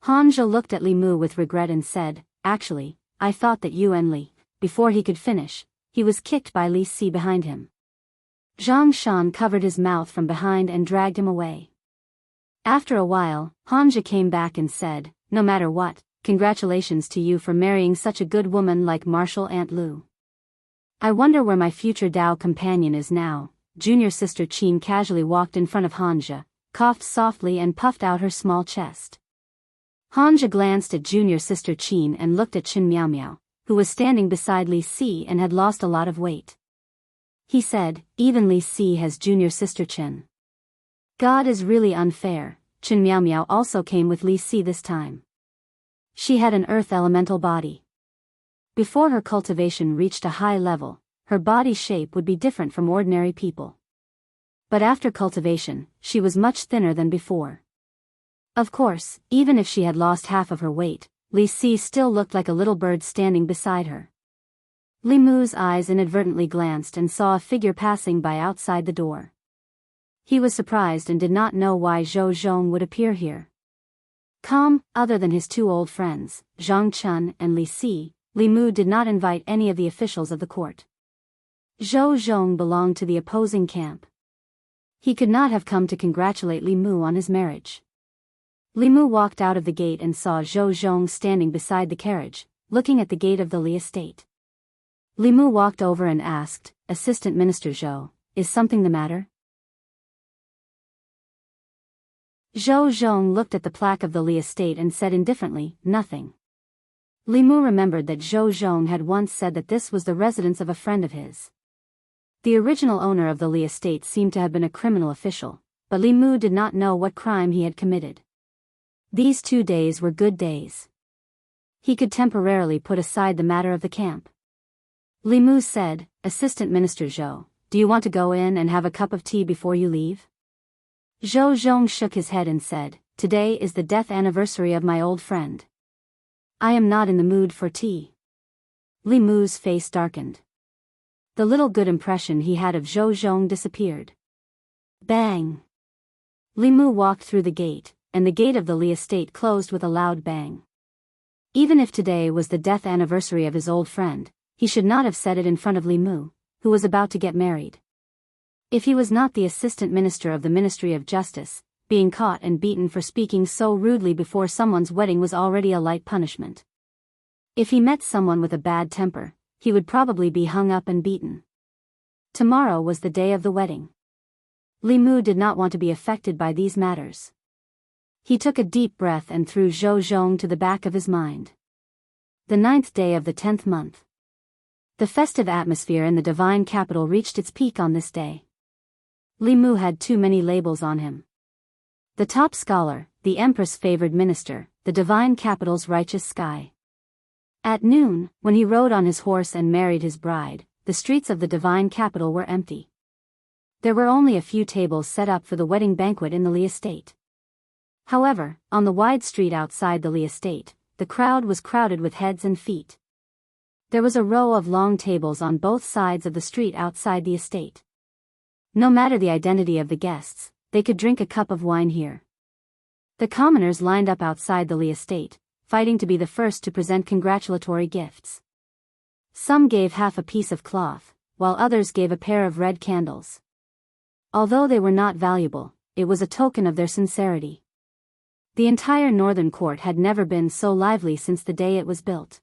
Hanja looked at Li Mu with regret and said, "Actually, I thought that you and Li..." Before he could finish, he was kicked by Li Si behind him. Zhang Shan covered his mouth from behind and dragged him away. After a while, Hanja came back and said, "No matter what, congratulations to you for marrying such a good woman like Marshal Aunt Lu. I wonder where my future Dao companion is now." Junior sister Qin casually walked in front of Hanja, coughed softly and puffed out her small chest. Hanja glanced at junior sister Qin and looked at Chen Miao Miao, who was standing beside Li Si and had lost a lot of weight. He said, "Even Li Si has junior sister Chen. God is really unfair." Chen Miao Miao also came with Li Si this time. She had an earth elemental body. Before her cultivation reached a high level, her body shape would be different from ordinary people. But after cultivation, she was much thinner than before. Of course, even if she had lost half of her weight, Li Si still looked like a little bird standing beside her. Li Mu's eyes inadvertently glanced and saw a figure passing by outside the door. He was surprised and did not know why Zhou Zhong would appear here. Other than his 2 old friends, Zhang Chun and Li Si, Li Mu did not invite any of the officials of the court. Zhou Zhong belonged to the opposing camp. He could not have come to congratulate Li Mu on his marriage. Li Mu walked out of the gate and saw Zhou Zhong standing beside the carriage, looking at the gate of the Li estate. Li Mu walked over and asked, "Assistant Minister Zhou, is something the matter?" Zhou Zhong looked at the plaque of the Li estate and said indifferently, "Nothing." Li Mu remembered that Zhou Zhong had once said that this was the residence of a friend of his. The original owner of the Li estate seemed to have been a criminal official, but Li Mu did not know what crime he had committed. These 2 days were good days. He could temporarily put aside the matter of the camp. Li Mu said, "Assistant Minister Zhou, do you want to go in and have a cup of tea before you leave?" Zhou Zhong shook his head and said, "Today is the death anniversary of my old friend. I am not in the mood for tea." Li Mu's face darkened. The little good impression he had of Zhou Zhong disappeared. Bang! Li Mu walked through the gate, and the gate of the Li estate closed with a loud bang. Even if today was the death anniversary of his old friend, he should not have said it in front of Li Mu, who was about to get married. If he was not the assistant minister of the Ministry of Justice, being caught and beaten for speaking so rudely before someone's wedding was already a light punishment. If he met someone with a bad temper, he would probably be hung up and beaten. Tomorrow was the day of the wedding. Li Mu did not want to be affected by these matters. He took a deep breath and threw Zhou Zhong to the back of his mind. The 9th day of the 10th month. The festive atmosphere in the divine capital reached its peak on this day. Li Mu had too many labels on him. The top scholar, the empress favored minister, the divine capital's righteous sky. At noon, when he rode on his horse and married his bride, the streets of the divine capital were empty. There were only a few tables set up for the wedding banquet in the Li estate. However, on the wide street outside the Li estate, the crowd was crowded with heads and feet. There was a row of long tables on both sides of the street outside the estate. No matter the identity of the guests, they could drink a cup of wine here. The commoners lined up outside the Li estate, fighting to be the first to present congratulatory gifts. Some gave half a piece of cloth, while others gave a pair of red candles. Although they were not valuable, it was a token of their sincerity. The entire northern court had never been so lively since the day it was built.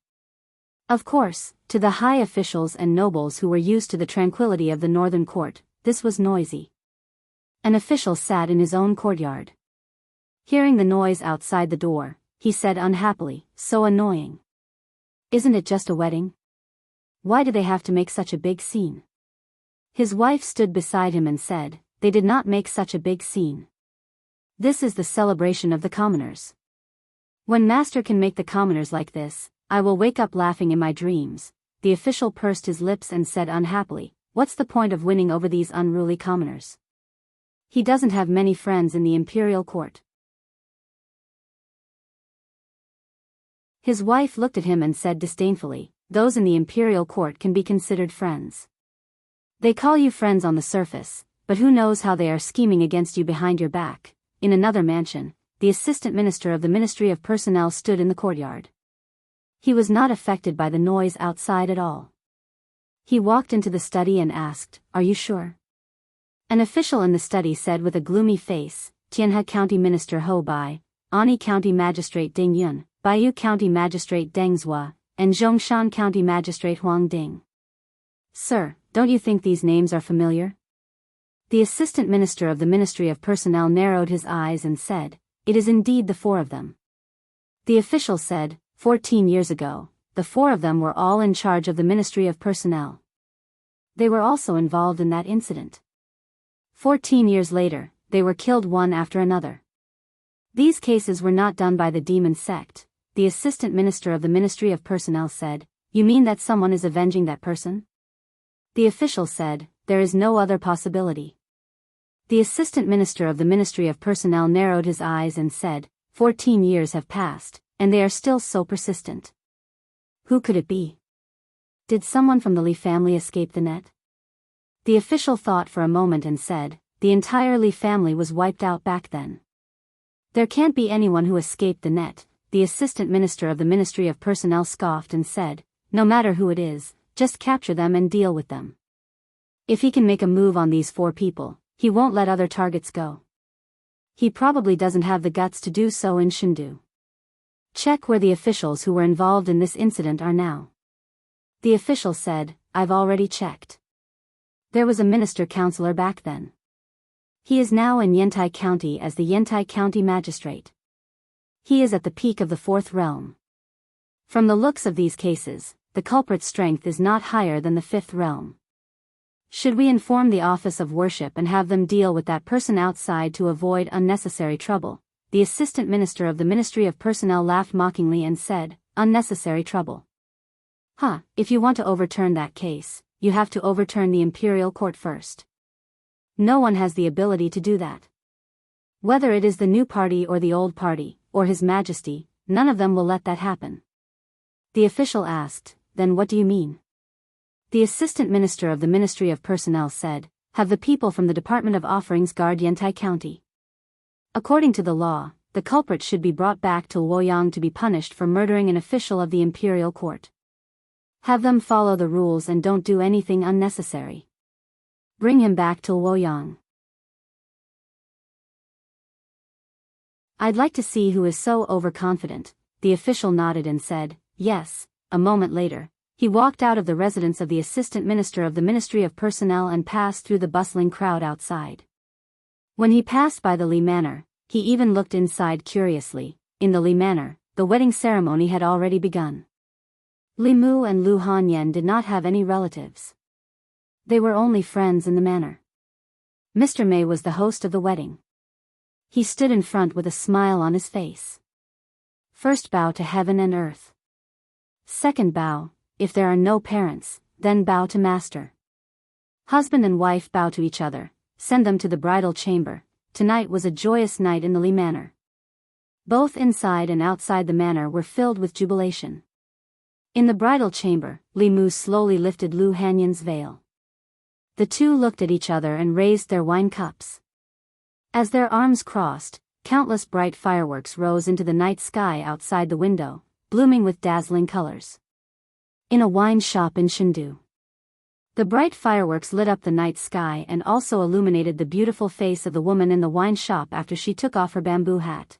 Of course, to the high officials and nobles who were used to the tranquility of the northern court, this was noisy. An official sat in his own courtyard. Hearing the noise outside the door, he said unhappily, "So annoying. Isn't it just a wedding? Why do they have to make such a big scene?" His wife stood beside him and said, "They did not make such a big scene. This is the celebration of the commoners. When master can make the commoners like this, I will wake up laughing in my dreams." The official pursed his lips and said unhappily, "What's the point of winning over these unruly commoners? He doesn't have many friends in the imperial court." His wife looked at him and said disdainfully, "Those in the imperial court can be considered friends. They call you friends on the surface, but who knows how they are scheming against you behind your back." In another mansion, the assistant minister of the Ministry of Personnel stood in the courtyard. He was not affected by the noise outside at all. He walked into the study and asked, "Are you sure?" An official in the study said with a gloomy face, "Tianhe County Minister Ho Bai, Ani County Magistrate Ding Yun, Baiyu County Magistrate Deng Zhua, and Zhongshan County Magistrate Huang Ding." "Sir, don't you think these names are familiar?" The assistant minister of the Ministry of Personnel narrowed his eyes and said, "It is indeed the 4 of them." The official said, 14 years ago, the 4 of them were all in charge of the Ministry of Personnel. They were also involved in that incident. 14 years later, they were killed one after another. These cases were not done by the demon sect. The assistant minister of the Ministry of Personnel said, "You mean that someone is avenging that person?" The official said, "There is no other possibility." The assistant minister of the Ministry of Personnel narrowed his eyes and said, 14 years have passed, and they are still so persistent. Who could it be? Did someone from the Li family escape the net? The official thought for a moment and said, "The entire Li family was wiped out back then. There can't be anyone who escaped the net." The assistant minister of the Ministry of Personnel scoffed and said, "No matter who it is, just capture them and deal with them. If he can make a move on these 4 people, he won't let other targets go. He probably doesn't have the guts to do so in Shindu. Check where the officials who were involved in this incident are now." The official said, "I've already checked. There was a minister counselor back then. He is now in Yantai County as the Yantai County Magistrate. He is at the peak of the 4th realm. From the looks of these cases, the culprit's strength is not higher than the fifth realm. Should we inform the office of worship and have them deal with that person outside to avoid unnecessary trouble? The assistant minister of the Ministry of Personnel laughed mockingly and said, unnecessary trouble. If you want to overturn that case, you have to overturn the imperial court first. No one has the ability to do that. Whether it is the new party or the old party, or His Majesty, none of them will let that happen. The official asked, then what do you mean? The assistant minister of the Ministry of Personnel said, have the people from the Department of Offerings guard Yantai County. According to the law, the culprit should be brought back to Luoyang to be punished for murdering an official of the imperial court. Have them follow the rules and don't do anything unnecessary. Bring him back to Luoyang. I'd like to see who is so overconfident. The official nodded and said, yes. A moment later, he walked out of the residence of the assistant minister of the Ministry of Personnel and passed through the bustling crowd outside. When he passed by the Li Manor, he even looked inside curiously. In the Li Manor, the wedding ceremony had already begun. Li Mu and Lu Hanyan did not have any relatives. They were only friends in the manor. Mr. Mei was the host of the wedding. He stood in front with a smile on his face. First bow to heaven and earth. Second bow, if there are no parents, then bow to master. Husband and wife bow to each other, send them to the bridal chamber. Tonight was a joyous night in the Li Manor. Both inside and outside the manor were filled with jubilation. In the bridal chamber, Li Mu slowly lifted Lu Hanyan's veil. The two looked at each other and raised their wine cups. As their arms crossed, countless bright fireworks rose into the night sky outside the window, blooming with dazzling colors. In a wine shop in Chengdu, the bright fireworks lit up the night sky and also illuminated the beautiful face of the woman in the wine shop after she took off her bamboo hat.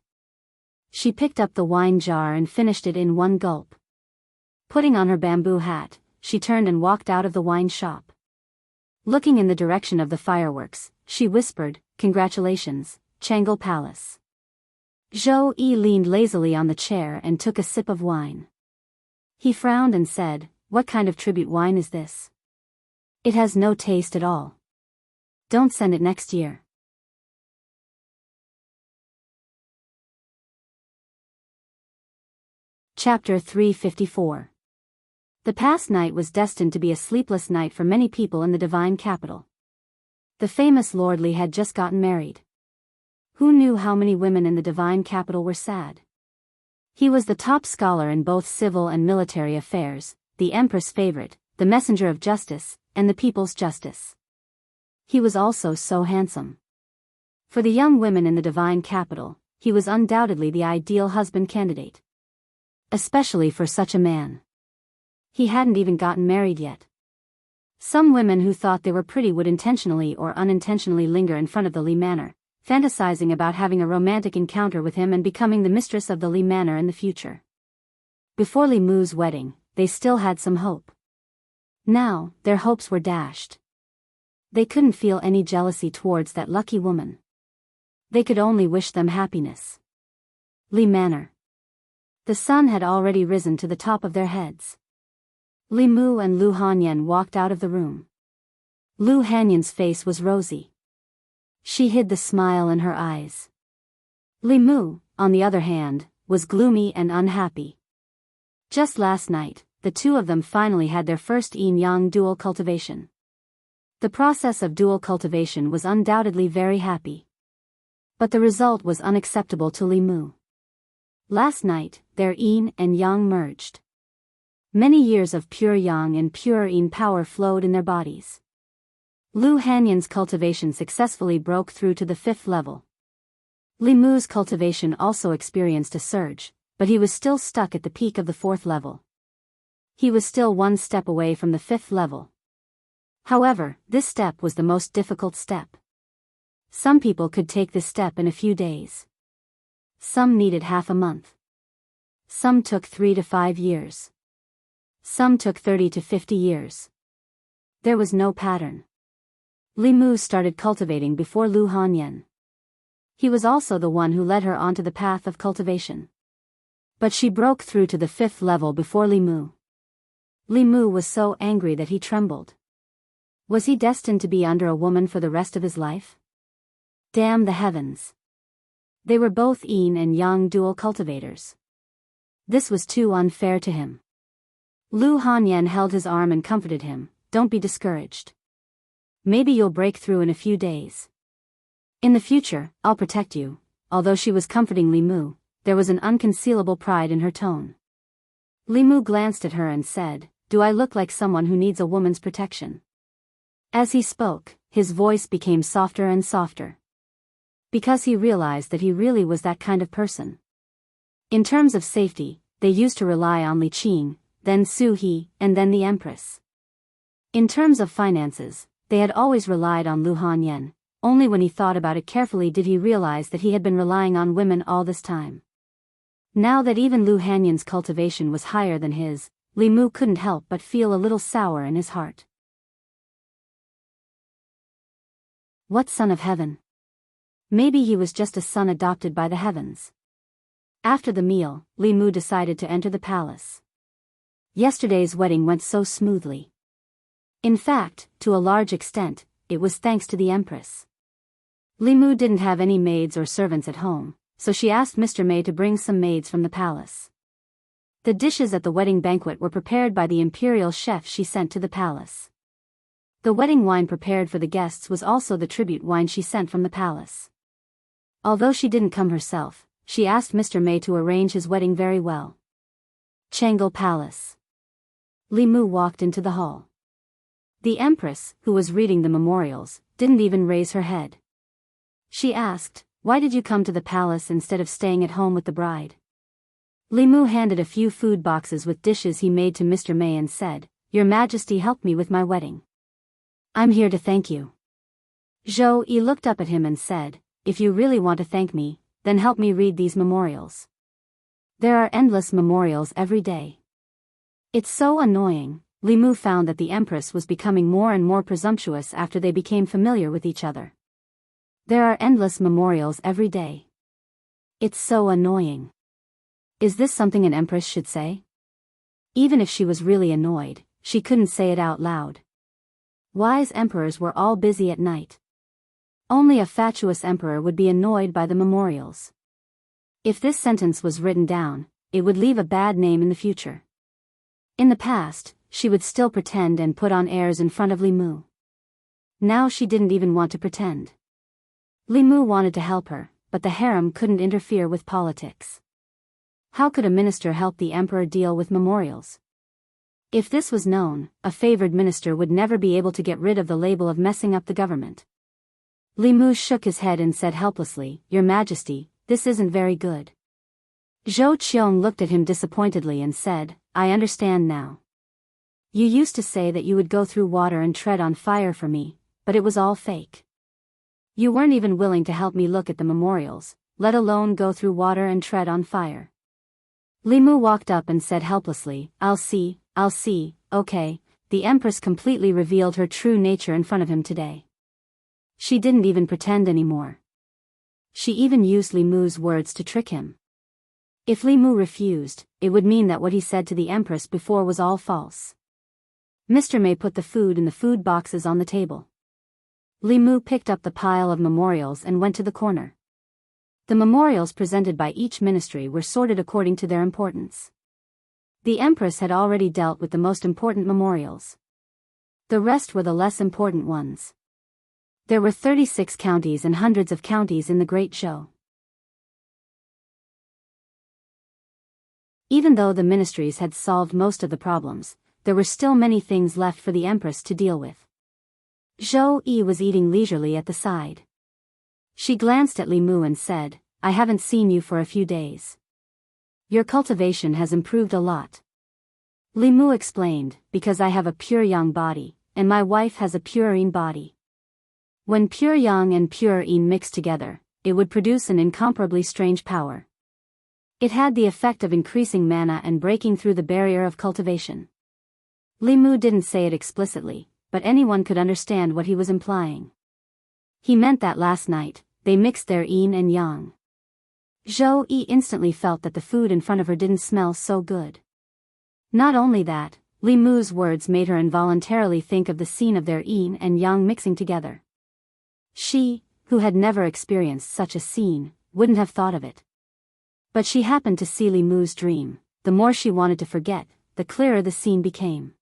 She picked up the wine jar and finished it in one gulp. Putting on her bamboo hat, she turned and walked out of the wine shop. Looking in the direction of the fireworks, she whispered, congratulations, Changle Palace. Zhou Yi leaned lazily on the chair and took a sip of wine. He frowned and said, what kind of tribute wine is this? It has no taste at all. Don't send it next year. Chapter 354. The past night was destined to be a sleepless night for many people in the divine capital. The famous Lord Li had just gotten married. Who knew how many women in the divine capital were sad? He was the top scholar in both civil and military affairs, the empress' favorite, the messenger of justice, and the people's justice. He was also so handsome. For the young women in the divine capital, he was undoubtedly the ideal husband candidate. Especially for such a man. He hadn't even gotten married yet. Some women who thought they were pretty would intentionally or unintentionally linger in front of the Li Manor, fantasizing about having a romantic encounter with him and becoming the mistress of the Li Manor in the future. Before Li Mu's wedding, they still had some hope. Now, their hopes were dashed. They couldn't feel any jealousy towards that lucky woman. They could only wish them happiness. Li Manor. The sun had already risen to the top of their heads. Li Mu and Lu Hanyan walked out of the room. Lu Hanyan's face was rosy. She hid the smile in her eyes. Li Mu, on the other hand, was gloomy and unhappy. Just last night, the two of them finally had their first yin-yang dual cultivation. The process of dual cultivation was undoubtedly very happy. But the result was unacceptable to Li Mu. Last night, their yin and yang merged. Many years of pure yang and pure yin power flowed in their bodies. Lu Hanyan's cultivation successfully broke through to the 5th level. Li Mu's cultivation also experienced a surge, but he was still stuck at the peak of the 4th level. He was still one step away from the 5th level. However, this step was the most difficult step. Some people could take this step in a few days. Some needed half a month. Some took 3 to 5 years. Some took 30 to 50 years. There was no pattern. Li Mu started cultivating before Lu Hanyan. He was also the one who led her onto the path of cultivation. But she broke through to the 5th level before Li Mu. Li Mu was so angry that he trembled. Was he destined to be under a woman for the rest of his life? Damn the heavens. They were both yin and yang dual cultivators. This was too unfair to him. Lu Hanyan held his arm and comforted him. Don't be discouraged. Maybe you'll break through in a few days. In the future, I'll protect you. Although she was comforting Li Mu, there was an unconcealable pride in her tone. Li Mu glanced at her and said, "Do I look like someone who needs a woman's protection?" As he spoke, his voice became softer and softer. Because he realized that he really was that kind of person. In terms of safety, they used to rely on Li Qing, then Su He, and then the Empress. In terms of finances, they had always relied on Lu Hanyan. Only when he thought about it carefully did he realize that he had been relying on women all this time. Now that even Lu Hanyan's cultivation was higher than his, Li Mu couldn't help but feel a little sour in his heart. What son of heaven? Maybe he was just a son adopted by the heavens. After the meal, Li Mu decided to enter the palace. Yesterday's wedding went so smoothly. In fact, to a large extent, it was thanks to the Empress. Li Mu didn't have any maids or servants at home, so she asked Mr. Mei to bring some maids from the palace. The dishes at the wedding banquet were prepared by the imperial chef she sent to the palace. The wedding wine prepared for the guests was also the tribute wine she sent from the palace. Although she didn't come herself, she asked Mr. Mei to arrange his wedding very well. Changle Palace. Li Mu walked into the hall. The Empress, who was reading the memorials, didn't even raise her head. She asked, "Why did you come to the palace instead of staying at home with the bride?" Li Mu handed a few food boxes with dishes he made to Mr. Mei and said, "Your Majesty helped me with my wedding. I'm here to thank you." Zhou Yi looked up at him and said, "If you really want to thank me, then help me read these memorials. There are endless memorials every day." It's so annoying. Li Mu found that the Empress was becoming more and more presumptuous after they became familiar with each other. There are endless memorials every day. It's so annoying. Is this something an Empress should say? Even if she was really annoyed, she couldn't say it out loud. Wise emperors were all busy at night. Only a fatuous emperor would be annoyed by the memorials. If this sentence was written down, it would leave a bad name in the future. In the past, she would still pretend and put on airs in front of Li Mu. Now she didn't even want to pretend. Li Mu wanted to help her, but the harem couldn't interfere with politics. How could a minister help the emperor deal with memorials? If this was known, a favored minister would never be able to get rid of the label of messing up the government. Li Mu shook his head and said helplessly, "Your Majesty, this isn't very good." Zhou Qiong looked at him disappointedly and said, "I understand now. You used to say that you would go through water and tread on fire for me, but it was all fake. You weren't even willing to help me look at the memorials, let alone go through water and tread on fire." Li Mu walked up and said helplessly, I'll see, okay." The Empress completely revealed her true nature in front of him today. She didn't even pretend anymore. She even used Li Mu's words to trick him. If Li Mu refused, it would mean that what he said to the Empress before was all false. Mr. Mei put the food in the food boxes on the table. Li Mu picked up the pile of memorials and went to the corner. The memorials presented by each ministry were sorted according to their importance. The Empress had already dealt with the most important memorials. The rest were the less important ones. There were 36 counties and hundreds of counties in the Great Zhou. Even though the ministries had solved most of the problems, there were still many things left for the Empress to deal with. Zhou Yi was eating leisurely at the side. She glanced at Li Mu and said, "I haven't seen you for a few days. Your cultivation has improved a lot." Li Mu explained, "Because I have a pure yang body, and my wife has a pure yin body. When pure yang and pure yin mixed together, it would produce an incomparably strange power. It had the effect of increasing mana and breaking through the barrier of cultivation." Li Mu didn't say it explicitly, but anyone could understand what he was implying. He meant that last night, they mixed their yin and yang. Zhou Yi instantly felt that the food in front of her didn't smell so good. Not only that, Li Mu's words made her involuntarily think of the scene of their yin and yang mixing together. She, who had never experienced such a scene, wouldn't have thought of it. But she happened to see Li Mu's dream. The more she wanted to forget, the clearer the scene became.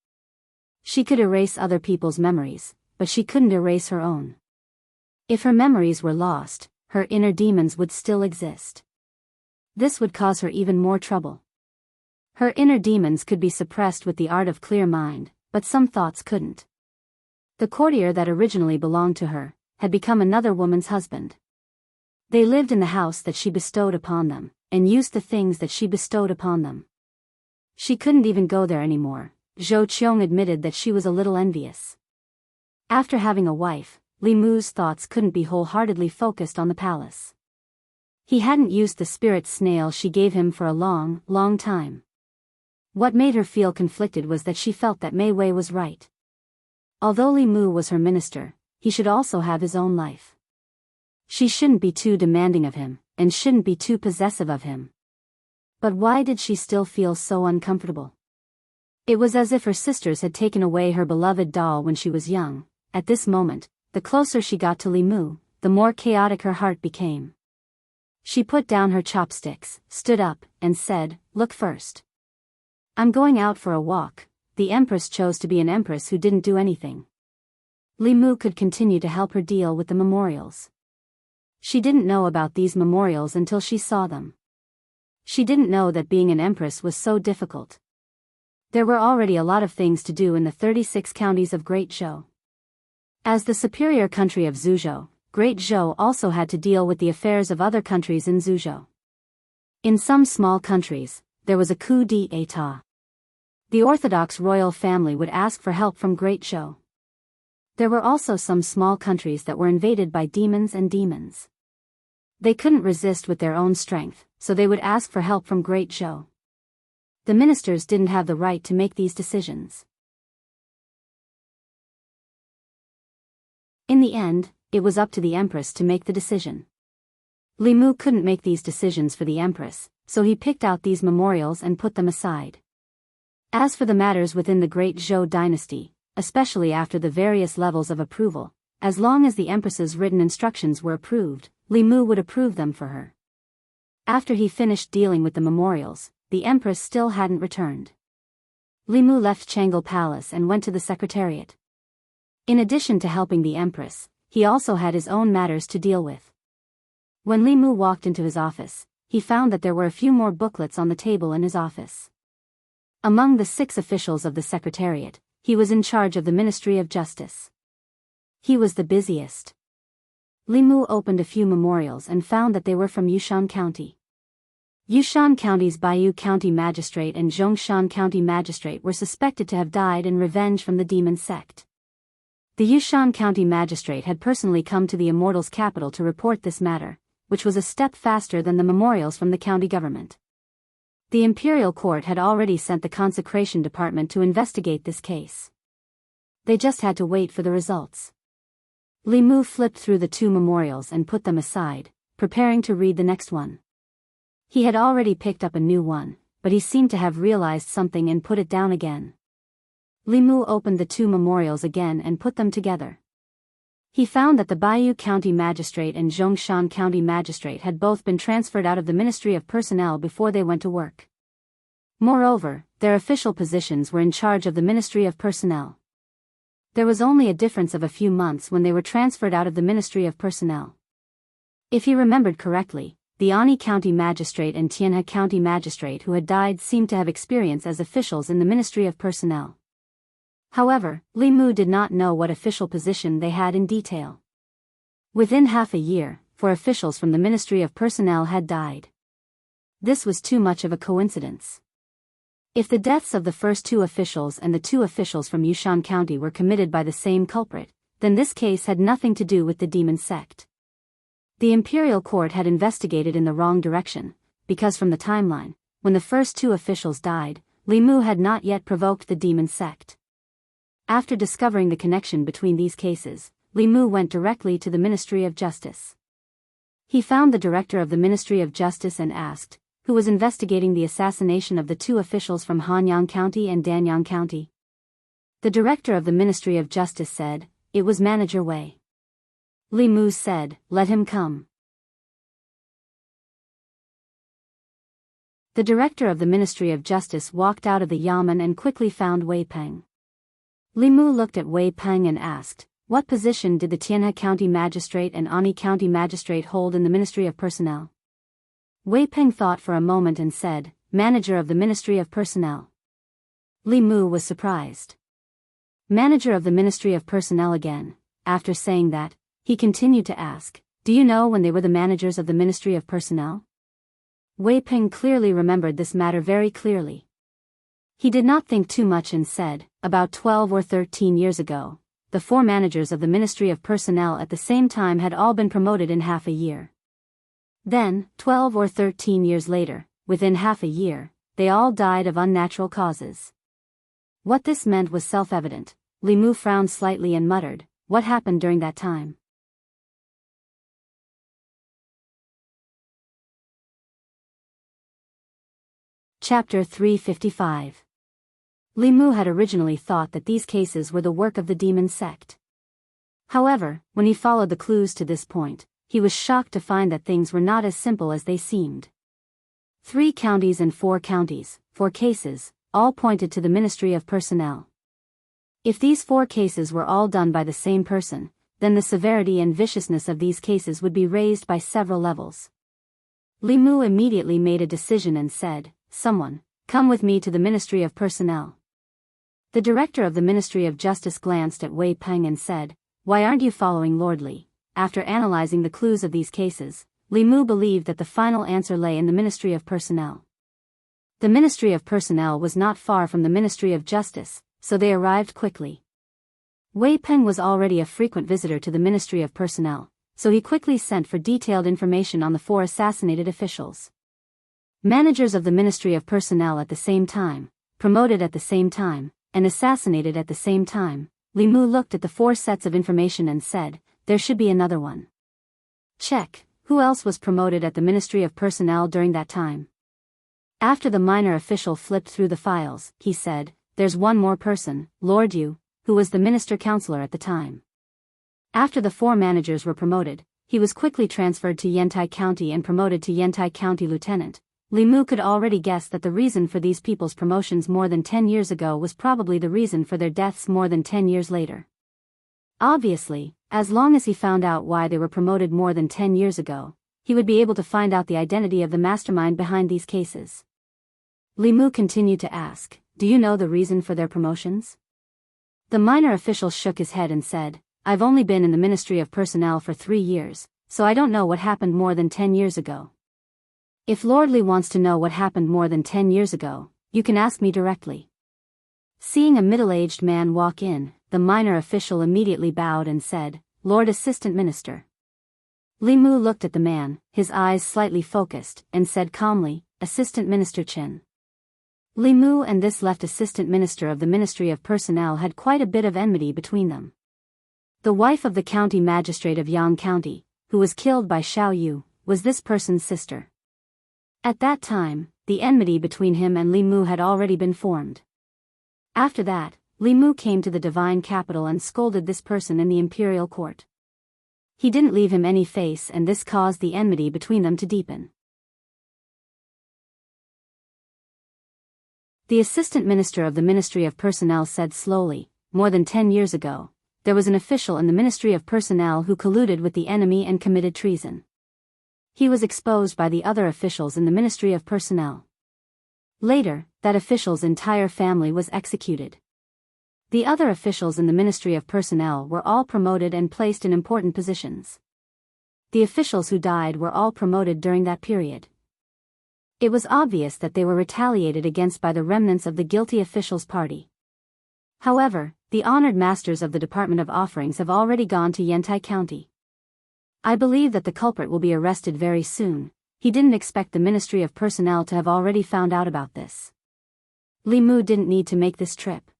She could erase other people's memories, but she couldn't erase her own. If her memories were lost, her inner demons would still exist. This would cause her even more trouble. Her inner demons could be suppressed with the art of clear mind, but some thoughts couldn't. The courtier that originally belonged to her had become another woman's husband. They lived in the house that she bestowed upon them, and used the things that she bestowed upon them. She couldn't even go there anymore. Zhou Qiong admitted that she was a little envious. After having a wife, Li Mu's thoughts couldn't be wholeheartedly focused on the palace. He hadn't used the spirit snail she gave him for a long, long time. What made her feel conflicted was that she felt that Mei Wei was right. Although Li Mu was her minister, he should also have his own life. She shouldn't be too demanding of him, and shouldn't be too possessive of him. But why did she still feel so uncomfortable? It was as if her sisters had taken away her beloved doll when she was young. At this moment, the closer she got to Li Mu, the more chaotic her heart became. She put down her chopsticks, stood up, and said, "Look first. I'm going out for a walk." The Empress chose to be an empress who didn't do anything. Li Mu could continue to help her deal with the memorials. She didn't know about these memorials until she saw them. She didn't know that being an empress was so difficult. There were already a lot of things to do in the 36 counties of Great Zhou. As the superior country of Zhuzhou, Great Zhou also had to deal with the affairs of other countries in Zhuzhou. In some small countries, there was a coup d'état. The Orthodox royal family would ask for help from Great Zhou. There were also some small countries that were invaded by demons and demons. They couldn't resist with their own strength, so they would ask for help from Great Zhou. The ministers didn't have the right to make these decisions. In the end, it was up to the Empress to make the decision. Li Mu couldn't make these decisions for the Empress, so he picked out these memorials and put them aside. As for the matters within the Great Zhou dynasty, especially after the various levels of approval, as long as the Empress's written instructions were approved, Li Mu would approve them for her. After he finished dealing with the memorials, the Empress still hadn't returned. Li Mu left Changle Palace and went to the Secretariat. In addition to helping the Empress, he also had his own matters to deal with. When Li Mu walked into his office, he found that there were a few more booklets on the table in his office. Among the 6 officials of the Secretariat, he was in charge of the Ministry of Justice. He was the busiest. Li Mu opened a few memorials and found that they were from Yushan County. Yushan County's Baiyu County Magistrate and Zhongshan County Magistrate were suspected to have died in revenge from the demon sect. The Yushan County Magistrate had personally come to the Immortals' capital to report this matter, which was a step faster than the memorials from the county government. The Imperial Court had already sent the Consecration Department to investigate this case. They just had to wait for the results. Li Mu flipped through the 2 memorials and put them aside, preparing to read the next one. He had already picked up a new one, but he seemed to have realized something and put it down again. Li Mu opened the 2 memorials again and put them together. He found that the Baiyu County Magistrate and Zhongshan County Magistrate had both been transferred out of the Ministry of Personnel before they went to work. Moreover, their official positions were in charge of the Ministry of Personnel. There was only a difference of a few months when they were transferred out of the Ministry of Personnel. If he remembered correctly, the Ani County Magistrate and Tianhe County Magistrate who had died seemed to have experience as officials in the Ministry of Personnel. However, Li Mu did not know what official position they had in detail. Within half a year, 4 officials from the Ministry of Personnel had died. This was too much of a coincidence. If the deaths of the first 2 officials and the 2 officials from Yushan County were committed by the same culprit, then this case had nothing to do with the demon sect. The Imperial Court had investigated in the wrong direction, because from the timeline, when the first 2 officials died, Li Mu had not yet provoked the demon sect. After discovering the connection between these cases, Li Mu went directly to the Ministry of Justice. He found the director of the Ministry of Justice and asked, who was investigating the assassination of the two officials from Hanyang County and Danyang County. The director of the Ministry of Justice said, it was Manager Wei. Li Mu said, let him come. The director of the Ministry of Justice walked out of the yamen and quickly found Wei Peng. Li Mu looked at Wei Peng and asked, what position did the Tianhe County Magistrate and Ani County Magistrate hold in the Ministry of Personnel? Wei Peng thought for a moment and said, Manager of the Ministry of Personnel. Li Mu was surprised. Manager of the Ministry of Personnel again. After saying that, he continued to ask, do you know when they were the managers of the Ministry of Personnel? Wei Peng clearly remembered this matter very clearly. He did not think too much and said, about 12 or 13 years ago, the 4 managers of the Ministry of Personnel at the same time had all been promoted in half a year. Then, 12 or 13 years later, within half a year, they all died of unnatural causes. What this meant was self-evident. Li Mu frowned slightly and muttered, what happened during that time? Chapter 355. Li Mu had originally thought that these cases were the work of the demon sect. However, when he followed the clues to this point, he was shocked to find that things were not as simple as they seemed. 3 counties and 4 counties, 4 cases, all pointed to the Ministry of Personnel. If these 4 cases were all done by the same person, then the severity and viciousness of these cases would be raised by several levels. Li Mu immediately made a decision and said, someone, come with me to the Ministry of Personnel. The director of the Ministry of Justice glanced at Wei Peng and said, why aren't you following Lord Li? After analyzing the clues of these cases, Li Mu believed that the final answer lay in the Ministry of Personnel. The Ministry of Personnel was not far from the Ministry of Justice, so they arrived quickly. Wei Peng was already a frequent visitor to the Ministry of Personnel, so he quickly sent for detailed information on the 4 assassinated officials. Managers of the Ministry of Personnel at the same time, promoted at the same time, and assassinated at the same time. Li Mu looked at the 4 sets of information and said, there should be another one. Check, who else was promoted at the Ministry of Personnel during that time? After the minor official flipped through the files, he said, there's one more person, Lord Yu, who was the minister counselor at the time. After the 4 managers were promoted, he was quickly transferred to Yantai County and promoted to Yantai County Lieutenant. Li Mu could already guess that the reason for these people's promotions more than 10 years ago was probably the reason for their deaths more than 10 years later. Obviously, as long as he found out why they were promoted more than 10 years ago, he would be able to find out the identity of the mastermind behind these cases. Li Mu continued to ask, do you know the reason for their promotions? The minor official shook his head and said, I've only been in the Ministry of Personnel for 3 years, so I don't know what happened more than 10 years ago. If Lord Li wants to know what happened more than 10 years ago, you can ask me directly. Seeing a middle-aged man walk in, the minor official immediately bowed and said, Lord Assistant Minister. Li Mu looked at the man, his eyes slightly focused, and said calmly, Assistant Minister Chen. Li Mu and this left Assistant Minister of the Ministry of Personnel had quite a bit of enmity between them. The wife of the county magistrate of Yang County, who was killed by Xiao Yu, was this person's sister. At that time, the enmity between him and Li Mu had already been formed. After that, Li Mu came to the divine capital and scolded this person in the imperial court. He didn't leave him any face and this caused the enmity between them to deepen. The assistant minister of the Ministry of Personnel said slowly, more than 10 years ago, there was an official in the Ministry of Personnel who colluded with the enemy and committed treason. He was exposed by the other officials in the Ministry of Personnel. Later, that official's entire family was executed. The other officials in the Ministry of Personnel were all promoted and placed in important positions. The officials who died were all promoted during that period. It was obvious that they were retaliated against by the remnants of the guilty officials' party. However, the honored masters of the Department of Offerings have already gone to Yantai County. I believe that the culprit will be arrested very soon. He didn't expect the Ministry of Personnel to have already found out about this. Li Mu didn't need to make this trip.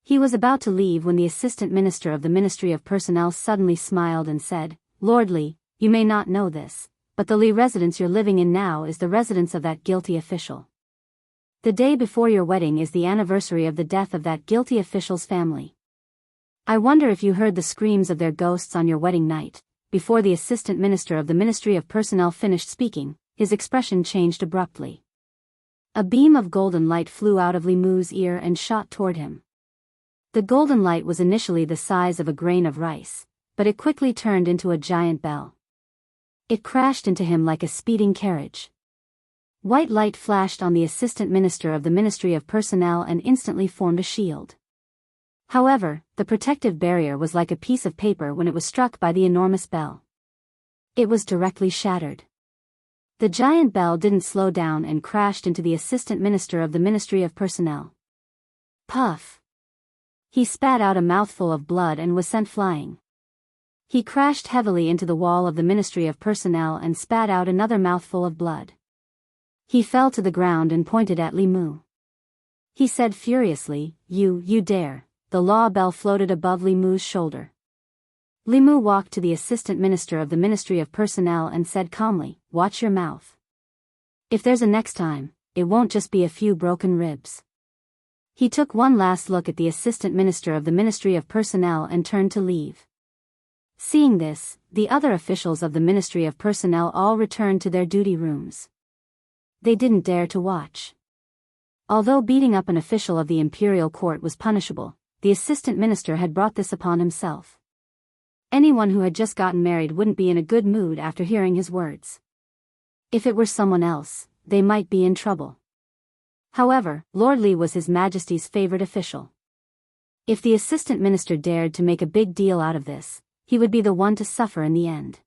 He was about to leave when the assistant minister of the Ministry of Personnel suddenly smiled and said, Lord Li, you may not know this, but the Li residence you're living in now is the residence of that guilty official. The day before your wedding is the anniversary of the death of that guilty official's family. I wonder if you heard the screams of their ghosts on your wedding night." Before the assistant minister of the Ministry of Personnel finished speaking, his expression changed abruptly. A beam of golden light flew out of Li Mu's ear and shot toward him. The golden light was initially the size of a grain of rice, but it quickly turned into a giant bell. It crashed into him like a speeding carriage. White light flashed on the assistant minister of the Ministry of Personnel and instantly formed a shield. However, the protective barrier was like a piece of paper when it was struck by the enormous bell. It was directly shattered. The giant bell didn't slow down and crashed into the assistant minister of the Ministry of Personnel. Puff! He spat out a mouthful of blood and was sent flying. He crashed heavily into the wall of the Ministry of Personnel and spat out another mouthful of blood. He fell to the ground and pointed at Li Mu. He said furiously, You dare." The law bell floated above Li Mu's shoulder. Li Mu walked to the assistant minister of the Ministry of Personnel and said calmly, "Watch your mouth. If there's a next time, it won't just be a few broken ribs." He took one last look at the assistant minister of the Ministry of Personnel and turned to leave. Seeing this, the other officials of the Ministry of Personnel all returned to their duty rooms. They didn't dare to watch. Although beating up an official of the imperial court was punishable, the assistant minister had brought this upon himself. Anyone who had just gotten married wouldn't be in a good mood after hearing his words. If it were someone else, they might be in trouble. However, Lord Li was His Majesty's favorite official. If the assistant minister dared to make a big deal out of this, he would be the one to suffer in the end.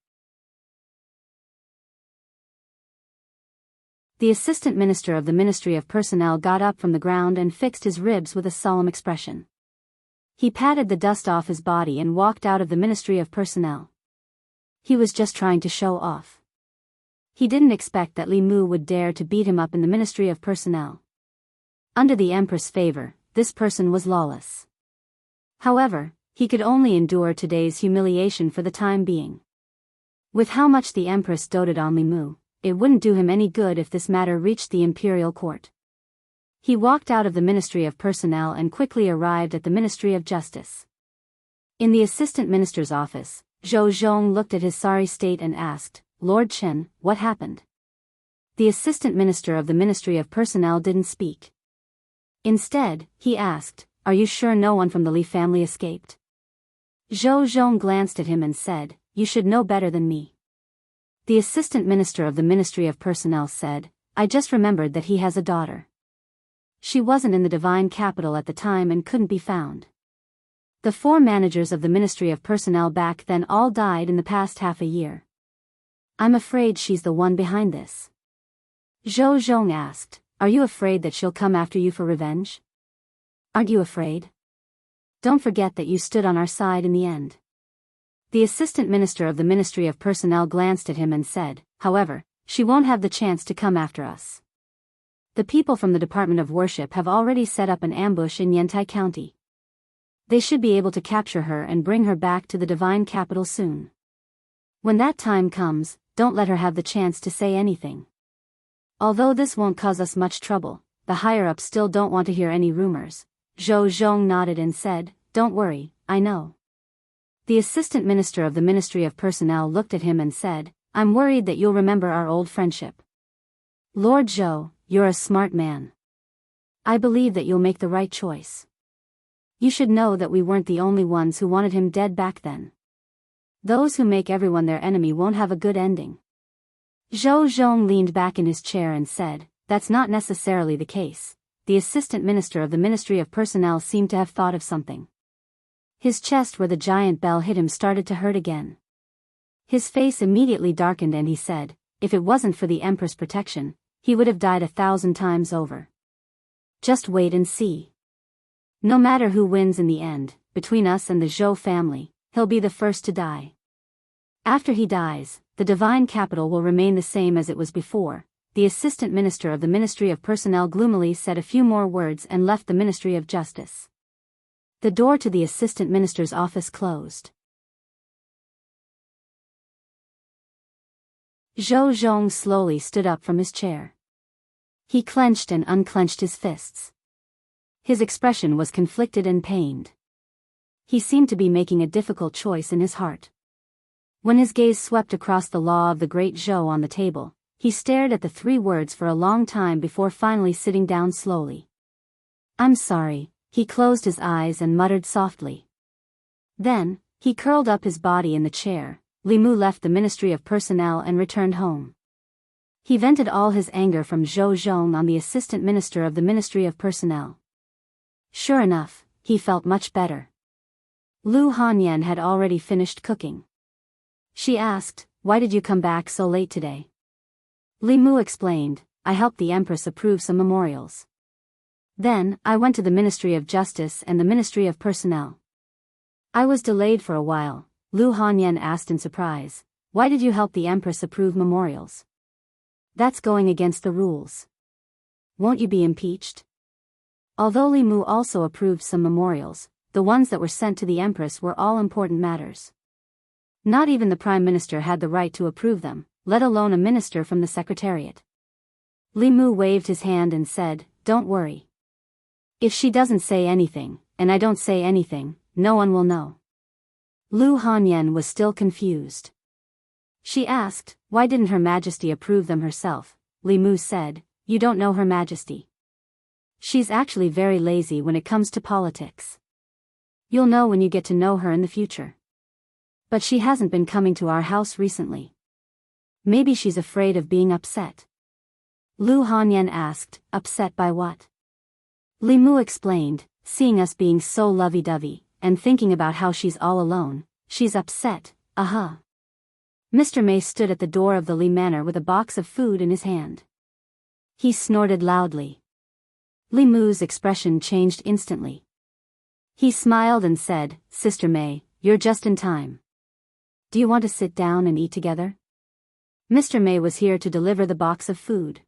The assistant minister of the Ministry of Personnel got up from the ground and fixed his ribs with a solemn expression. He patted the dust off his body and walked out of the Ministry of Personnel. He was just trying to show off. He didn't expect that Li Mu would dare to beat him up in the Ministry of Personnel. Under the Empress' favor, this person was lawless. However, he could only endure today's humiliation for the time being. With how much the Empress doted on Li Mu, it wouldn't do him any good if this matter reached the imperial court. He walked out of the Ministry of Personnel and quickly arrived at the Ministry of Justice. In the assistant minister's office, Zhou Zhong looked at his sorry state and asked, "Lord Chen, what happened?" The assistant minister of the Ministry of Personnel didn't speak. Instead, he asked, "Are you sure no one from the Li family escaped?" Zhou Zhong glanced at him and said, "You should know better than me." The assistant minister of the Ministry of Personnel said, "I just remembered that he has a daughter. She wasn't in the divine capital at the time and couldn't be found. The 4 managers of the Ministry of Personnel back then all died in the past half a year. I'm afraid she's the one behind this." Zhou Zhong asked, "Are you afraid that she'll come after you for revenge?" "Aren't you afraid? Don't forget that you stood on our side in the end." The assistant minister of the Ministry of Personnel glanced at him and said, "However, she won't have the chance to come after us. The people from the Department of Worship have already set up an ambush in Yantai County. They should be able to capture her and bring her back to the divine capital soon. When that time comes, don't let her have the chance to say anything. Although this won't cause us much trouble, the higher-ups still don't want to hear any rumors." Zhou Zhong nodded and said, "Don't worry, I know." The assistant minister of the Ministry of Personnel looked at him and said, "I'm worried that you'll remember our old friendship. Lord Zhou, you're a smart man. I believe that you'll make the right choice. You should know that we weren't the only ones who wanted him dead back then. Those who make everyone their enemy won't have a good ending." Zhou Zhong leaned back in his chair and said, "That's not necessarily the case." The assistant minister of the Ministry of Personnel seemed to have thought of something. His chest where the giant bell hit him started to hurt again. His face immediately darkened and he said, "If it wasn't for the Empress' protection, he would have died 1,000 times over. Just wait and see. No matter who wins in the end, between us and the Zhou family, he'll be the first to die. After he dies, the divine capital will remain the same as it was before." The assistant minister of the Ministry of Personnel gloomily said a few more words and left the Ministry of Justice. The door to the assistant minister's office closed. Zhou Zhong slowly stood up from his chair. He clenched and unclenched his fists. His expression was conflicted and pained. He seemed to be making a difficult choice in his heart. When his gaze swept across the law of the great Zhou on the table, he stared at the three words for a long time before finally sitting down slowly. "I'm sorry," he closed his eyes and muttered softly. Then, he curled up his body in the chair. Li Mu left the Ministry of Personnel and returned home. He vented all his anger from Zhou Zhong on the Assistant Minister of the Ministry of Personnel. Sure enough, he felt much better. Lu Hanyan had already finished cooking. She asked, "Why did you come back so late today?" Li Mu explained, "I helped the Empress approve some memorials. Then, I went to the Ministry of Justice and the Ministry of Personnel. I was delayed for a while." Lu Hanyan asked in surprise, "Why did you help the Empress approve memorials? That's going against the rules. Won't you be impeached?" Although Li Mu also approved some memorials, the ones that were sent to the Empress were all important matters. Not even the Prime Minister had the right to approve them, let alone a minister from the Secretariat. Li Mu waved his hand and said, "Don't worry. If she doesn't say anything, and I don't say anything, no one will know." Lu Hanyan was still confused. She asked, "Why didn't Her Majesty approve them herself?" Li Mu said, "You don't know Her Majesty. She's actually very lazy when it comes to politics. You'll know when you get to know her in the future. But she hasn't been coming to our house recently. Maybe she's afraid of being upset." Lu Hanyan asked, "Upset by what?" Li Mu explained, "Seeing us being so lovey-dovey, and thinking about how she's all alone, she's upset, Mr. May stood at the door of the Li Manor with a box of food in his hand. He snorted loudly. Li Mu's expression changed instantly. He smiled and said, "Sister May, you're just in time. Do you want to sit down and eat together?" Mr. May was here to deliver the box of food.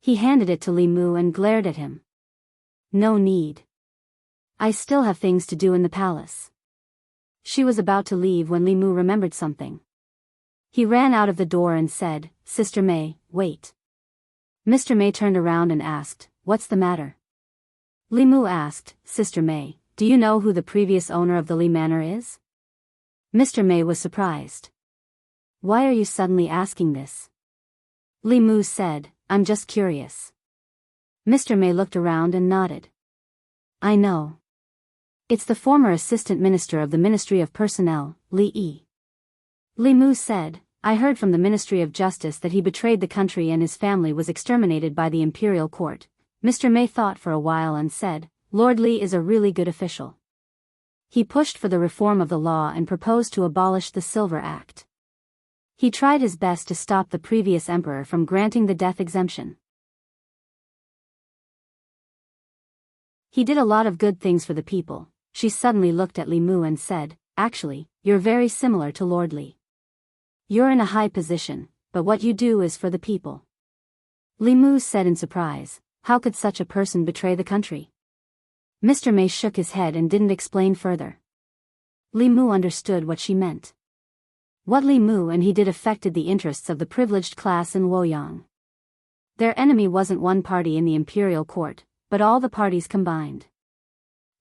He handed it to Li Mu and glared at him. "No need. I still have things to do in the palace." She was about to leave when Li Mu remembered something. He ran out of the door and said, "Sister May, wait." Mr. May turned around and asked, "What's the matter?" Li Mu asked, "Sister May, do you know who the previous owner of the Li Manor is?" Mr. May was surprised. "Why are you suddenly asking this?" Li Mu said, "I'm just curious." Mr. May looked around and nodded. "I know. It's the former Assistant Minister of the Ministry of Personnel, Li Yi." Li Mu said, "I heard from the Ministry of Justice that he betrayed the country and his family was exterminated by the Imperial Court." Mr. May thought for a while and said, "Lord Li is a really good official. He pushed for the reform of the law and proposed to abolish the Silver Act. He tried his best to stop the previous emperor from granting the death exemption. He did a lot of good things for the people." She suddenly looked at Li Mu and said, "Actually, you're very similar to Lord Li. You're in a high position, but what you do is for the people." Li Mu said in surprise, "How could such a person betray the country?" Mr. May shook his head and didn't explain further. Li Mu understood what she meant. What Li Mu and he did affected the interests of the privileged class in Luoyang. Their enemy wasn't one party in the imperial court, but all the parties combined.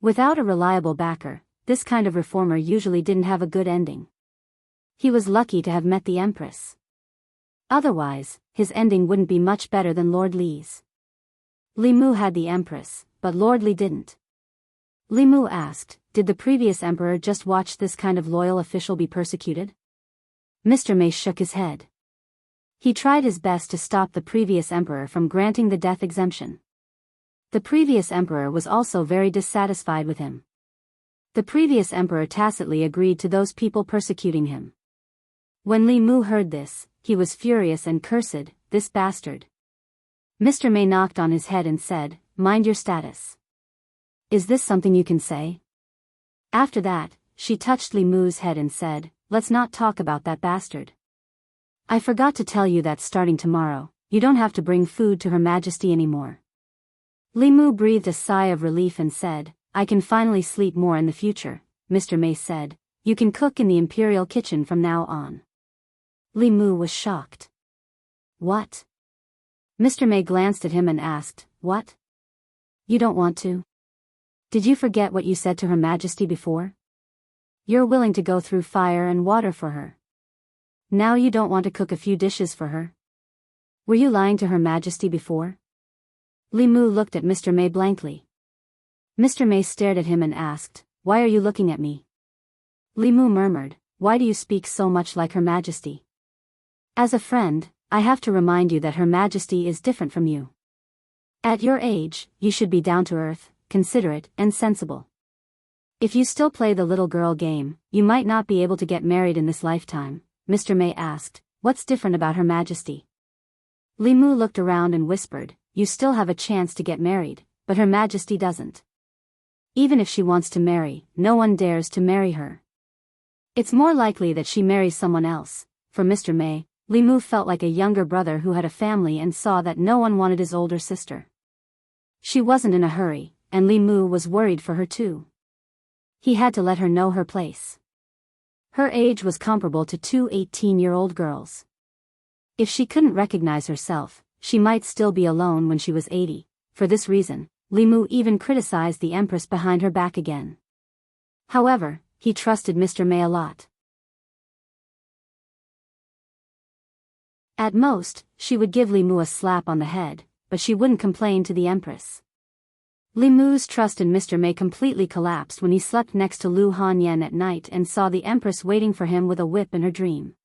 Without a reliable backer, this kind of reformer usually didn't have a good ending. He was lucky to have met the Empress. Otherwise, his ending wouldn't be much better than Lord Li's. Li Mu had the Empress, but Lord Li didn't. Li Mu asked, "Did the previous emperor just watch this kind of loyal official be persecuted?" Mr. May shook his head. He tried his best to stop the previous emperor from granting the death exemption. The previous emperor was also very dissatisfied with him. The previous emperor tacitly agreed to those people persecuting him. When Li Mu heard this, he was furious and cursed, "This bastard." Mr. May knocked on his head and said, "Mind your status. Is this something you can say?" After that, she touched Li Mu's head and said, "Let's not talk about that bastard. I forgot to tell you that starting tomorrow, you don't have to bring food to Her Majesty anymore." Li Mu breathed a sigh of relief and said, "I can finally sleep more in the future." Mr. May said, "You can cook in the imperial kitchen from now on." Li Mu was shocked. What? Mr. May glanced at him and asked, What? You don't want to? Did you forget what you said to Her Majesty before? You're willing to go through fire and water for her. Now you don't want to cook a few dishes for her? Were you lying to Her Majesty before? Li Mu looked at Mr. May blankly. Mr. May stared at him and asked, Why are you looking at me? Li Mu murmured, Why do you speak so much like Her Majesty? As a friend, I have to remind you that Her Majesty is different from you. At your age, you should be down to earth, considerate, and sensible. If you still play the little girl game, you might not be able to get married in this lifetime. Mr. May asked, What's different about Her Majesty? Li Mu looked around and whispered, You still have a chance to get married, but Her Majesty doesn't. Even if she wants to marry, no one dares to marry her. It's more likely that she marries someone else. For Mr. May, Li Mu felt like a younger brother who had a family and saw that no one wanted his older sister. She wasn't in a hurry, and Li Mu was worried for her too. He had to let her know her place. Her age was comparable to two 18-year-old girls. If she couldn't recognize herself, she might still be alone when she was 80. For this reason, Li Mu even criticized the Empress behind her back again. However, he trusted Mr. May a lot. At most, she would give Li Mu a slap on the head, but she wouldn't complain to the Empress. Li Mu's trust in Mr. May completely collapsed when he slept next to Lu Hanyan at night and saw the Empress waiting for him with a whip in her dream.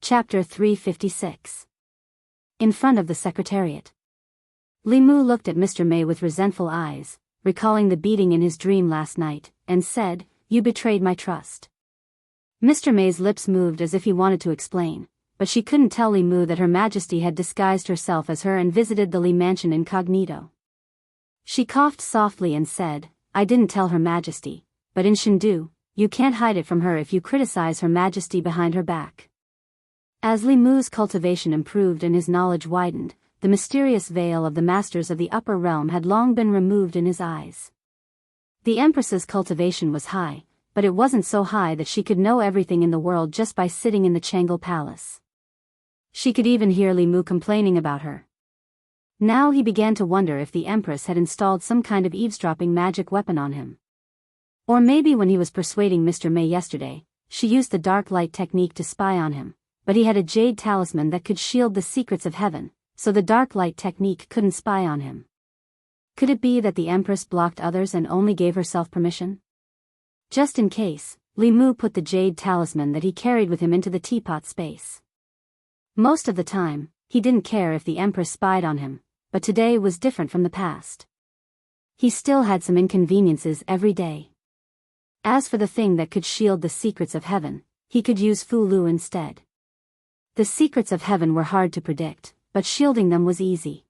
Chapter 356. In front of the Secretariat. Li Mu looked at Mr. May with resentful eyes, recalling the beating in his dream last night, and said, You betrayed my trust. Mr. May's lips moved as if he wanted to explain, but she couldn't tell Li Mu that Her Majesty had disguised herself as her and visited the Li mansion incognito. She coughed softly and said, I didn't tell Her Majesty, but in Shindu, you can't hide it from her if you criticize Her Majesty behind her back. As Li Mu's cultivation improved and his knowledge widened, the mysterious veil of the masters of the upper realm had long been removed in his eyes. The Empress's cultivation was high, but it wasn't so high that she could know everything in the world just by sitting in the Changle Palace. She could even hear Li Mu complaining about her. Now he began to wonder if the Empress had installed some kind of eavesdropping magic weapon on him. Or maybe when he was persuading Mr. May yesterday, she used the dark light technique to spy on him, but he had a jade talisman that could shield the secrets of heaven, so the dark light technique couldn't spy on him. Could it be that the Empress blocked others and only gave herself permission? Just in case, Li Mu put the jade talisman that he carried with him into the teapot space. Most of the time, he didn't care if the Empress spied on him, but today was different from the past. He still had some inconveniences every day. As for the thing that could shield the secrets of heaven, he could use Fu Lu instead. The secrets of heaven were hard to predict, but shielding them was easy.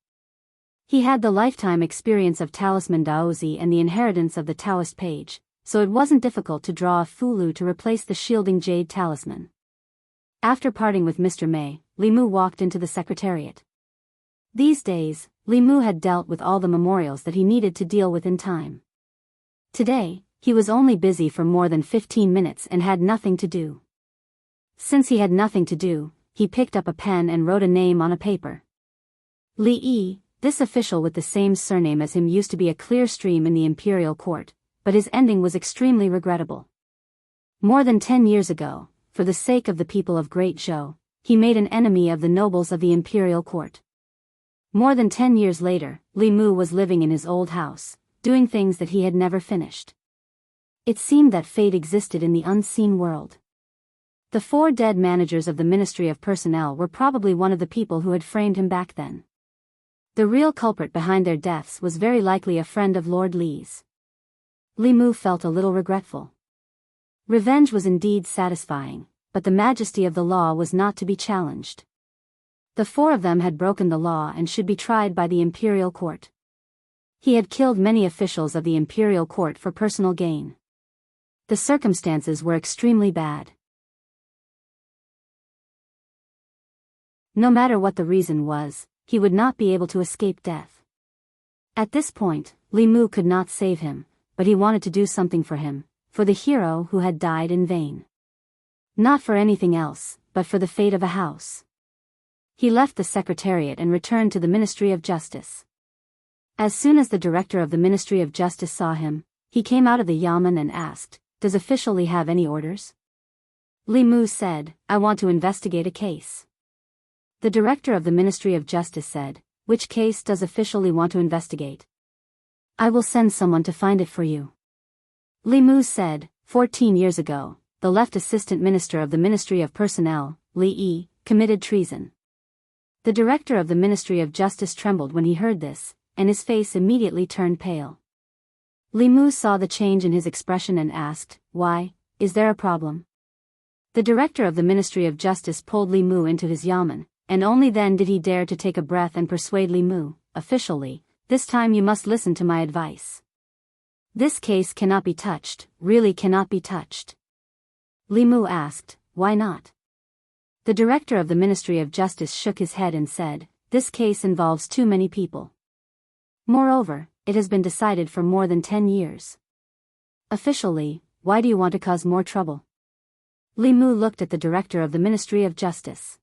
He had the lifetime experience of Talisman Daozi and the inheritance of the Taoist page, so it wasn't difficult to draw a Fu Lu to replace the shielding jade talisman. After parting with Mr. May, Li Mu walked into the Secretariat. These days, Li Mu had dealt with all the memorials that he needed to deal with in time. Today, he was only busy for more than 15 minutes and had nothing to do. Since he had nothing to do, he picked up a pen and wrote a name on a paper. Li Yi, this official with the same surname as him used to be a clear stream in the imperial court, but his ending was extremely regrettable. More than 10 years ago, for the sake of the people of Great Zhou, he made an enemy of the nobles of the imperial court. More than 10 years later, Li Mu was living in his old house, doing things that he had never finished. It seemed that fate existed in the unseen world. The 4 dead managers of the Ministry of Personnel were probably one of the people who had framed him back then. The real culprit behind their deaths was very likely a friend of Lord Li's. Li Mu felt a little regretful. Revenge was indeed satisfying, but the majesty of the law was not to be challenged. The 4 of them had broken the law and should be tried by the imperial court. He had killed many officials of the imperial court for personal gain. The circumstances were extremely bad. No matter what the reason was, he would not be able to escape death. At this point, Li Mu could not save him, but he wanted to do something for him. for the hero who had died in vain. Not for anything else, but for the fate of a house. He left the Secretariat and returned to the Ministry of Justice. As soon as the director of the Ministry of Justice saw him, he came out of the yamen and asked, "Does official Li have any orders?" Li Mu said, "I want to investigate a case." The director of the Ministry of Justice said, "Which case does official Li want to investigate?" "I will send someone to find it for you." Li Mu said, 14 years ago, the left assistant minister of the Ministry of Personnel, Li Yi, committed treason. The director of the Ministry of Justice trembled when he heard this, and his face immediately turned pale. Li Mu saw the change in his expression and asked, "Why, is there a problem?" The director of the Ministry of Justice pulled Li Mu into his yamen, and only then did he dare to take a breath and persuade Li Mu, "Officially, this time you must listen to my advice. This case cannot be touched, really cannot be touched." Li Mu asked, "Why not?" The director of the Ministry of Justice shook his head and said, "This case involves too many people. Moreover, it has been decided for more than 10 years. Officially, why do you want to cause more trouble?" Li Mu looked at the director of the Ministry of Justice.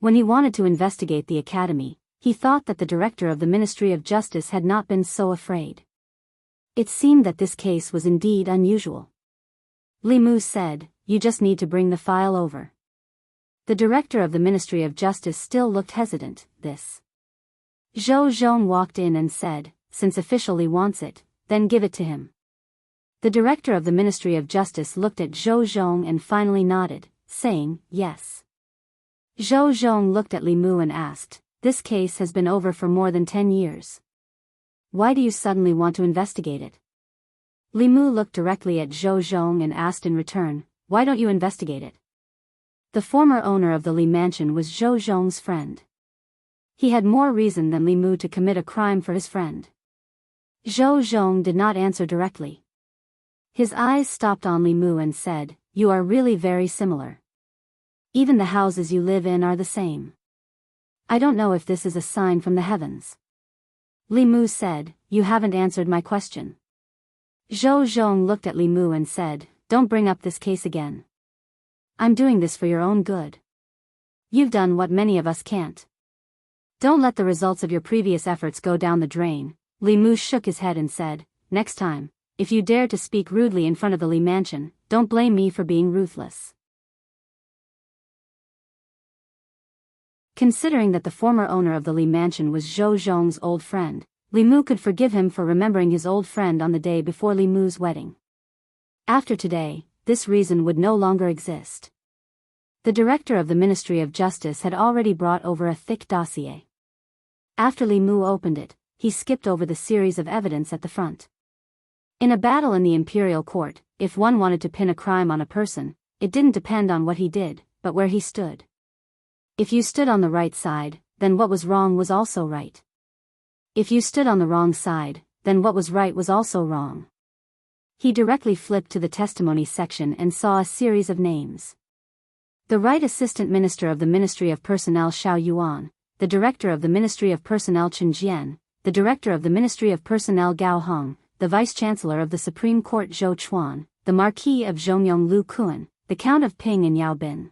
When he wanted to investigate the academy, he thought that the director of the Ministry of Justice had not been so afraid. It seemed that this case was indeed unusual. Li Mu said, "You just need to bring the file over." The director of the Ministry of Justice still looked hesitant. This. Zhou Zhong walked in and said, "Since official Li wants it, then give it to him." The director of the Ministry of Justice looked at Zhou Zhong and finally nodded, saying, "Yes." Zhou Zhong looked at Li Mu and asked, "This case has been over for more than 10 years. Why do you suddenly want to investigate it?" Li Mu looked directly at Zhou Zhong and asked in return, "Why don't you investigate it?" The former owner of the Li mansion was Zhou Zhong's friend. He had more reason than Li Mu to commit a crime for his friend. Zhou Zhong did not answer directly. His eyes stopped on Li Mu and said, "You are really very similar. Even the houses you live in are the same. I don't know if this is a sign from the heavens." Li Mu said, "You haven't answered my question." Zhou Zhong looked at Li Mu and said, "Don't bring up this case again. I'm doing this for your own good. You've done what many of us can't. Don't let the results of your previous efforts go down the drain." Li Mu shook his head and said, "Next time, if you dare to speak rudely in front of the Li mansion, don't blame me for being ruthless." Considering that the former owner of the Li mansion was Zhou Zhong's old friend, Li Mu could forgive him for remembering his old friend on the day before Li Mu's wedding. After today, this reason would no longer exist. The director of the Ministry of Justice had already brought over a thick dossier. After Li Mu opened it, he skipped over the series of evidence at the front. In a battle in the imperial court, if one wanted to pin a crime on a person, it didn't depend on what he did, but where he stood. If you stood on the right side, then what was wrong was also right. If you stood on the wrong side, then what was right was also wrong. He directly flipped to the testimony section and saw a series of names. The Right Assistant Minister of the Ministry of Personnel Xiao Yuan, the Director of the Ministry of Personnel Chen Jian, the Director of the Ministry of Personnel Gao Hong, the Vice-Chancellor of the Supreme Court Zhou Chuan, the Marquis of Zhongyong Lu Kuan, the Count of Ping and Yao Bin.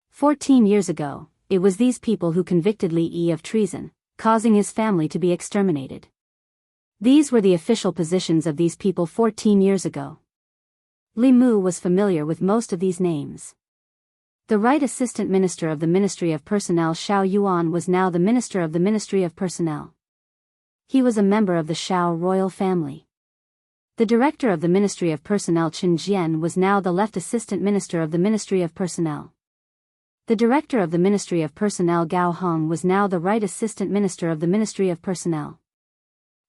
14 years ago, it was these people who convicted Li Yi of treason, causing his family to be exterminated. These were the official positions of these people 14 years ago. Li Mu was familiar with most of these names. The Right Assistant Minister of the Ministry of Personnel Xiao Yuan was now the Minister of the Ministry of Personnel. He was a member of the Xiao royal family. The Director of the Ministry of Personnel Chen Jian was now the Left Assistant Minister of the Ministry of Personnel. The Director of the Ministry of Personnel Gao Hong was now the Right Assistant Minister of the Ministry of Personnel.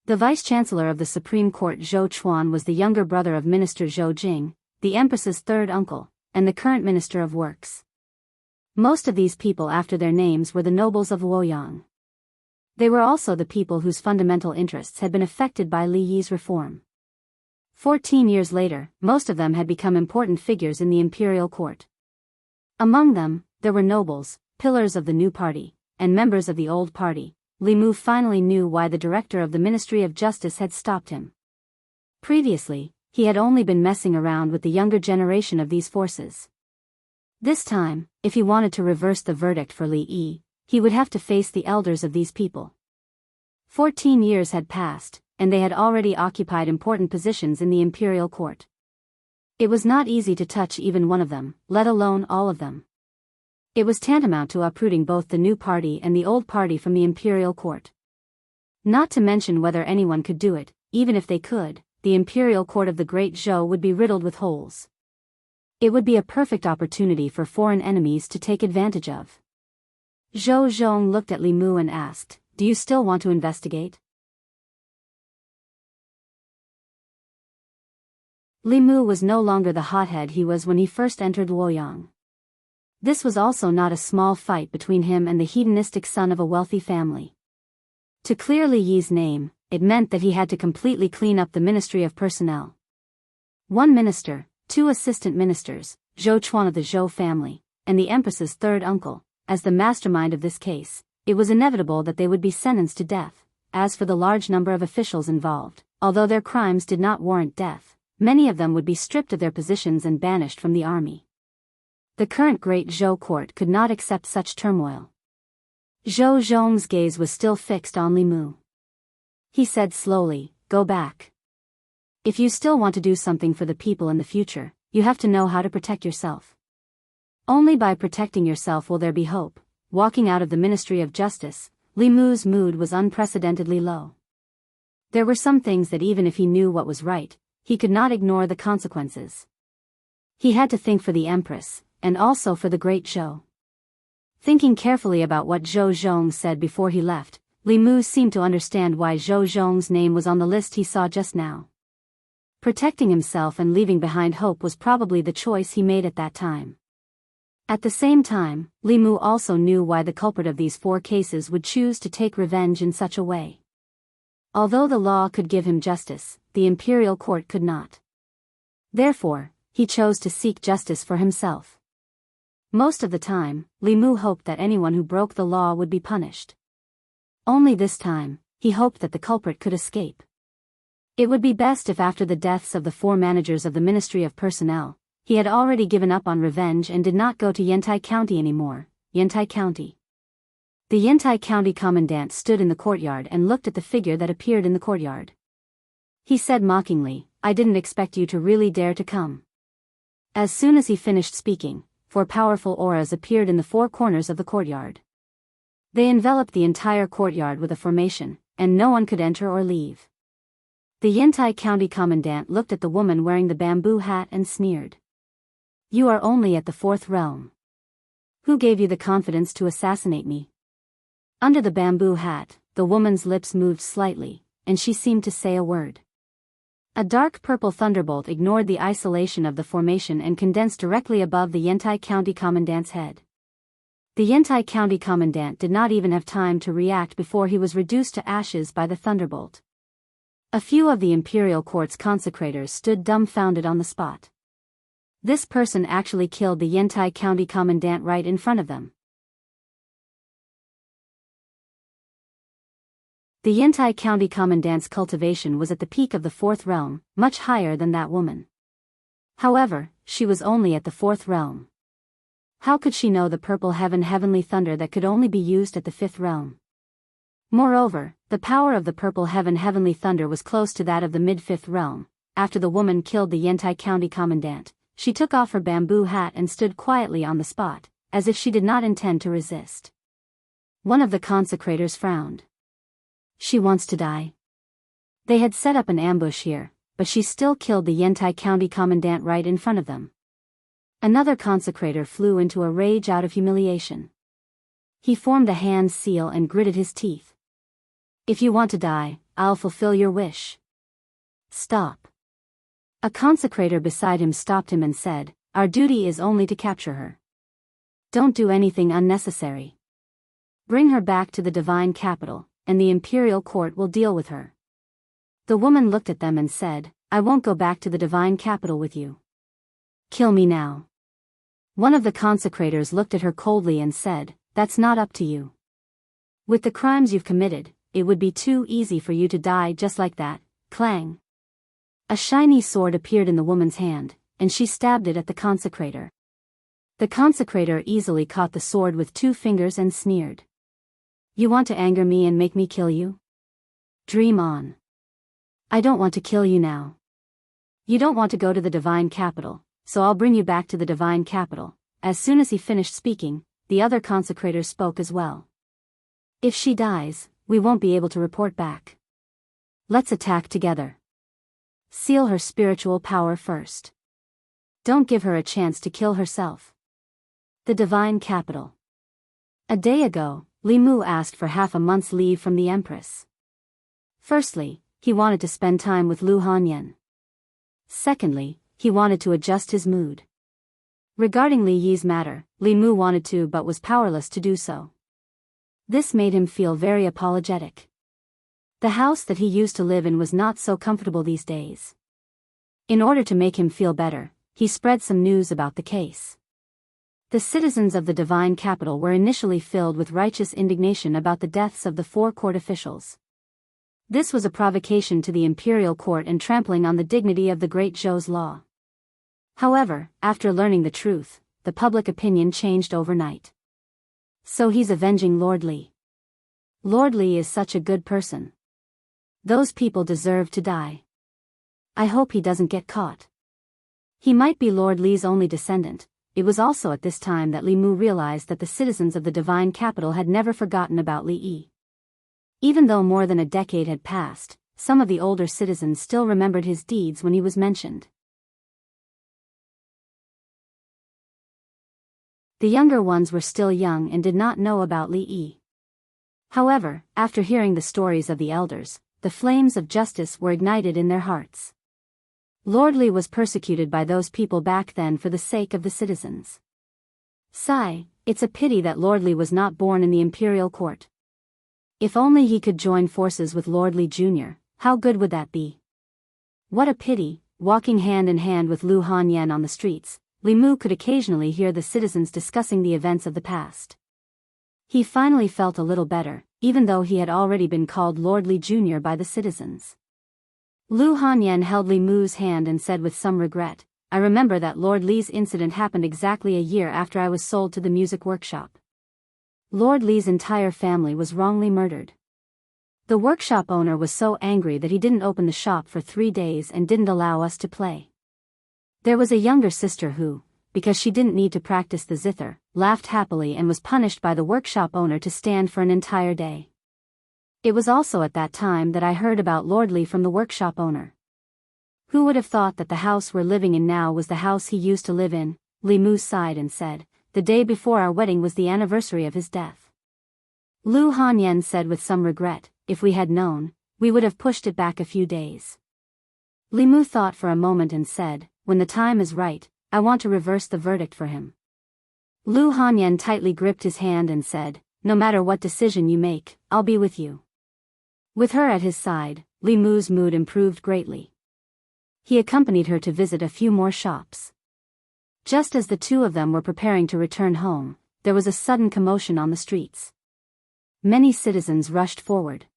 The Vice-Chancellor of the Supreme Court Zhou Chuan was the younger brother of Minister Zhou Jing, the Empress's third uncle, and the current Minister of Works. Most of these people after their names were the nobles of Luoyang. They were also the people whose fundamental interests had been affected by Li Yi's reform. 14 years later, most of them had become important figures in the imperial court. Among them, there were nobles, pillars of the new party, and members of the old party. Li Mu finally knew why the director of the Ministry of Justice had stopped him. Previously, he had only been messing around with the younger generation of these forces. This time, if he wanted to reverse the verdict for Li Yi, he would have to face the elders of these people. 14 years had passed, and they had already occupied important positions in the imperial court. It was not easy to touch even one of them, let alone all of them. It was tantamount to uprooting both the new party and the old party from the imperial court. Not to mention whether anyone could do it, even if they could, the imperial court of the Great Zhou would be riddled with holes. It would be a perfect opportunity for foreign enemies to take advantage of. Zhou Zhong looked at Li Mu and asked, "Do you still want to investigate?" Li Mu was no longer the hothead he was when he first entered Luoyang. This was also not a small fight between him and the hedonistic son of a wealthy family. To clear Li Yi's name, it meant that he had to completely clean up the Ministry of Personnel. One minister, 2 assistant ministers, Zhou Chuan of the Zhou family, and the Empress's third uncle, as the mastermind of this case, it was inevitable that they would be sentenced to death. As for the large number of officials involved, although their crimes did not warrant death, many of them would be stripped of their positions and banished from the army. The current Great Zhou court could not accept such turmoil. Zhou Zhong's gaze was still fixed on Li Mu. He said slowly, "Go back. If you still want to do something for the people in the future, you have to know how to protect yourself. Only by protecting yourself will there be hope." Walking out of the Ministry of Justice, Li Mu's mood was unprecedentedly low. There were some things that even if he knew what was right, he could not ignore the consequences. He had to think for the Empress, and also for the Great Zhou. Thinking carefully about what Zhou Zhong said before he left, Li Mu seemed to understand why Zhou Zhong's name was on the list he saw just now. Protecting himself and leaving behind hope was probably the choice he made at that time. At the same time, Li Mu also knew why the culprit of these 4 cases would choose to take revenge in such a way. Although the law could give him justice, the imperial court could not. Therefore, he chose to seek justice for himself. Most of the time, Li Mu hoped that anyone who broke the law would be punished. Only this time, he hoped that the culprit could escape. It would be best if after the deaths of the 4 managers of the Ministry of Personnel, he had already given up on revenge and did not go to Yantai County anymore. Yantai County. The Yantai County commandant stood in the courtyard and looked at the figure that appeared in the courtyard. He said mockingly, "I didn't expect you to really dare to come." As soon as he finished speaking, 4 powerful auras appeared in the 4 corners of the courtyard. They enveloped the entire courtyard with a formation, and no one could enter or leave. The Yantai County commandant looked at the woman wearing the bamboo hat and sneered. "You are only at the 4th realm. Who gave you the confidence to assassinate me?" Under the bamboo hat, the woman's lips moved slightly, and she seemed to say a word. A dark purple thunderbolt ignored the isolation of the formation and condensed directly above the Yantai County commandant's head. The Yantai County commandant did not even have time to react before he was reduced to ashes by the thunderbolt. A few of the imperial court's consecrators stood dumbfounded on the spot. This person actually killed the Yantai County commandant right in front of them. The Yantai County commandant's cultivation was at the peak of the 4th realm, much higher than that woman. However, she was only at the 4th realm. How could she know the purple heavenly thunder that could only be used at the 5th realm? Moreover, the power of the purple heavenly thunder was close to that of the mid-5th realm. After the woman killed the Yantai County commandant, she took off her bamboo hat and stood quietly on the spot, as if she did not intend to resist. One of the consecrators frowned. "She wants to die." They had set up an ambush here, but she still killed the Yantai County commandant right in front of them. Another consecrator flew into a rage out of humiliation. He formed a hand seal and gritted his teeth. "If you want to die, I'll fulfill your wish." "Stop." A consecrator beside him stopped him and said, "Our duty is only to capture her. Don't do anything unnecessary. Bring her back to the divine capital, and the imperial court will deal with her." The woman looked at them and said, "I won't go back to the divine capital with you. Kill me now." One of the consecrators looked at her coldly and said, "That's not up to you. With the crimes you've committed, it would be too easy for you to die just like that." Clang. A shiny sword appeared in the woman's hand, and she stabbed it at the consecrator. The consecrator easily caught the sword with 2 fingers and sneered. "You want to anger me and make me kill you? Dream on. I don't want to kill you now. You don't want to go to the divine capital, so I'll bring you back to the divine capital." As soon as he finished speaking, the other consecrator spoke as well. "If she dies, we won't be able to report back. Let's attack together. Seal her spiritual power first. Don't give her a chance to kill herself." The divine capital. A day ago, Li Mu asked for half a month's leave from the Empress. Firstly, he wanted to spend time with Lu Hanyan. Secondly, he wanted to adjust his mood. Regarding Li Yi's matter, Li Mu wanted to but was powerless to do so. This made him feel very apologetic. The house that he used to live in was not so comfortable these days. In order to make him feel better, he spread some news about the case. The citizens of the divine capital were initially filled with righteous indignation about the deaths of the 4 court officials. This was a provocation to the imperial court and trampling on the dignity of the great Zhou's law. However, after learning the truth, the public opinion changed overnight. So he's avenging Lord Li. Lord Li is such a good person. Those people deserve to die. I hope he doesn't get caught. He might be Lord Li's only descendant. It was also at this time that Li Mu realized that the citizens of the divine capital had never forgotten about Li Yi. Even though more than a decade had passed, some of the older citizens still remembered his deeds when he was mentioned. The younger ones were still young and did not know about Li Yi. However, after hearing the stories of the elders, the flames of justice were ignited in their hearts. Lord Li was persecuted by those people back then for the sake of the citizens. Sigh, it's a pity that Lord Li was not born in the imperial court. If only he could join forces with Lord Li Jr., how good would that be? What a pity. Walking hand in hand with Lu Hanyan on the streets, Li Mu could occasionally hear the citizens discussing the events of the past. He finally felt a little better, even though he had already been called Lord Li Jr. by the citizens. Lu Hanyan held Li Mu's hand and said with some regret, "I remember that Lord Li's incident happened exactly a year after I was sold to the music workshop. Lord Li's entire family was wrongly murdered. The workshop owner was so angry that he didn't open the shop for 3 days and didn't allow us to play. There was a younger sister who, because she didn't need to practice the zither, laughed happily and was punished by the workshop owner to stand for an entire day. It was also at that time that I heard about Lord Li from the workshop owner. Who would have thought that the house we're living in now was the house he used to live in?" Li Mu sighed and said, "The day before our wedding was the anniversary of his death." Lu Hanyan said with some regret, "If we had known, we would have pushed it back a few days." Li Mu thought for a moment and said, "When the time is right, I want to reverse the verdict for him." Lu Hanyan tightly gripped his hand and said, "No matter what decision you make, I'll be with you." With her at his side, Li Mu's mood improved greatly. He accompanied her to visit a few more shops. Just as the 2 of them were preparing to return home, there was a sudden commotion on the streets. Many citizens rushed forward.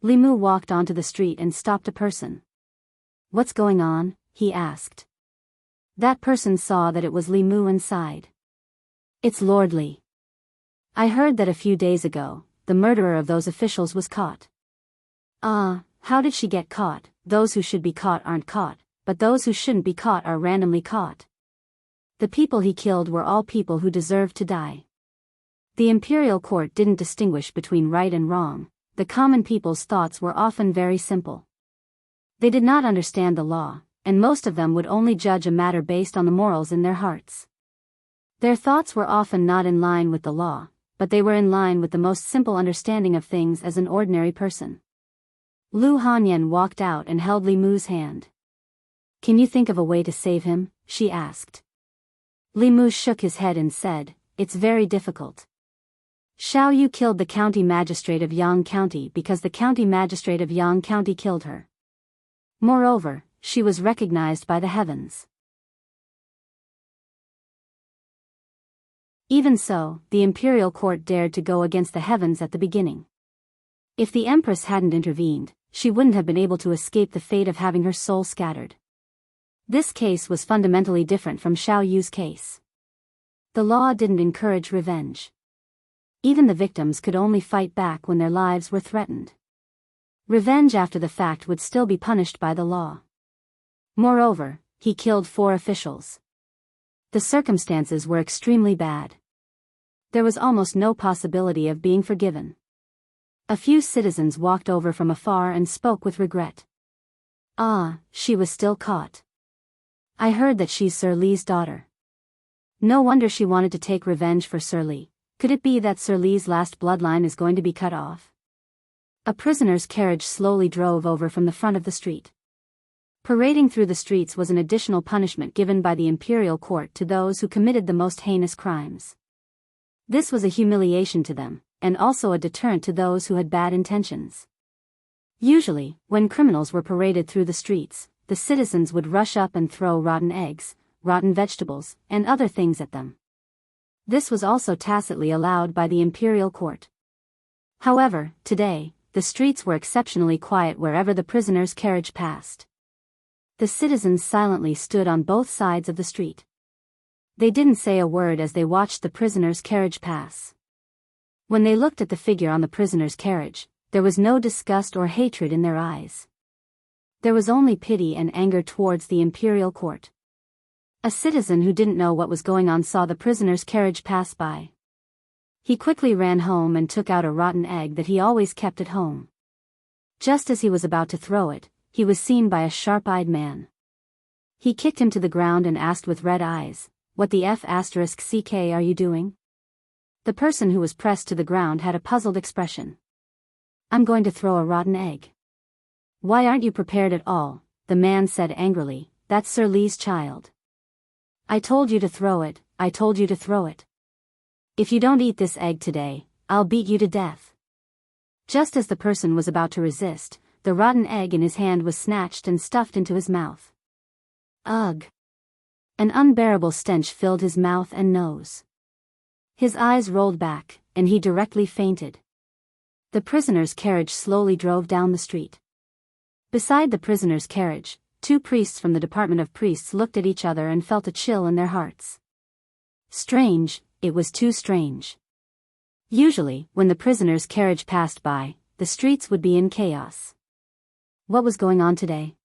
Li Mu walked onto the street and stopped a person. "What's going on?" he asked. That person saw that it was Li Mu and sighed. "It's Lord Li. I heard that a few days ago, the murderer of those officials was caught." How did she get caught? Those who should be caught aren't caught, but those who shouldn't be caught are randomly caught. The people he killed were all people who deserved to die. The imperial court didn't distinguish between right and wrong. The common people's thoughts were often very simple. They did not understand the law, and most of them would only judge a matter based on the morals in their hearts. Their thoughts were often not in line with the law, but they were in line with the most simple understanding of things as an ordinary person. Lu Hanyan walked out and held Li Mu's hand. "Can you think of a way to save him?" she asked. Li Mu shook his head and said, "It's very difficult. Xiao Yu killed the county magistrate of Yang County because the county magistrate of Yang County killed her. Moreover, she was recognized by the heavens. Even so, the imperial court dared to go against the heavens at the beginning. If the Empress hadn't intervened, she wouldn't have been able to escape the fate of having her soul scattered. This case was fundamentally different from Xiao Yu's case. The law didn't encourage revenge. Even the victims could only fight back when their lives were threatened. Revenge after the fact would still be punished by the law. Moreover, he killed 4 officials. The circumstances were extremely bad. There was almost no possibility of being forgiven. A few citizens walked over from afar and spoke with regret. "Ah, she was still caught. I heard that she's Sir Li's daughter. No wonder she wanted to take revenge for Sir Li. Could it be that Sir Li's last bloodline is going to be cut off?" A prisoner's carriage slowly drove over from the front of the street. Parading through the streets was an additional punishment given by the imperial court to those who committed the most heinous crimes. This was a humiliation to them, and also a deterrent to those who had bad intentions. Usually, when criminals were paraded through the streets, the citizens would rush up and throw rotten eggs, rotten vegetables, and other things at them. This was also tacitly allowed by the imperial court. However, today, the streets were exceptionally quiet wherever the prisoner's carriage passed. The citizens silently stood on both sides of the street. They didn't say a word as they watched the prisoner's carriage pass. When they looked at the figure on the prisoner's carriage, there was no disgust or hatred in their eyes. There was only pity and anger towards the imperial court. A citizen who didn't know what was going on saw the prisoner's carriage pass by. He quickly ran home and took out a rotten egg that he always kept at home. Just as he was about to throw it, he was seen by a sharp-eyed man. He kicked him to the ground and asked with red eyes, "What the F***ck are you doing?" The person who was pressed to the ground had a puzzled expression. "I'm going to throw a rotten egg." "Why aren't you prepared at all?" the man said angrily. "That's Sir Li's child. I told you to throw it, I told you to throw it. If you don't eat this egg today, I'll beat you to death." Just as the person was about to resist, the rotten egg in his hand was snatched and stuffed into his mouth. Ugh! An unbearable stench filled his mouth and nose. His eyes rolled back, and he directly fainted. The prisoner's carriage slowly drove down the street. Beside the prisoner's carriage, 2 priests from the Department of Priests looked at each other and felt a chill in their hearts. Strange, it was too strange. Usually, when the prisoner's carriage passed by, the streets would be in chaos. What was going on today?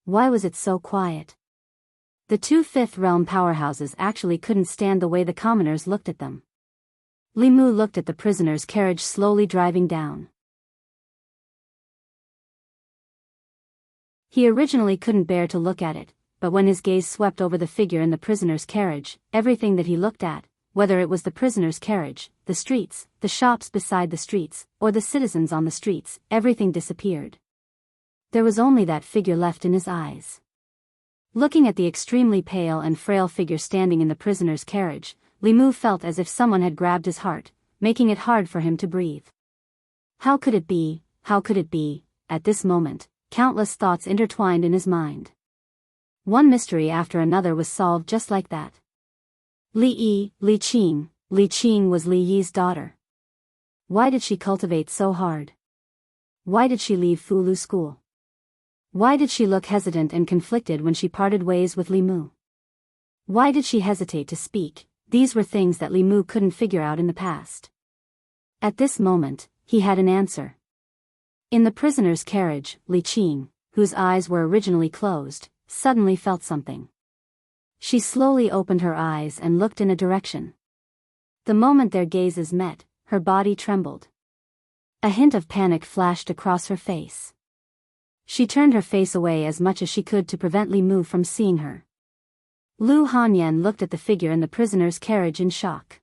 Why was it so quiet? The 2 Fifth Realm powerhouses actually couldn't stand the way the commoners looked at them. Li Mu looked at the prisoner's carriage slowly driving down. He originally couldn't bear to look at it, but when his gaze swept over the figure in the prisoner's carriage, everything that he looked at, whether it was the prisoner's carriage, the streets, the shops beside the streets, or the citizens on the streets, everything disappeared. There was only that figure left in his eyes. Looking at the extremely pale and frail figure standing in the prisoner's carriage, Li Mu felt as if someone had grabbed his heart, making it hard for him to breathe. How could it be? How could it be? At this moment, countless thoughts intertwined in his mind. One mystery after another was solved just like that. Li Qing was Li Yi's daughter. Why did she cultivate so hard? Why did she leave Fulu school? Why did she look hesitant and conflicted when she parted ways with Li Mu? Why did she hesitate to speak? These were things that Li Mu couldn't figure out in the past. At this moment, he had an answer. In the prisoner's carriage, Li Qing, whose eyes were originally closed, suddenly felt something. She slowly opened her eyes and looked in a direction. The moment their gazes met, her body trembled. A hint of panic flashed across her face. She turned her face away as much as she could to prevent Li Mu from seeing her. Lu Hanyan looked at the figure in the prisoner's carriage in shock.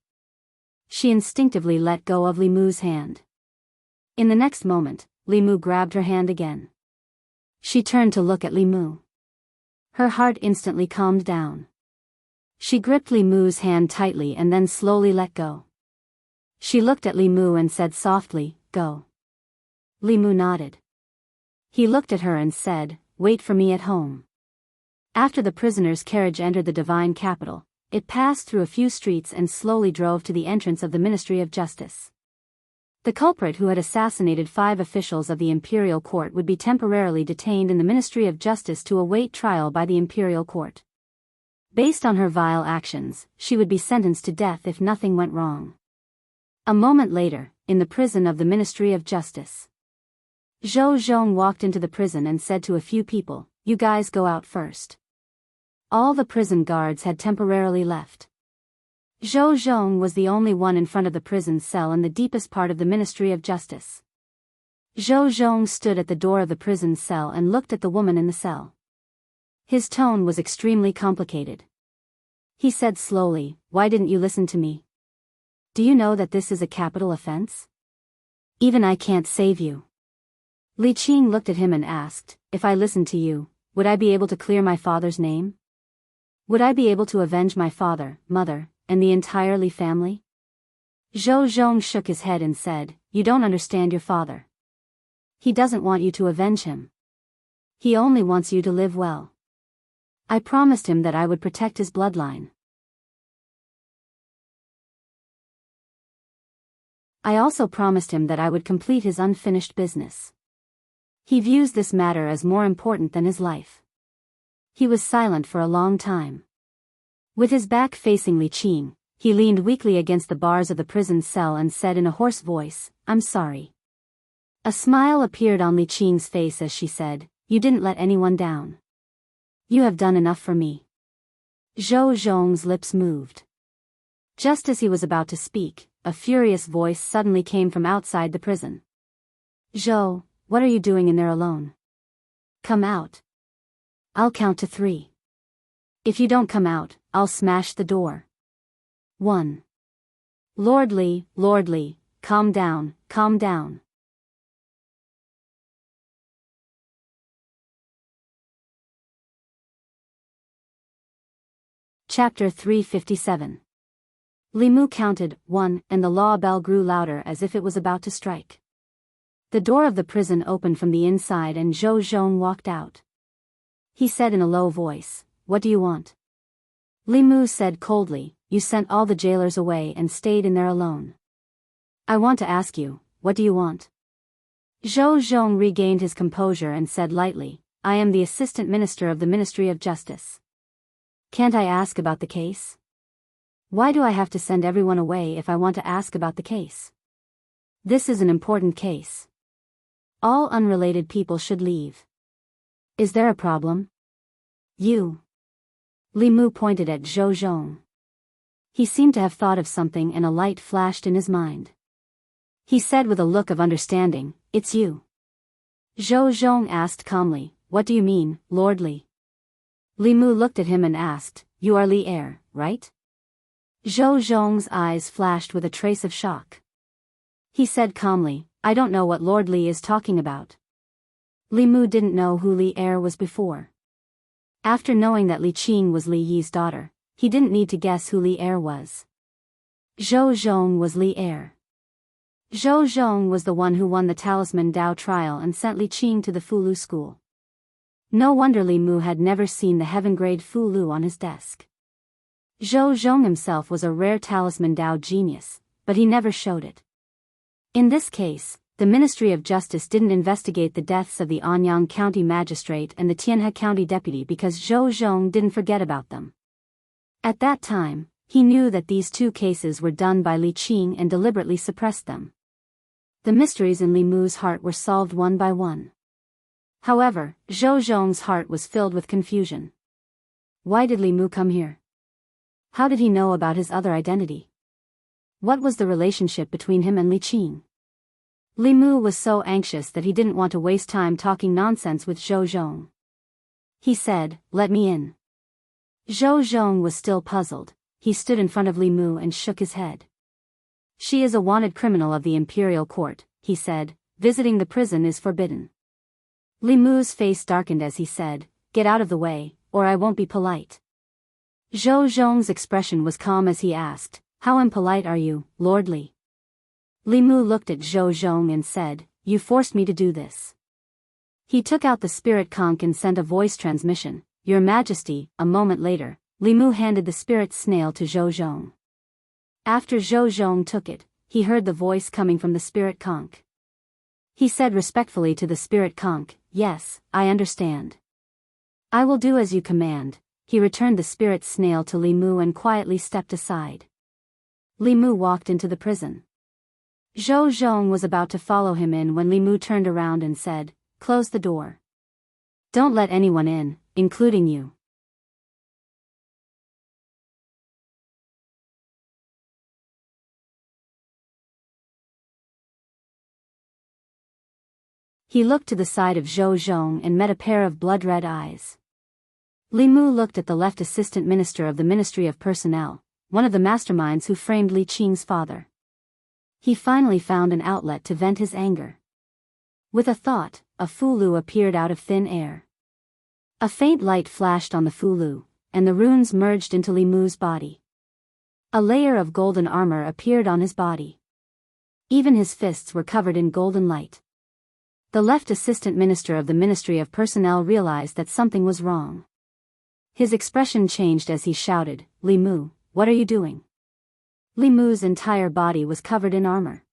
She instinctively let go of Li Mu's hand. In the next moment, Li Mu grabbed her hand again. She turned to look at Li Mu. Her heart instantly calmed down. She gripped Li Mu's hand tightly and then slowly let go. She looked at Li Mu and said softly, "Go." Li Mu nodded. He looked at her and said, "Wait for me at home." After the prisoner's carriage entered the divine capital, it passed through a few streets and slowly drove to the entrance of the Ministry of Justice. The culprit who had assassinated 5 officials of the imperial court would be temporarily detained in the Ministry of Justice to await trial by the imperial court. Based on her vile actions, she would be sentenced to death if nothing went wrong. A moment later, in the prison of the Ministry of Justice, Zhou Zhong walked into the prison and said to a few people, "You guys go out first." All the prison guards had temporarily left. Zhou Zhong was the only one in front of the prison cell in the deepest part of the Ministry of Justice. Zhou Zhong stood at the door of the prison cell and looked at the woman in the cell. His tone was extremely complicated. He said slowly, "Why didn't you listen to me? Do you know that this is a capital offense? Even I can't save you." Li Qing looked at him and asked, "If I listened to you, would I be able to clear my father's name? Would I be able to avenge my father, mother, and the entire Li family?" Zhou Zhong shook his head and said, "You don't understand your father. He doesn't want you to avenge him. He only wants you to live well. I promised him that I would protect his bloodline. I also promised him that I would complete his unfinished business. He views this matter as more important than his life." He was silent for a long time. With his back facing Li Qing, he leaned weakly against the bars of the prison cell and said in a hoarse voice, "I'm sorry." A smile appeared on Li Qing's face as she said, "You didn't let anyone down. You have done enough for me." Zhou Zhong's lips moved. Just as he was about to speak, a furious voice suddenly came from outside the prison. "Zhou, what are you doing in there alone? Come out. I'll count to 3. If you don't come out, I'll smash the door. 1. Lord Li, calm down, calm down." Chapter 357. Li Mu counted 1, and the law bell grew louder as if it was about to strike. The door of the prison opened from the inside and Zhou Zhong walked out. He said in a low voice, "What do you want?" Li Mu said coldly, "You sent all the jailers away and stayed in there alone. I want to ask you, what do you want?" Zhou Zhong regained his composure and said lightly, "I am the Assistant Minister of the Ministry of Justice. Can't I ask about the case? Why do I have to send everyone away if I want to ask about the case? This is an important case. All unrelated people should leave. Is there a problem?" "You." Li Mu pointed at Zhou Zhong. He seemed to have thought of something and a light flashed in his mind. He said with a look of understanding, "It's you." Zhou Zhong asked calmly, "What do you mean, Lord Li?" Li Mu looked at him and asked, "You are Li Heir, right?" Zhou Zhong's eyes flashed with a trace of shock. He said calmly, "I don't know what Lord Li is talking about." Li Mu didn't know who Li Heir was before. After knowing that Li Qing was Li Yi's daughter, he didn't need to guess who Li Heir was. Zhou Zhong was Li Heir. Zhou Zhong was the one who won the Talisman Dao trial and sent Li Qing to the Fulu school. No wonder Li Mu had never seen the heaven-grade Fulu on his desk. Zhou Zhong himself was a rare Talisman Dao genius, but he never showed it. In this case, the Ministry of Justice didn't investigate the deaths of the Anyang County Magistrate and the Tianhe County Deputy because Zhou Zhong didn't forget about them. At that time, he knew that these 2 cases were done by Li Qing and deliberately suppressed them. The mysteries in Li Mu's heart were solved one by one. However, Zhou Zhong's heart was filled with confusion. Why did Li Mu come here? How did he know about his other identity? What was the relationship between him and Li Qing? Li Mu was so anxious that he didn't want to waste time talking nonsense with Zhou Zhong. He said, "Let me in." Zhou Zhong was still puzzled. He stood in front of Li Mu and shook his head. "She is a wanted criminal of the imperial court," he said. "Visiting the prison is forbidden." Li Mu's face darkened as he said, "Get out of the way, or I won't be polite." Zhou Zhong's expression was calm as he asked, "How impolite are you, Lord Li?" Li Mu looked at Zhou Zhong and said, "You forced me to do this." He took out the spirit conch and sent a voice transmission, "Your Majesty." A moment later, Li Mu handed the spirit snail to Zhou Zhong. After Zhou Zhong took it, he heard the voice coming from the spirit conch. He said respectfully to the spirit conch, "Yes, I understand. I will do as you command." He returned the spirit snail to Li Mu and quietly stepped aside. Li Mu walked into the prison. Zhou Zhong was about to follow him in when Li Mu turned around and said, "Close the door. Don't let anyone in, including you." He looked to the side of Zhou Zhong and met a pair of blood-red eyes. Li Mu looked at the left assistant minister of the Ministry of Personnel, one of the masterminds who framed Li Qing's father. He finally found an outlet to vent his anger. With a thought, a fulu appeared out of thin air. A faint light flashed on the fulu, and the runes merged into Li Mu's body. A layer of golden armor appeared on his body. Even his fists were covered in golden light. The left assistant minister of the Ministry of Personnel realized that something was wrong. His expression changed as he shouted, "Li Mu, what are you doing?" Li Mu's entire body was covered in armor.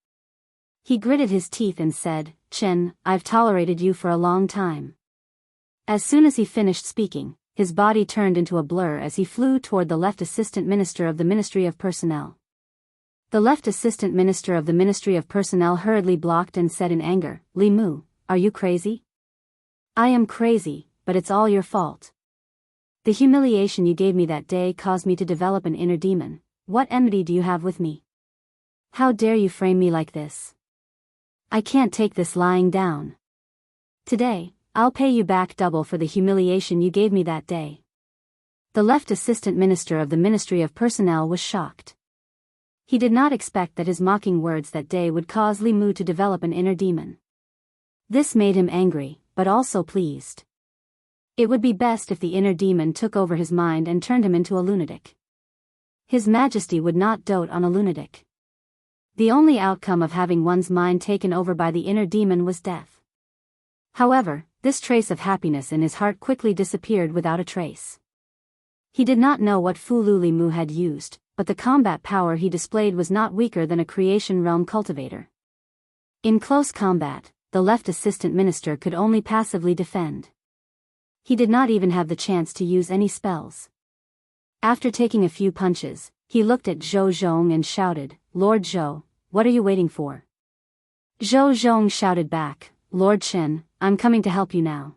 He gritted his teeth and said, "Chen, I've tolerated you for a long time." As soon as he finished speaking, his body turned into a blur as he flew toward the left assistant minister of the Ministry of Personnel. The left assistant minister of the Ministry of Personnel hurriedly blocked and said in anger, "Li Mu, are you crazy?" "I am crazy, but it's all your fault. The humiliation you gave me that day caused me to develop an inner demon. What enmity do you have with me? How dare you frame me like this? I can't take this lying down. Today, I'll pay you back double for the humiliation you gave me that day." The left assistant minister of the Ministry of Personnel was shocked. He did not expect that his mocking words that day would cause Li Mu to develop an inner demon. This made him angry, but also pleased. It would be best if the inner demon took over his mind and turned him into a lunatic. His Majesty would not dote on a lunatic. The only outcome of having one's mind taken over by the inner demon was death. However, this trace of happiness in his heart quickly disappeared without a trace. He did not know what Fulu Li Mu had used, but the combat power he displayed was not weaker than a creation realm cultivator. In close combat, the left assistant minister could only passively defend. He did not even have the chance to use any spells. After taking a few punches, he looked at Zhou Zhong and shouted, "Lord Zhou, what are you waiting for?" Zhou Zhong shouted back, "Lord Chen, I'm coming to help you now."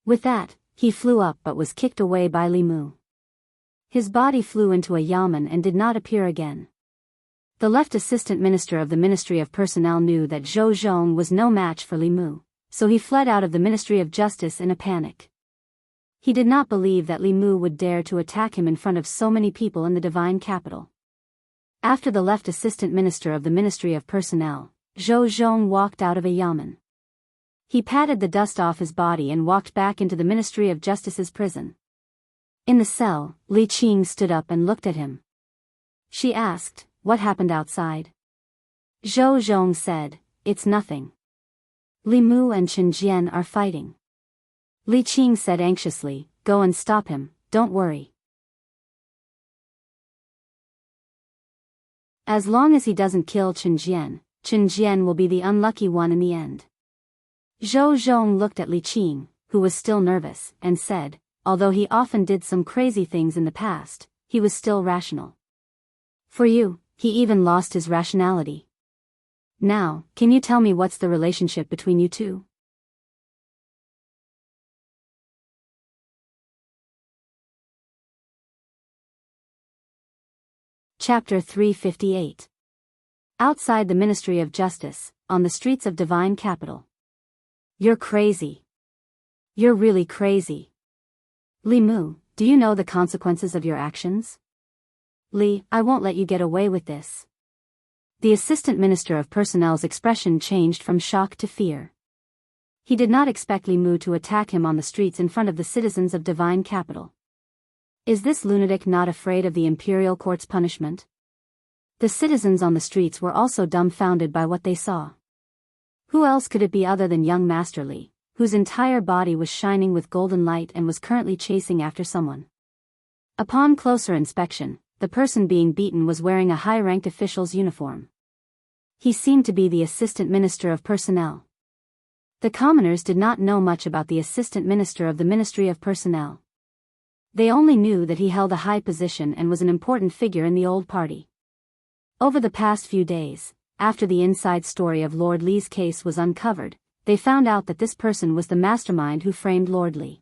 With that, he flew up but was kicked away by Li Mu. His body flew into a yamen and did not appear again. The left assistant minister of the Ministry of Personnel knew that Zhou Zhong was no match for Li Mu, so he fled out of the Ministry of Justice in a panic. He did not believe that Li Mu would dare to attack him in front of so many people in the divine capital. After the left assistant minister of the Ministry of Personnel, Zhou Zhong walked out of a yamen. He patted the dust off his body and walked back into the Ministry of Justice's prison. In the cell, Li Qing stood up and looked at him. She asked, "What happened outside?" Zhou Zhong said, "It's nothing. Li Mu and Chen Jian are fighting." Li Qing said anxiously, "Go and stop him, don't worry. As long as he doesn't kill Chen Jian will be the unlucky one in the end." Zhou Zhong looked at Li Qing, who was still nervous, and said, "Although he often did some crazy things in the past, he was still rational. For you, he even lost his rationality. Now, can you tell me what's the relationship between you two?" Chapter 358. Outside the Ministry of Justice, on the streets of Divine Capital. "You're crazy. You're really crazy. Li Mu, do you know the consequences of your actions? Li, I won't let you get away with this." The Assistant Minister of Personnel's expression changed from shock to fear. He did not expect Li Mu to attack him on the streets in front of the citizens of Divine Capital. Is this lunatic not afraid of the Imperial Court's punishment? The citizens on the streets were also dumbfounded by what they saw. Who else could it be other than young Master Li, whose entire body was shining with golden light and was currently chasing after someone? Upon closer inspection, the person being beaten was wearing a high-ranked official's uniform. He seemed to be the Assistant Minister of Personnel. The commoners did not know much about the Assistant Minister of the Ministry of Personnel. They only knew that he held a high position and was an important figure in the old party. Over the past few days, after the inside story of Lord Lee's case was uncovered, they found out that this person was the mastermind who framed Lord Lee.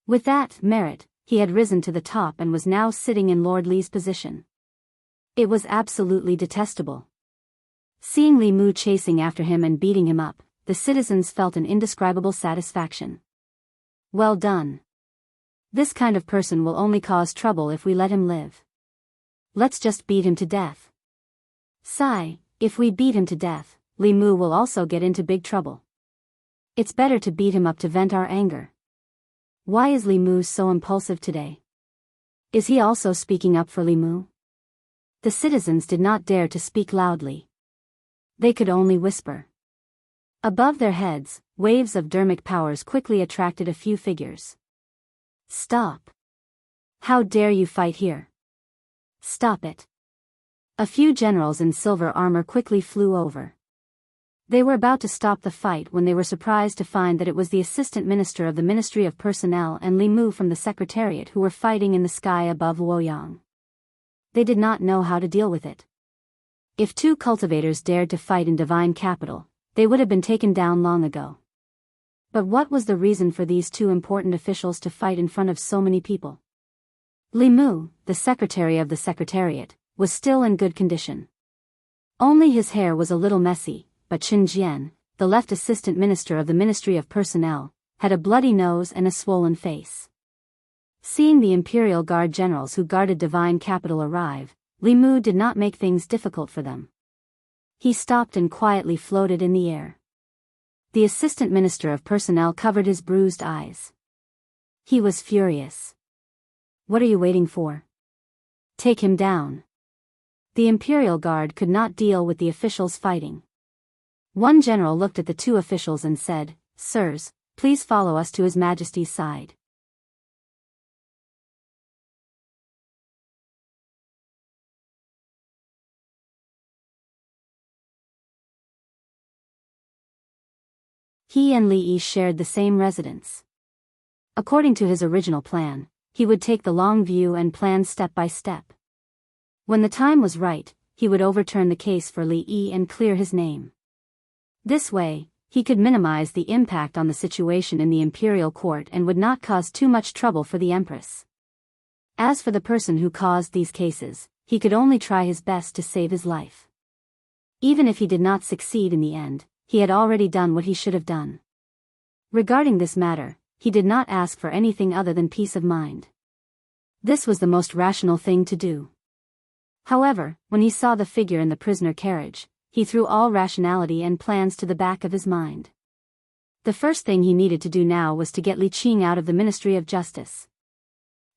With that merit, he had risen to the top and was now sitting in Lord Lee's position. It was absolutely detestable. Seeing Li Mu chasing after him and beating him up, the citizens felt an indescribable satisfaction. Well done. This kind of person will only cause trouble if we let him live. Let's just beat him to death. Sigh, if we beat him to death, Li Mu will also get into big trouble. It's better to beat him up to vent our anger. Why is Li Mu so impulsive today? Is he also speaking up for Li Mu? The citizens did not dare to speak loudly. They could only whisper. Above their heads, waves of dermic powers quickly attracted a few figures. Stop. How dare you fight here? Stop it. A few generals in silver armor quickly flew over. They were about to stop the fight when they were surprised to find that it was the Assistant Minister of the Ministry of Personnel and Li Mu from the Secretariat who were fighting in the sky above Luoyang. They did not know how to deal with it. If two cultivators dared to fight in divine capital, they would have been taken down long ago. But what was the reason for these two important officials to fight in front of so many people? Li Mu, the secretary of the Secretariat, was still in good condition. Only his hair was a little messy, but Chen Jian, the left assistant minister of the Ministry of Personnel, had a bloody nose and a swollen face. Seeing the Imperial Guard generals who guarded divine capital arrive, Li Mu did not make things difficult for them. He stopped and quietly floated in the air. The Assistant Minister of Personnel covered his bruised eyes. He was furious. What are you waiting for? Take him down. The Imperial Guard could not deal with the officials fighting. One general looked at the two officials and said, "Sirs, please follow us to His Majesty's side." He and Li Yi shared the same residence. According to his original plan, he would take the long view and plan step by step. When the time was right, he would overturn the case for Li Yi and clear his name. This way, he could minimize the impact on the situation in the imperial court and would not cause too much trouble for the Empress. As for the person who caused these cases, he could only try his best to save his life. Even if he did not succeed in the end, he had already done what he should have done. Regarding this matter, he did not ask for anything other than peace of mind. This was the most rational thing to do. However, when he saw the figure in the prisoner carriage, he threw all rationality and plans to the back of his mind. The first thing he needed to do now was to get Li Qing out of the Ministry of Justice.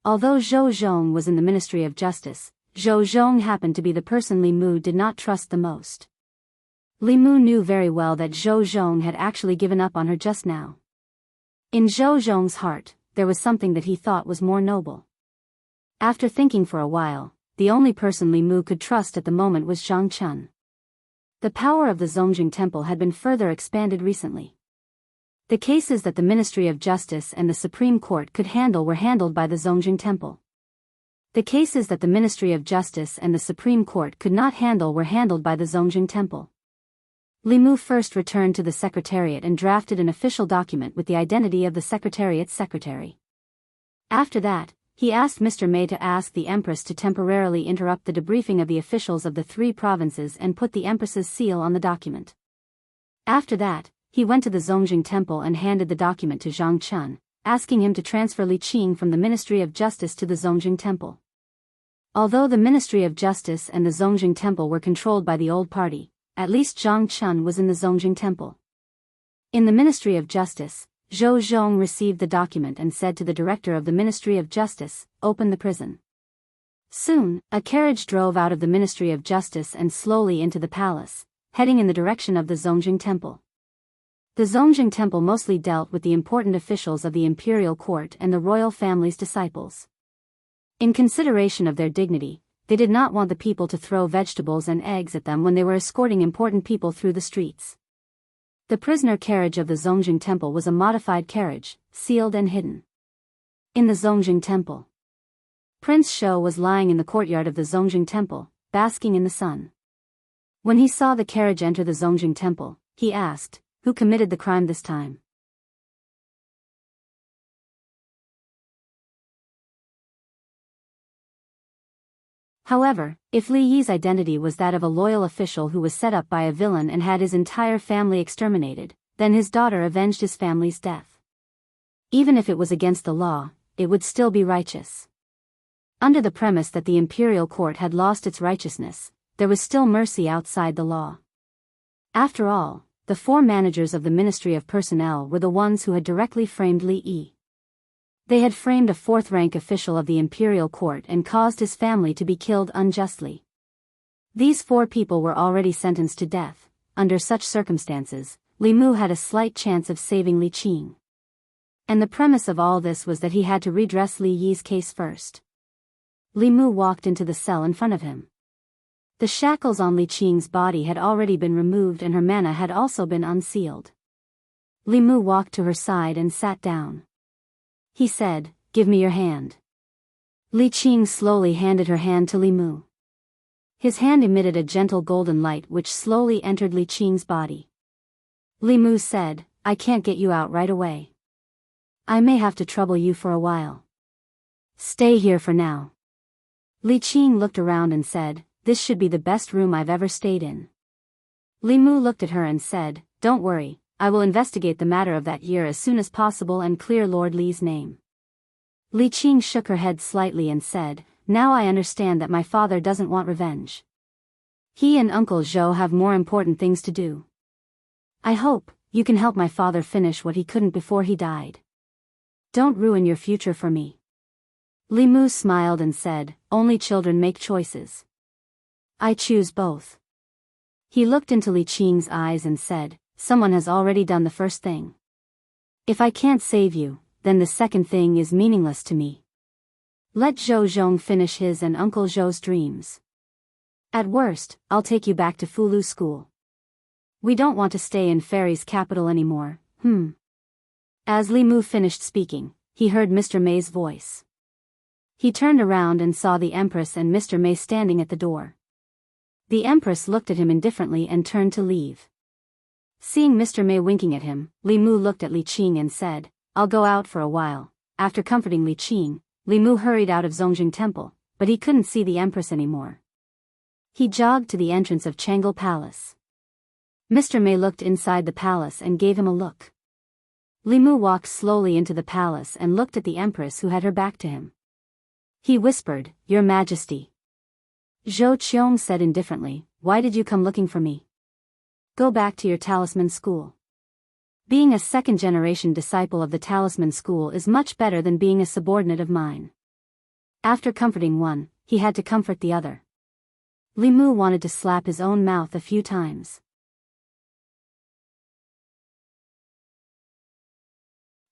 Although Zhou Zhong was in the Ministry of Justice, Zhou Zhong happened to be the person Li Mu did not trust the most. Li Mu knew very well that Zhou Zhong had actually given up on her just now. In Zhou Zhong's heart, there was something that he thought was more noble. After thinking for a while, the only person Li Mu could trust at the moment was Zhang Chun. The power of the Zongjing Temple had been further expanded recently. The cases that the Ministry of Justice and the Supreme Court could handle were handled by the Zongjing Temple. The cases that the Ministry of Justice and the Supreme Court could not handle were handled by the Zongjing Temple. Li Mu first returned to the Secretariat and drafted an official document with the identity of the Secretariat's secretary. After that, he asked Mr. May to ask the Empress to temporarily interrupt the debriefing of the officials of the 3 provinces and put the Empress's seal on the document. After that, he went to the Zongjing Temple and handed the document to Zhang Chun, asking him to transfer Li Qing from the Ministry of Justice to the Zongjing Temple. Although the Ministry of Justice and the Zongjing Temple were controlled by the old party, at least Zhang Chun was in the Zongjing Temple. In the Ministry of Justice, Zhou Zhong received the document and said to the director of the Ministry of Justice, "Open the prison." Soon, a carriage drove out of the Ministry of Justice and slowly into the palace, heading in the direction of the Zongjing Temple. The Zongjing Temple mostly dealt with the important officials of the imperial court and the royal family's disciples. In consideration of their dignity, they did not want the people to throw vegetables and eggs at them when they were escorting important people through the streets. The prisoner carriage of the Zongjing Temple was a modified carriage, sealed and hidden. In the Zongjing Temple, Prince Shou was lying in the courtyard of the Zongjing Temple, basking in the sun. When he saw the carriage enter the Zongjing Temple, he asked, "Who committed the crime this time?" However, if Li Yi's identity was that of a loyal official who was set up by a villain and had his entire family exterminated, then his daughter avenged his family's death. Even if it was against the law, it would still be righteous. Under the premise that the imperial court had lost its righteousness, there was still mercy outside the law. After all, the 4 managers of the Ministry of Personnel were the ones who had directly framed Li Yi. They had framed a 4th-rank official of the imperial court and caused his family to be killed unjustly. These 4 people were already sentenced to death. Under such circumstances, Li Mu had a slight chance of saving Li Qing. And the premise of all this was that he had to redress Li Yi's case first. Li Mu walked into the cell in front of him. The shackles on Li Qing's body had already been removed and her mana had also been unsealed. Li Mu walked to her side and sat down. He said, "Give me your hand." Li Qing slowly handed her hand to Li Mu. His hand emitted a gentle golden light which slowly entered Li Qing's body. Li Mu said, "I can't get you out right away. I may have to trouble you for a while. Stay here for now." Li Qing looked around and said, "This should be the best room I've ever stayed in." Li Mu looked at her and said, "Don't worry, I will investigate the matter of that year as soon as possible and clear Lord Li's name." Li Qing shook her head slightly and said, "Now I understand that my father doesn't want revenge. He and Uncle Zhou have more important things to do. I hope you can help my father finish what he couldn't before he died. Don't ruin your future for me." Li Mu smiled and said, "Only children make choices. I choose both." He looked into Li Qing's eyes and said, "Someone has already done the first thing. If I can't save you, then the second thing is meaningless to me. Let Zhou Zhong finish his and Uncle Zhou's dreams. At worst, I'll take you back to Fulu School. We don't want to stay in Fairy's capital anymore, As Li Mu finished speaking, he heard Mr. May's voice. He turned around and saw the Empress and Mr. May standing at the door. The Empress looked at him indifferently and turned to leave. Seeing Mr. May winking at him, Li Mu looked at Li Qing and said, "I'll go out for a while." After comforting Li Qing, Li Mu hurried out of Zongjing Temple, but he couldn't see the Empress anymore. He jogged to the entrance of Changle Palace. Mr. May looked inside the palace and gave him a look. Li Mu walked slowly into the palace and looked at the Empress who had her back to him. He whispered, "Your Majesty." Zhou Qiong said indifferently, "Why did you come looking for me? Go back to your talisman school. Being a second-generation disciple of the talisman school is much better than being a subordinate of mine." After comforting one, he had to comfort the other. Li Mu wanted to slap his own mouth a few times.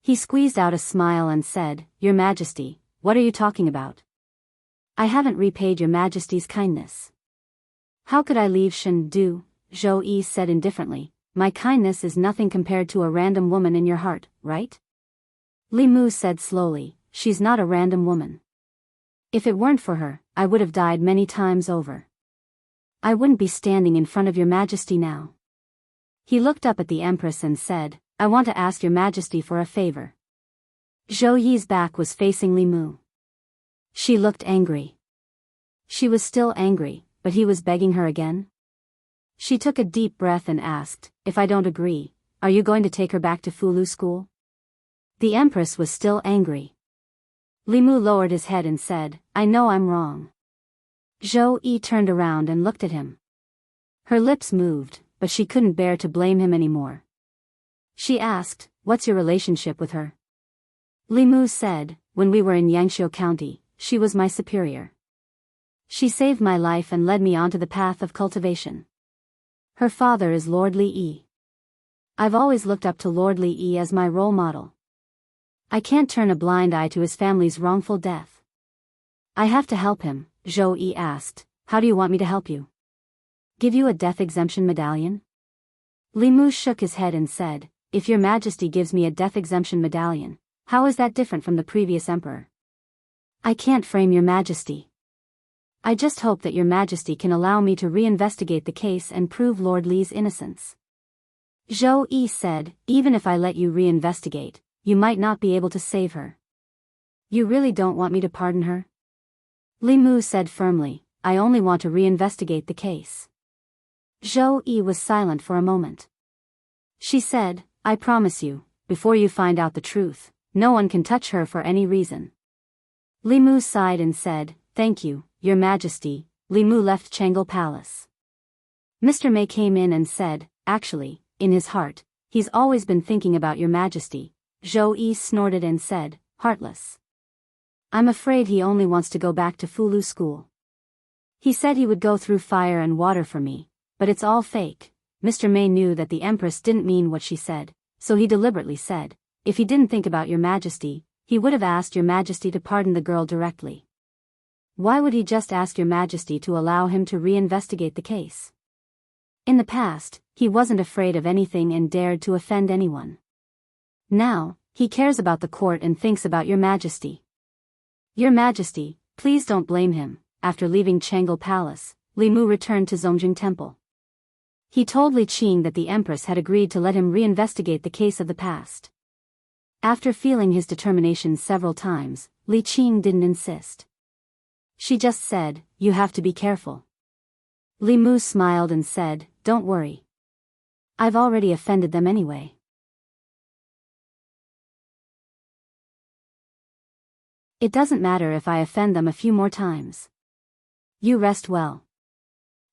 He squeezed out a smile and said, "Your Majesty, what are you talking about? I haven't repaid your Majesty's kindness." "How could I leave Shendu?" Zhou Yi said indifferently. "My kindness is nothing compared to a random woman in your heart, right?" Li Mu said slowly, "She's not a random woman. If it weren't for her, I would have died many times over. I wouldn't be standing in front of your Majesty now." He looked up at the Empress and said, "I want to ask your Majesty for a favor." Zhou Yi's back was facing Li Mu. She looked angry. She was still angry, but he was begging her again. She took a deep breath and asked, "If I don't agree, are you going to take her back to Fulu School?" The Empress was still angry. Li Mu lowered his head and said, "I know I'm wrong." Zhou Yi turned around and looked at him. Her lips moved, but she couldn't bear to blame him anymore. She asked, "What's your relationship with her?" Li Mu said, "When we were in Yangqiu County, she was my superior. She saved my life and led me onto the path of cultivation. Her father is Lord Li Yi. I've always looked up to Lord Li Yi as my role model. I can't turn a blind eye to his family's wrongful death. I have to help him, Zhou Yi asked. How do you want me to help you? Give you a death exemption medallion? Li Mu shook his head and said, if your majesty gives me a death exemption medallion, how is that different from the previous emperor? I can't frame your majesty. I just hope that your majesty can allow me to reinvestigate the case and prove Lord Li's innocence. Zhou Yi said, even if I let you reinvestigate, you might not be able to save her. You really don't want me to pardon her? Li Mu said firmly, I only want to reinvestigate the case. Zhou Yi was silent for a moment. She said, I promise you, before you find out the truth, no one can touch her for any reason. Li Mu sighed and said, thank you, your majesty. Li Mu left Changel Palace. Mr. Mei came in and said, actually, in his heart, he's always been thinking about your majesty. Zhou Yi snorted and said, heartless. I'm afraid he only wants to go back to Fulu school. He said he would go through fire and water for me, but it's all fake. Mr. Mei knew that the Empress didn't mean what she said, so he deliberately said, if he didn't think about your majesty, he would have asked your majesty to pardon the girl directly. Why would he just ask your majesty to allow him to reinvestigate the case? In the past, he wasn't afraid of anything and dared to offend anyone. Now, he cares about the court and thinks about your majesty. Your majesty, please don't blame him. After leaving Changel Palace, Li Mu returned to Zongjing Temple. He told Li Qing that the Empress had agreed to let him reinvestigate the case of the past. After feeling his determination several times, Li Qing didn't insist. She just said, you have to be careful. Li Mu smiled and said, don't worry. I've already offended them anyway. It doesn't matter if I offend them a few more times. You rest well.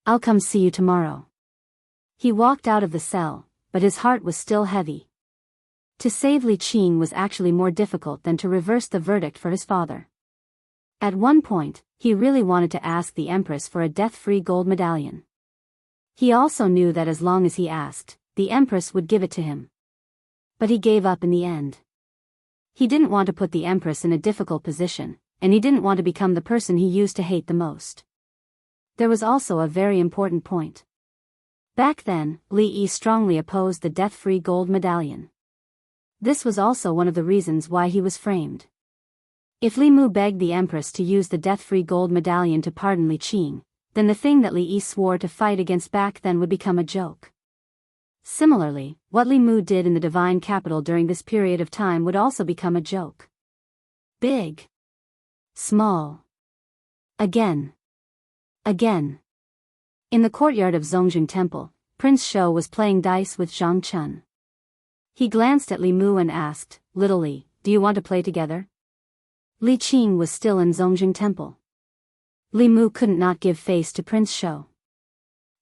I'll come see you tomorrow. He walked out of the cell, but his heart was still heavy. To save Li Qing was actually more difficult than to reverse the verdict for his father. At one point, he really wanted to ask the Empress for a death-free gold medallion. He also knew that as long as he asked, the Empress would give it to him. But he gave up in the end. He didn't want to put the Empress in a difficult position, and he didn't want to become the person he used to hate the most. There was also a very important point. Back then, Li Yi strongly opposed the death-free gold medallion. This was also one of the reasons why he was framed. If Li Mu begged the Empress to use the death-free gold medallion to pardon Li Qing, then the thing that Li Yi swore to fight against back then would become a joke. Similarly, what Li Mu did in the divine capital during this period of time would also become a joke. Big. Small. Again. Again. In the courtyard of Zongjing Temple, Prince Shou was playing dice with Zhang Chun. He glanced at Li Mu and asked, Little Li, do you want to play together? Li Qing was still in Zongjing Temple. Li Mu couldn't not give face to Prince Shou.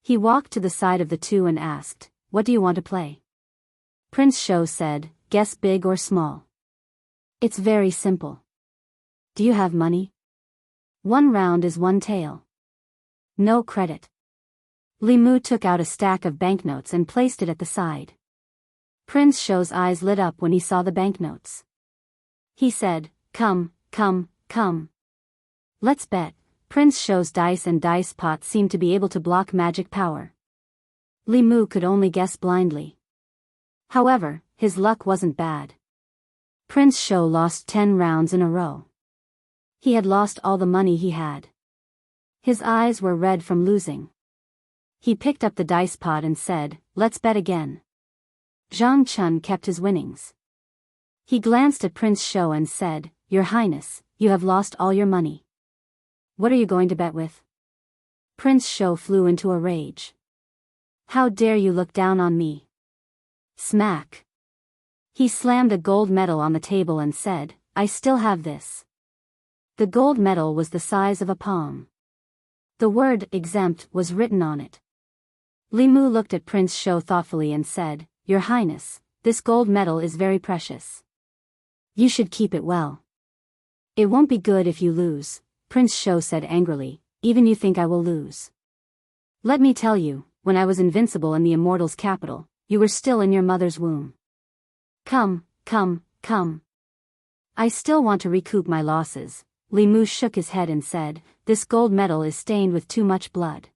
He walked to the side of the two and asked, what do you want to play? Prince Shou said, guess big or small. It's very simple. Do you have money? 1 round is 1 tael. No credit. Li Mu took out a stack of banknotes and placed it at the side. Prince Shou's eyes lit up when he saw the banknotes. He said, come, come, come. Let's bet. Prince Shou's dice and dice pot seemed to be able to block magic power. Li Mu could only guess blindly. However, his luck wasn't bad. Prince Shou lost 10 rounds in a row. He had lost all the money he had. His eyes were red from losing. He picked up the dice pot and said, let's bet again. Zhang Chun kept his winnings. He glanced at Prince Shou and said, Your Highness, you have lost all your money. What are you going to bet with? Prince Shou flew into a rage. How dare you look down on me? Smack. He slammed a gold medal on the table and said, I still have this. The gold medal was the size of a palm. The word exempt was written on it. Li Mu looked at Prince Shou thoughtfully and said, Your Highness, this gold medal is very precious. You should keep it well. It won't be good if you lose, Prince Shou said angrily, even you think I will lose. Let me tell you, when I was invincible in the Immortals' capital, you were still in your mother's womb. Come, come, come. I still want to recoup my losses, Li Mu shook his head and said, "This gold medal is stained with too much blood.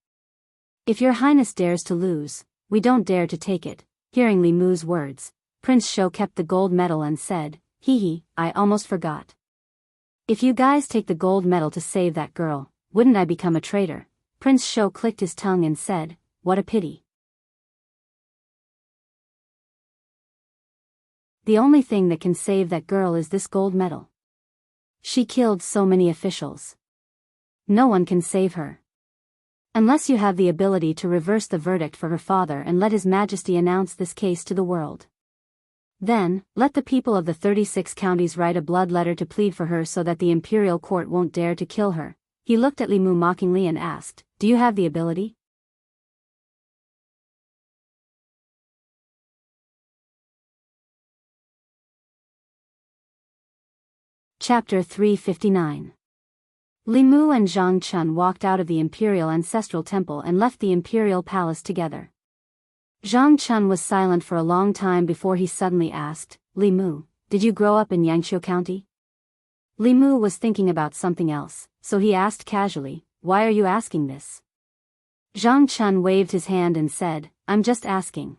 If your highness dares to lose, we don't dare to take it." Hearing Li Mu's words, Prince Shou kept the gold medal and said, "Hee, I almost forgot. If you guys take the gold medal to save that girl, wouldn't I become a traitor?" Prince Shou clicked his tongue and said, "What a pity. The only thing that can save that girl is this gold medal. She killed so many officials. No one can save her. Unless you have the ability to reverse the verdict for her father and let His Majesty announce this case to the world. Then, let the people of the 36 counties write a blood letter to plead for her so that the imperial court won't dare to kill her." He looked at Li Mu mockingly and asked, "Do you have the ability?" Chapter 359. Li Mu and Zhang Chun walked out of the Imperial Ancestral Temple and left the Imperial Palace together. Zhang Chun was silent for a long time before he suddenly asked, "Li Mu, did you grow up in Yangqiu County?" Li Mu was thinking about something else, so he asked casually, "Why are you asking this?" Zhang Chun waved his hand and said, "I'm just asking.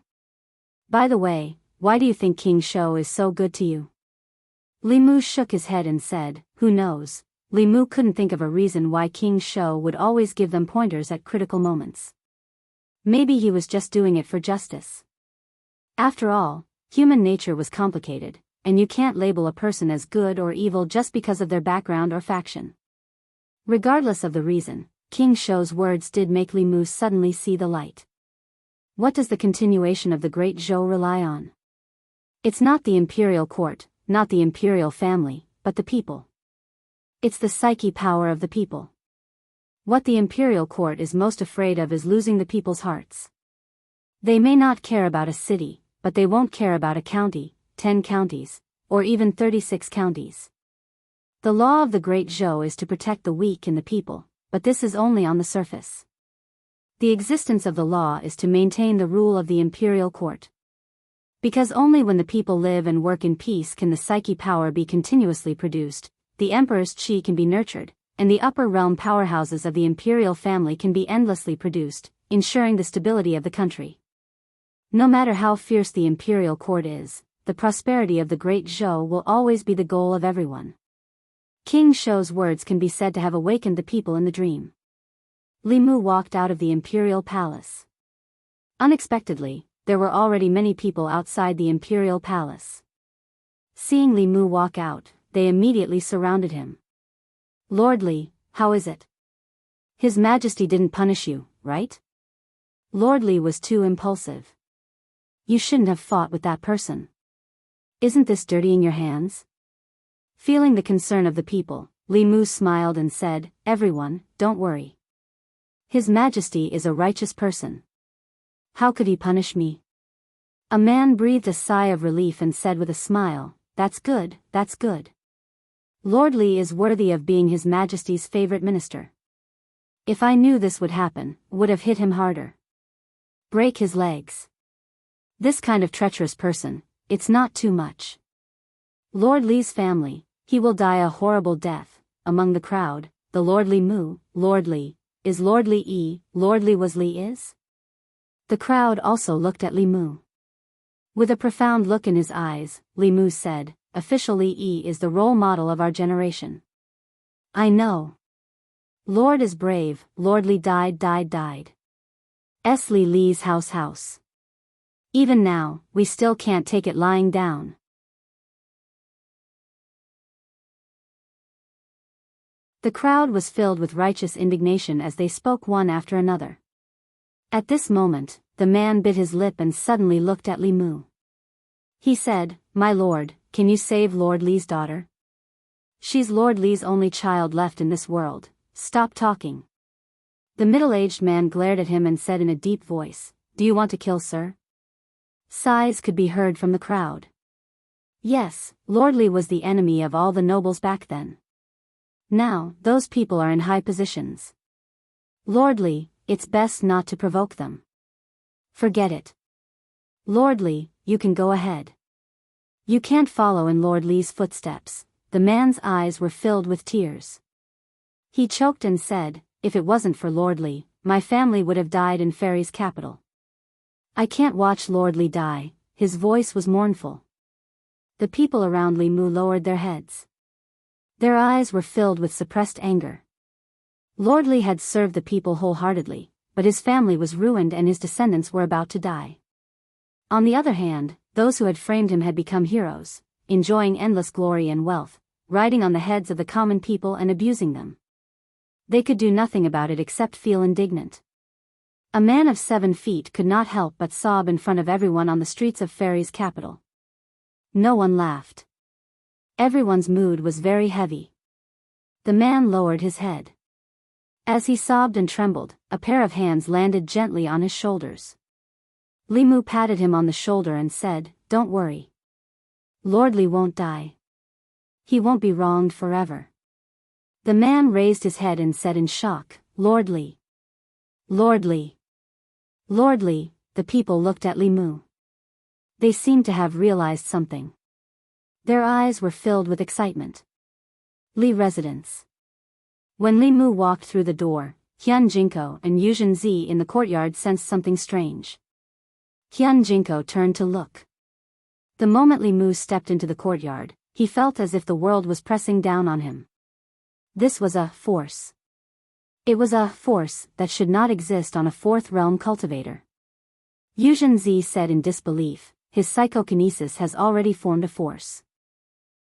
By the way, why do you think King Shou is so good to you?" Li Mu shook his head and said, "Who knows?" Li Mu couldn't think of a reason why King Shou would always give them pointers at critical moments. Maybe he was just doing it for justice. After all, human nature was complicated, and you can't label a person as good or evil just because of their background or faction. Regardless of the reason, King Shou's words did make Li Mu suddenly see the light. What does the continuation of the Great Zhou rely on? It's not the imperial court, not the imperial family, but the people. It's the psyche power of the people. What the imperial court is most afraid of is losing the people's hearts. They may not care about a city, but they won't care about a county, 10 counties, or even 36 counties. The law of the Great Zhou is to protect the weak and the people, but this is only on the surface. The existence of the law is to maintain the rule of the imperial court. Because only when the people live and work in peace can the psyche power be continuously produced, the emperor's qi can be nurtured, and the upper realm powerhouses of the imperial family can be endlessly produced, ensuring the stability of the country. No matter how fierce the imperial court is, the prosperity of the Great Zhou will always be the goal of everyone. King Shou's words can be said to have awakened the people in the dream. Li Mu walked out of the imperial palace. Unexpectedly, there were already many people outside the imperial palace. Seeing Li Mu walk out, they immediately surrounded him. "Lord Li, how is it? His Majesty didn't punish you, right?" Lord Li was too impulsive. "You shouldn't have fought with that person. Isn't this dirtying your hands?" Feeling the concern of the people, Li Mu smiled and said, "Everyone, don't worry. His Majesty is a righteous person. How could he punish me?" A man breathed a sigh of relief and said with a smile, "That's good, that's good. Lord Li is worthy of being His Majesty's favorite minister. If I knew this would happen, would have hit him harder. Break his legs. This kind of treacherous person, it's not too much. Lord Li's family, he will die a horrible death." Among the crowd, the Lord Li Mu, Lord Li, is Lord Li E, Lord Li was Li is? The crowd also looked at Li Mu. With a profound look in his eyes, Li Mu said, "Official Li E is the role model of our generation. I know. Lord is brave, Lord Li died. S. Li Li's house. Even now, we still can't take it lying down." The crowd was filled with righteous indignation as they spoke one after another. At this moment, the man bit his lip and suddenly looked at Li Mu. He said, "My lord, can you save Lord Li's daughter? She's Lord Li's only child left in this world. Stop talking." The middle-aged man glared at him and said in a deep voice, "Do you want to kill, sir?" Sighs could be heard from the crowd. Yes, Lord Li was the enemy of all the nobles back then. Now, those people are in high positions. Lord Li, it's best not to provoke them. Forget it. Lord Li, you can go ahead. You can't follow in Lord Li's footsteps. The man's eyes were filled with tears. He choked and said, "If it wasn't for Lord Li, my family would have died in Fairy's capital. I can't watch Lord Li die." His voice was mournful. The people around Li Mu lowered their heads. Their eyes were filled with suppressed anger. Lord Li had served the people wholeheartedly, but his family was ruined and his descendants were about to die. On the other hand, those who had framed him had become heroes, enjoying endless glory and wealth, riding on the heads of the common people and abusing them. They could do nothing about it except feel indignant. A man of 7 feet could not help but sob in front of everyone on the streets of Fairy's capital. No one laughed. Everyone's mood was very heavy. The man lowered his head. As he sobbed and trembled, a pair of hands landed gently on his shoulders. Li Mu patted him on the shoulder and said, "Don't worry. Lord Li won't die. He won't be wronged forever." The man raised his head and said in shock, "Lord Li. Lord Li. Lord Li." The people looked at Li Mu. They seemed to have realized something. Their eyes were filled with excitement. Li residence. When Li Mu walked through the door, Hyun Jinko and Yuzhen Zi in the courtyard sensed something strange. Hyun Jinko turned to look. The moment Li Mu stepped into the courtyard, he felt as if the world was pressing down on him. This was a force. It was a force that should not exist on a fourth realm cultivator. Yuzhen Zi said in disbelief, "His psychokinesis has already formed a force.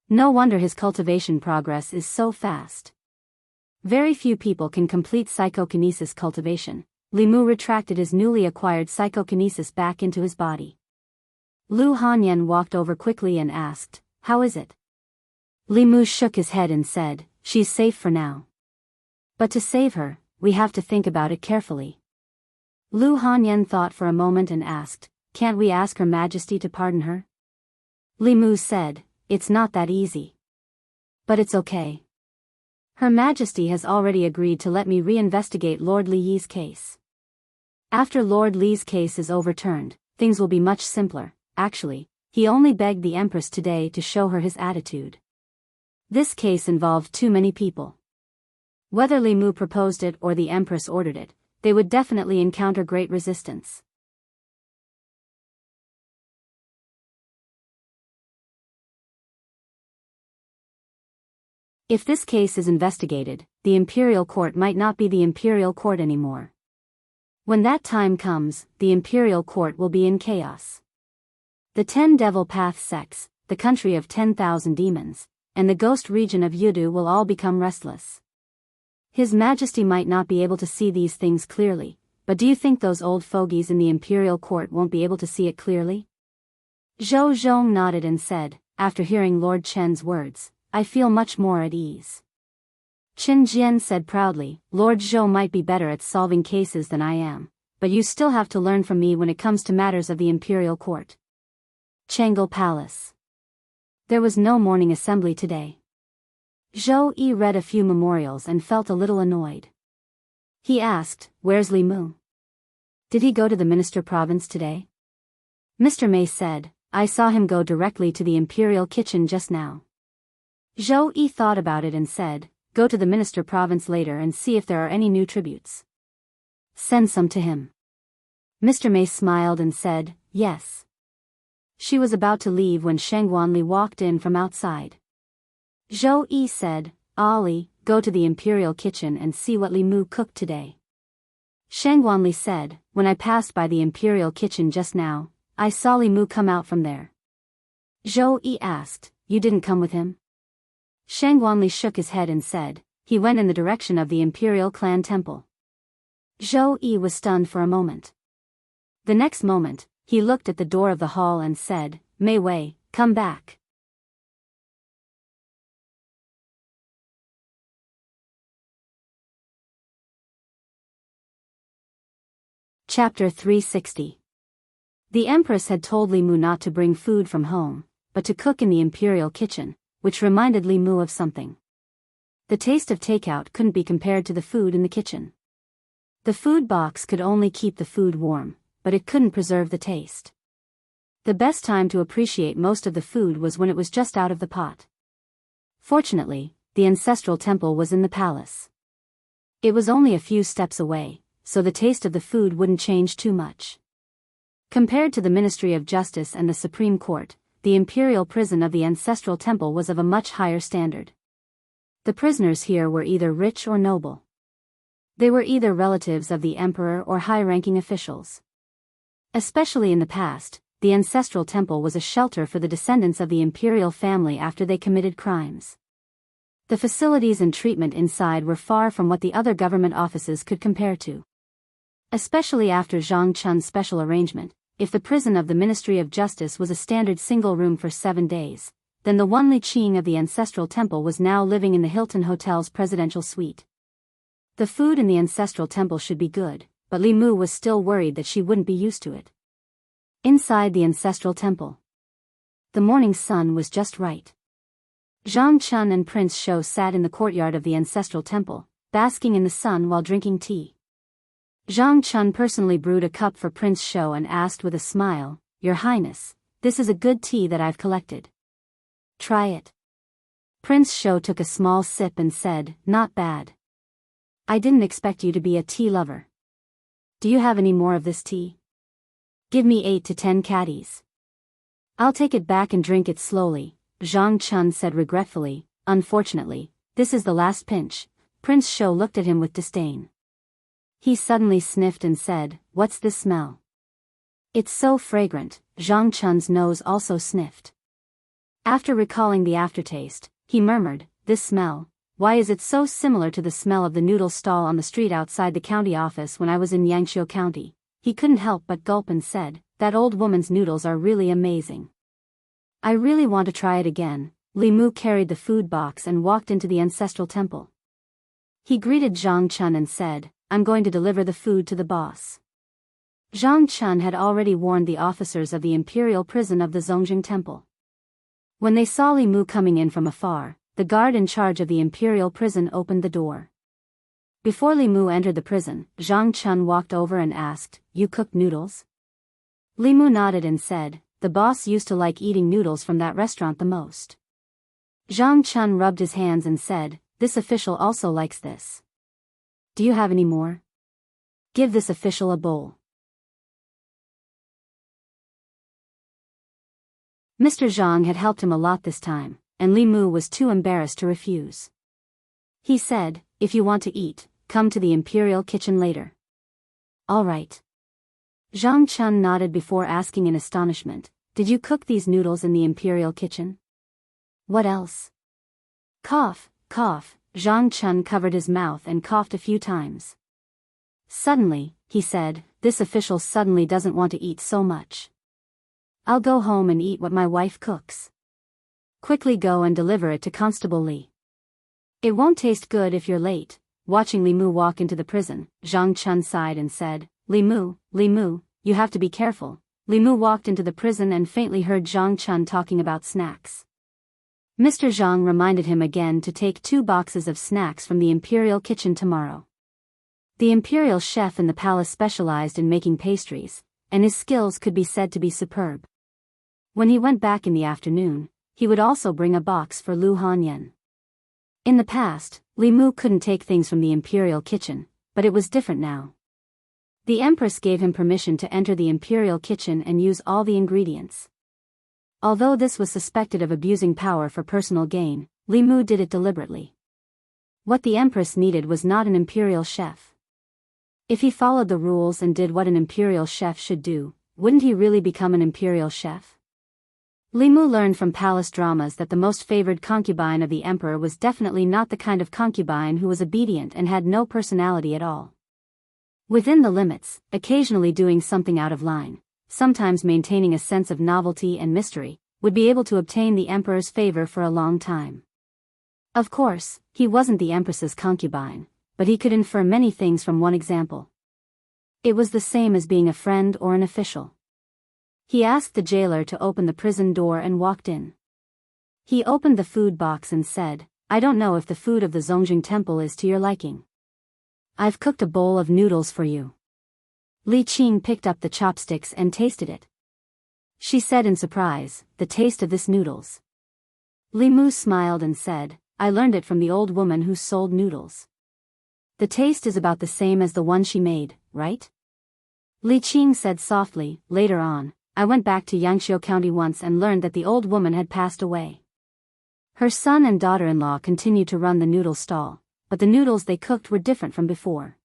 No wonder his cultivation progress is so fast. Very few people can complete psychokinesis cultivation." Li Mu retracted his newly acquired psychokinesis back into his body. Lu Hanyan walked over quickly and asked, "How is it?" Li Mu shook his head and said, "She's safe for now. But to save her, we have to think about it carefully." Lu Hanyan thought for a moment and asked, "Can't we ask Her Majesty to pardon her?" Li Mu said, "It's not that easy. But it's okay. Her Majesty has already agreed to let me reinvestigate Lord Li's case. After Lord Li's case is overturned, things will be much simpler. Actually, he only begged the Empress today to show her his attitude. This case involved too many people. Whether Li Mu proposed it or the Empress ordered it, they would definitely encounter great resistance. If this case is investigated, the Imperial Court might not be the Imperial Court anymore. When that time comes, the Imperial Court will be in chaos. The 10 Devil Path sects, the country of 10,000 demons, and the ghost region of Yudu will all become restless. His Majesty might not be able to see these things clearly, but do you think those old fogies in the Imperial Court won't be able to see it clearly? Zhou Zhong nodded and said, after hearing Lord Chen's words, "I feel much more at ease." Qin Jian said proudly, "Lord Zhou might be better at solving cases than I am, but you still have to learn from me when it comes to matters of the Imperial Court." Changle Palace. There was no morning assembly today. Zhou Yi read a few memorials and felt a little annoyed. He asked, "Where's Li Mu? Did he go to the Minister Province today?" Mr. Mei said, "I saw him go directly to the Imperial Kitchen just now." Zhou Yi thought about it and said, "Go to the Minister Province later and see if there are any new tributes. Send some to him." Mr. Mei smiled and said, "Yes." She was about to leave when Shangguanli walked in from outside. Zhou Yi said, "Ali, go to the Imperial Kitchen and see what Li Mu cooked today." Shangguanli said, "When I passed by the Imperial Kitchen just now, I saw Li Mu come out from there." Zhou Yi asked, "You didn't come with him?" Shangguanli shook his head and said, "He went in the direction of the Imperial Clan Temple." Zhou Yi was stunned for a moment. The next moment, he looked at the door of the hall and said, "Mei Wei, come back." Chapter 360. The Empress had told Li Mu not to bring food from home, but to cook in the Imperial Kitchen, which reminded Li Mu of something. The taste of takeout couldn't be compared to the food in the kitchen. The food box could only keep the food warm, but it couldn't preserve the taste. The best time to appreciate most of the food was when it was just out of the pot. Fortunately, the ancestral temple was in the palace. It was only a few steps away, so the taste of the food wouldn't change too much. Compared to the Ministry of Justice and the Supreme Court, the imperial prison of the ancestral temple was of a much higher standard. The prisoners here were either rich or noble. They were either relatives of the emperor or high-ranking officials. Especially in the past, the ancestral temple was a shelter for the descendants of the imperial family after they committed crimes. The facilities and treatment inside were far from what the other government offices could compare to. Especially after Zhang Chun's special arrangement, if the prison of the Ministry of Justice was a standard single room for 7 days, then the one Li Qing of the ancestral temple was now living in the Hilton Hotel's presidential suite. The food in the ancestral temple should be good, but Li Mu was still worried that she wouldn't be used to it. Inside the ancestral temple, the morning sun was just right. Zhang Chun and Prince Shou sat in the courtyard of the ancestral temple, basking in the sun while drinking tea. Zhang Chun personally brewed a cup for Prince Shou and asked with a smile, "Your Highness, this is a good tea that I've collected. Try it." Prince Shou took a small sip and said, "Not bad. I didn't expect you to be a tea lover. Do you have any more of this tea? Give me 8 to 10 caddies. I'll take it back and drink it slowly," Zhang Chun said regretfully. "Unfortunately, this is the last pinch." Prince Shou looked at him with disdain. He suddenly sniffed and said, "What's this smell? It's so fragrant." Zhang Chun's nose also sniffed. After recalling the aftertaste, he murmured, "This smell, why is it so similar to the smell of the noodle stall on the street outside the county office when I was in Yangshuo County?" He couldn't help but gulp and said, "That old woman's noodles are really amazing. I really want to try it again." Li Mu carried the food box and walked into the ancestral temple. He greeted Zhang Chun and said, "I'm going to deliver the food to the boss." Zhang Chun had already warned the officers of the imperial prison of the Zongjing temple. When they saw Li Mu coming in from afar, the guard in charge of the imperial prison opened the door. Before Li Mu entered the prison, Zhang Chun walked over and asked, "You cook noodles?" Li Mu nodded and said, "The boss used to like eating noodles from that restaurant the most." Zhang Chun rubbed his hands and said, "This official also likes this. Do you have any more? Give this official a bowl." Mr. Zhang had helped him a lot this time, and Li Mu was too embarrassed to refuse. He said, "If you want to eat, come to the imperial kitchen later." "All right." Zhang Chun nodded before asking in astonishment, "Did you cook these noodles in the imperial kitchen?" "What else?" Cough, cough. Zhang Chun covered his mouth and coughed a few times. Suddenly, he said, "This official suddenly doesn't want to eat so much. I'll go home and eat what my wife cooks. Quickly go and deliver it to Constable Li. It won't taste good if you're late." Watching Li Mu walk into the prison, Zhang Chun sighed and said, Li Mu, you have to be careful." Li Mu walked into the prison and faintly heard Zhang Chun talking about snacks. Mr. Zhang reminded him again to take 2 boxes of snacks from the imperial kitchen tomorrow. The imperial chef in the palace specialized in making pastries, and his skills could be said to be superb. When he went back in the afternoon, he would also bring a box for Lu Hanyan. In the past, Li Mu couldn't take things from the imperial kitchen, but it was different now. The Empress gave him permission to enter the imperial kitchen and use all the ingredients. Although this was suspected of abusing power for personal gain, Li Mu did it deliberately. What the Empress needed was not an imperial chef. If he followed the rules and did what an imperial chef should do, wouldn't he really become an imperial chef? Li Mu learned from palace dramas that the most favored concubine of the emperor was definitely not the kind of concubine who was obedient and had no personality at all. Within the limits, occasionally doing something out of line, sometimes maintaining a sense of novelty and mystery, would be able to obtain the emperor's favor for a long time. Of course, he wasn't the empress's concubine, but he could infer many things from one example. It was the same as being a friend or an official. He asked the jailer to open the prison door and walked in. He opened the food box and said, "I don't know if the food of the Zongjing temple is to your liking. I've cooked a bowl of noodles for you." Li Qing picked up the chopsticks and tasted it. She said in surprise, "The taste of this noodles." Li Mu smiled and said, "I learned it from the old woman who sold noodles." The taste is about the same as the one she made, right? Li Qing said softly. Later on, I went back to Yangqiu County once and learned that the old woman had passed away. Her son and daughter-in-law continued to run the noodle stall, but the noodles they cooked were different from before.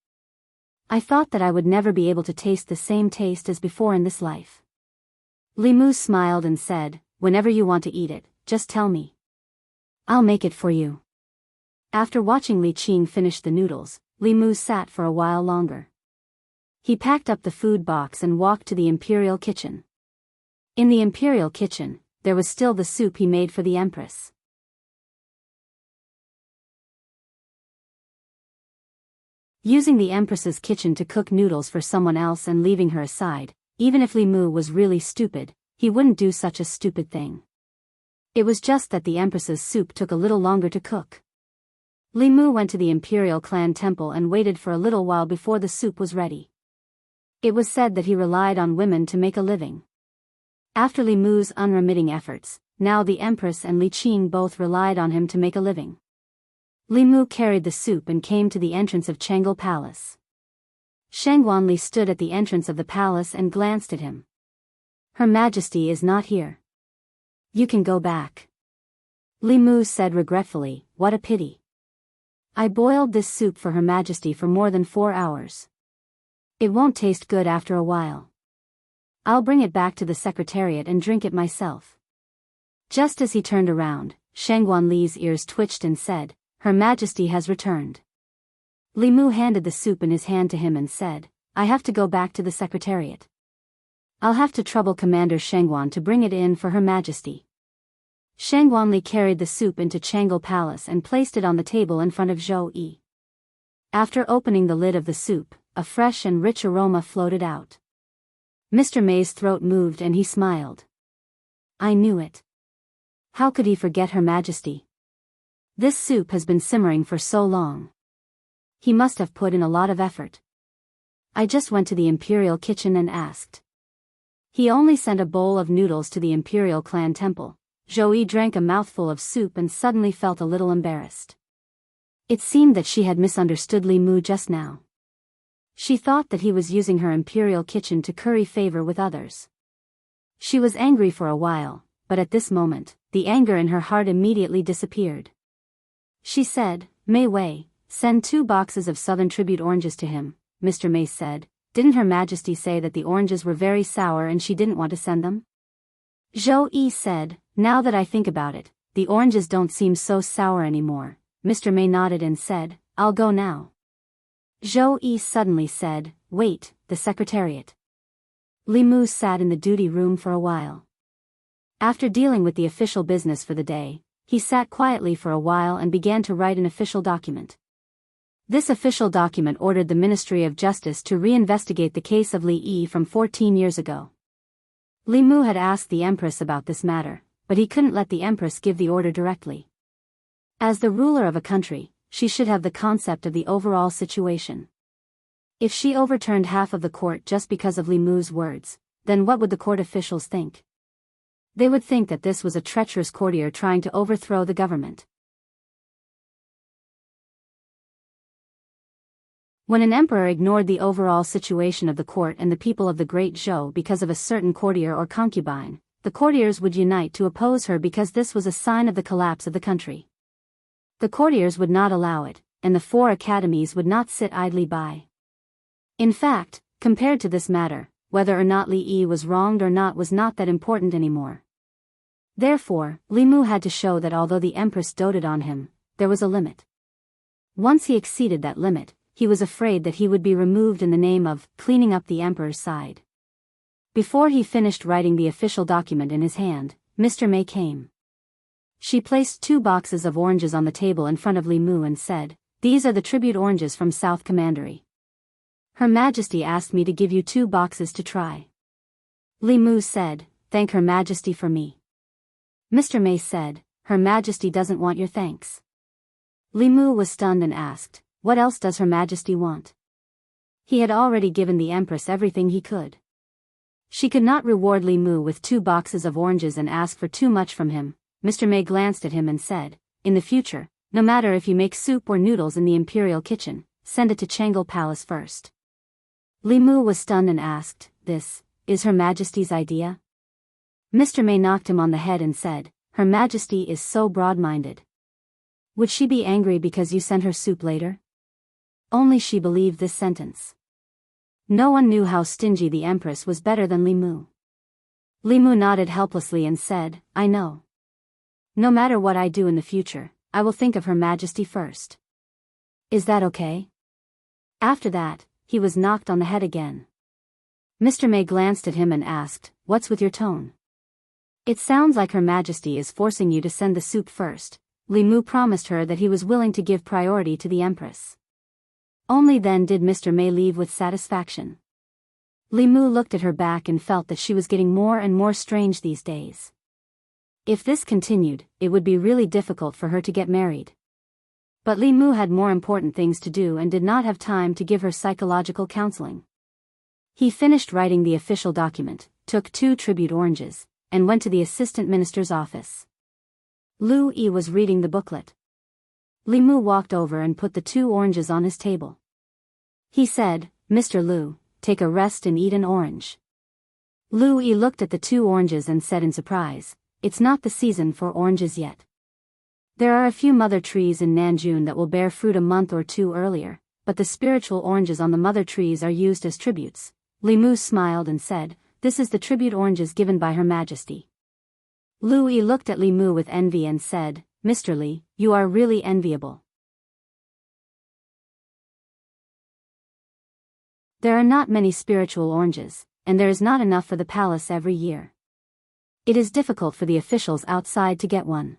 I thought that I would never be able to taste the same taste as before in this life. Li Mu smiled and said, whenever you want to eat it, just tell me. I'll make it for you. After watching Li Qing finish the noodles, Li Mu sat for a while longer. He packed up the food box and walked to the imperial kitchen. In the imperial kitchen, there was still the soup he made for the empress. Using the empress's kitchen to cook noodles for someone else and leaving her aside, even if Li Mu was really stupid, he wouldn't do such a stupid thing. It was just that the empress's soup took a little longer to cook. Li Mu went to the imperial clan temple and waited for a little while before the soup was ready. It was said that he relied on women to make a living. After Li Mu's unremitting efforts, now the empress and Li Qing both relied on him to make a living. Li Mu carried the soup and came to the entrance of Chang'e Palace. Shangguan Li stood at the entrance of the palace and glanced at him. Her Majesty is not here. You can go back. Li Mu said regretfully, what a pity. I boiled this soup for Her Majesty for more than 4 hours. It won't taste good after a while. I'll bring it back to the secretariat and drink it myself. Just as he turned around, Shangguan Li's ears twitched and said, Her Majesty has returned. Li Mu handed the soup in his hand to him and said, I have to go back to the secretariat. I'll have to trouble Commander Shangguan to bring it in for Her Majesty. Shangguan Li carried the soup into Chang'e Palace and placed it on the table in front of Zhou Yi. After opening the lid of the soup, a fresh and rich aroma floated out. Mr. May's throat moved and he smiled. I knew it. How could he forget Her Majesty? This soup has been simmering for so long. He must have put in a lot of effort. I just went to the imperial kitchen and asked. He only sent a bowl of noodles to the imperial clan temple. Zhou Yi drank a mouthful of soup and suddenly felt a little embarrassed. It seemed that she had misunderstood Li Mu just now. She thought that he was using her imperial kitchen to curry favor with others. She was angry for a while, but at this moment, the anger in her heart immediately disappeared. She said, Mei Wei, send 2 boxes of Southern Tribute oranges to him. Mr. Mei said, didn't Her Majesty say that the oranges were very sour and she didn't want to send them? Zhou Yi said, now that I think about it, the oranges don't seem so sour anymore. Mr. Mei nodded and said, I'll go now. Zhou Yi suddenly said, wait, the secretariat. Li Mu sat in the duty room for a while. After dealing with the official business for the day, he sat quietly for a while and began to write an official document. This official document ordered the Ministry of Justice to reinvestigate the case of Li Yi from 14 years ago. Li Mu had asked the Empress about this matter, but he couldn't let the Empress give the order directly. As the ruler of a country, she should have the concept of the overall situation. If she overturned half of the court just because of Li Mu's words, then what would the court officials think? They would think that this was a treacherous courtier trying to overthrow the government. When an emperor ignored the overall situation of the court and the people of the Great Zhou because of a certain courtier or concubine, the courtiers would unite to oppose her because this was a sign of the collapse of the country. The courtiers would not allow it, and the 4 academies would not sit idly by. In fact, compared to this matter, whether or not Li Yi was wronged or not was not that important anymore. Therefore, Li Mu had to show that although the Empress doted on him, there was a limit. Once he exceeded that limit, he was afraid that he would be removed in the name of cleaning up the emperor's side. Before he finished writing the official document in his hand, Mr. Mei came. She placed 2 boxes of oranges on the table in front of Li Mu and said, these are the tribute oranges from South Commandery. Her Majesty asked me to give you 2 boxes to try. Li Mu said, thank Her Majesty for me. Mr. Mei said, Her Majesty doesn't want your thanks. Li Mu was stunned and asked, what else does Her Majesty want? He had already given the Empress everything he could. She could not reward Li Mu with 2 boxes of oranges and ask for too much from him. Mr. Mei glanced at him and said, in the future, no matter if you make soup or noodles in the imperial kitchen, send it to Changle Palace first. Li Mu was stunned and asked, "This is Her Majesty's idea?" Mr. May knocked him on the head and said, "Her Majesty is so broad-minded. Would she be angry because you sent her soup later?" Only she believed this sentence. No one knew how stingy the Empress was better than Li Mu. Li Mu nodded helplessly and said, "I know. No matter what I do in the future, I will think of Her Majesty first. Is that okay?" After that, he was knocked on the head again. Mr. May glanced at him and asked, "What's with your tone? It sounds like Her Majesty is forcing you to send the soup first." Li Mu promised her that he was willing to give priority to the Empress. Only then did Mr. May leave with satisfaction. Li Mu looked at her back and felt that she was getting more and more strange these days. If this continued, it would be really difficult for her to get married. But Li Mu had more important things to do and did not have time to give her psychological counseling. He finished writing the official document, took 2 tribute oranges, and went to the assistant minister's office. Lu Yi was reading the booklet. Li Mu walked over and put the 2 oranges on his table. He said, "Mr. Lu, take a rest and eat an orange." Lu Yi looked at the 2 oranges and said in surprise, "It's not the season for oranges yet. There are a few mother trees in Nanjun that will bear fruit a month or 2 earlier, but the spiritual oranges on the mother trees are used as tributes." Li Mu smiled and said, "This is the tribute oranges given by Her Majesty." Lu Yi looked at Li Mu with envy and said, "Mr. Li, you are really enviable. There are not many spiritual oranges, and there is not enough for the palace every year. It is difficult for the officials outside to get one.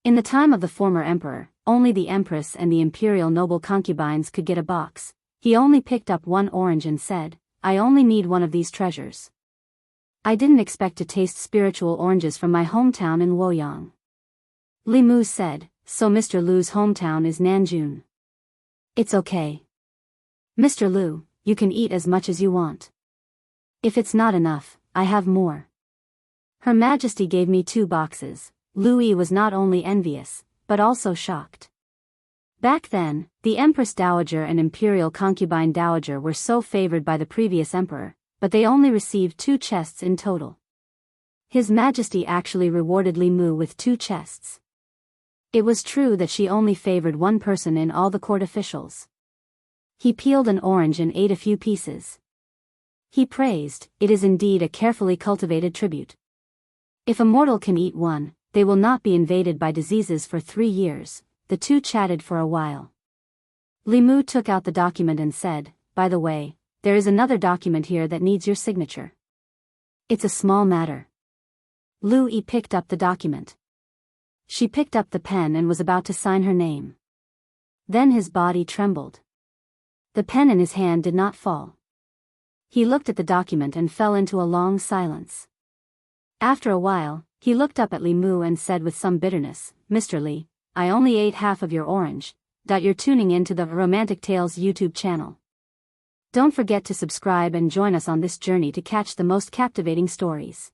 In the time of the former emperor, only the empress and the imperial noble concubines could get a box. He only picked up 1 orange and said, 'I only need one of these treasures. I didn't expect to taste spiritual oranges from my hometown in Luoyang.'" Li Mu said, "So Mr. Lu's hometown is Nanjun. It's okay. Mr. Lu, you can eat as much as you want. If it's not enough, I have more. Her Majesty gave me 2 boxes." Lu Yi was not only envious, but also shocked. Back then, the Empress Dowager and Imperial Concubine Dowager were so favored by the previous emperor, but they only received 2 chests in total. His Majesty actually rewarded Li Mu with 2 chests. It was true that she only favored 1 person in all the court officials. He peeled an orange and ate a few pieces. He praised, "It is indeed a carefully cultivated tribute. If a mortal can eat one, they will not be invaded by diseases for 3 years." The 2 chatted for a while. Li Mu took out the document and said, "By the way, there is another document here that needs your signature. It's a small matter." Lu Yi picked up the document. She picked up the pen and was about to sign her name. Then his body trembled. The pen in his hand did not fall. He looked at the document and fell into a long silence. After a while, he looked up at Li Mu and said with some bitterness, "Mr. Li, I only ate half of your orange. You're tuning into the Romantic Tales YouTube channel. Don't forget to subscribe and join us on this journey to catch the most captivating stories."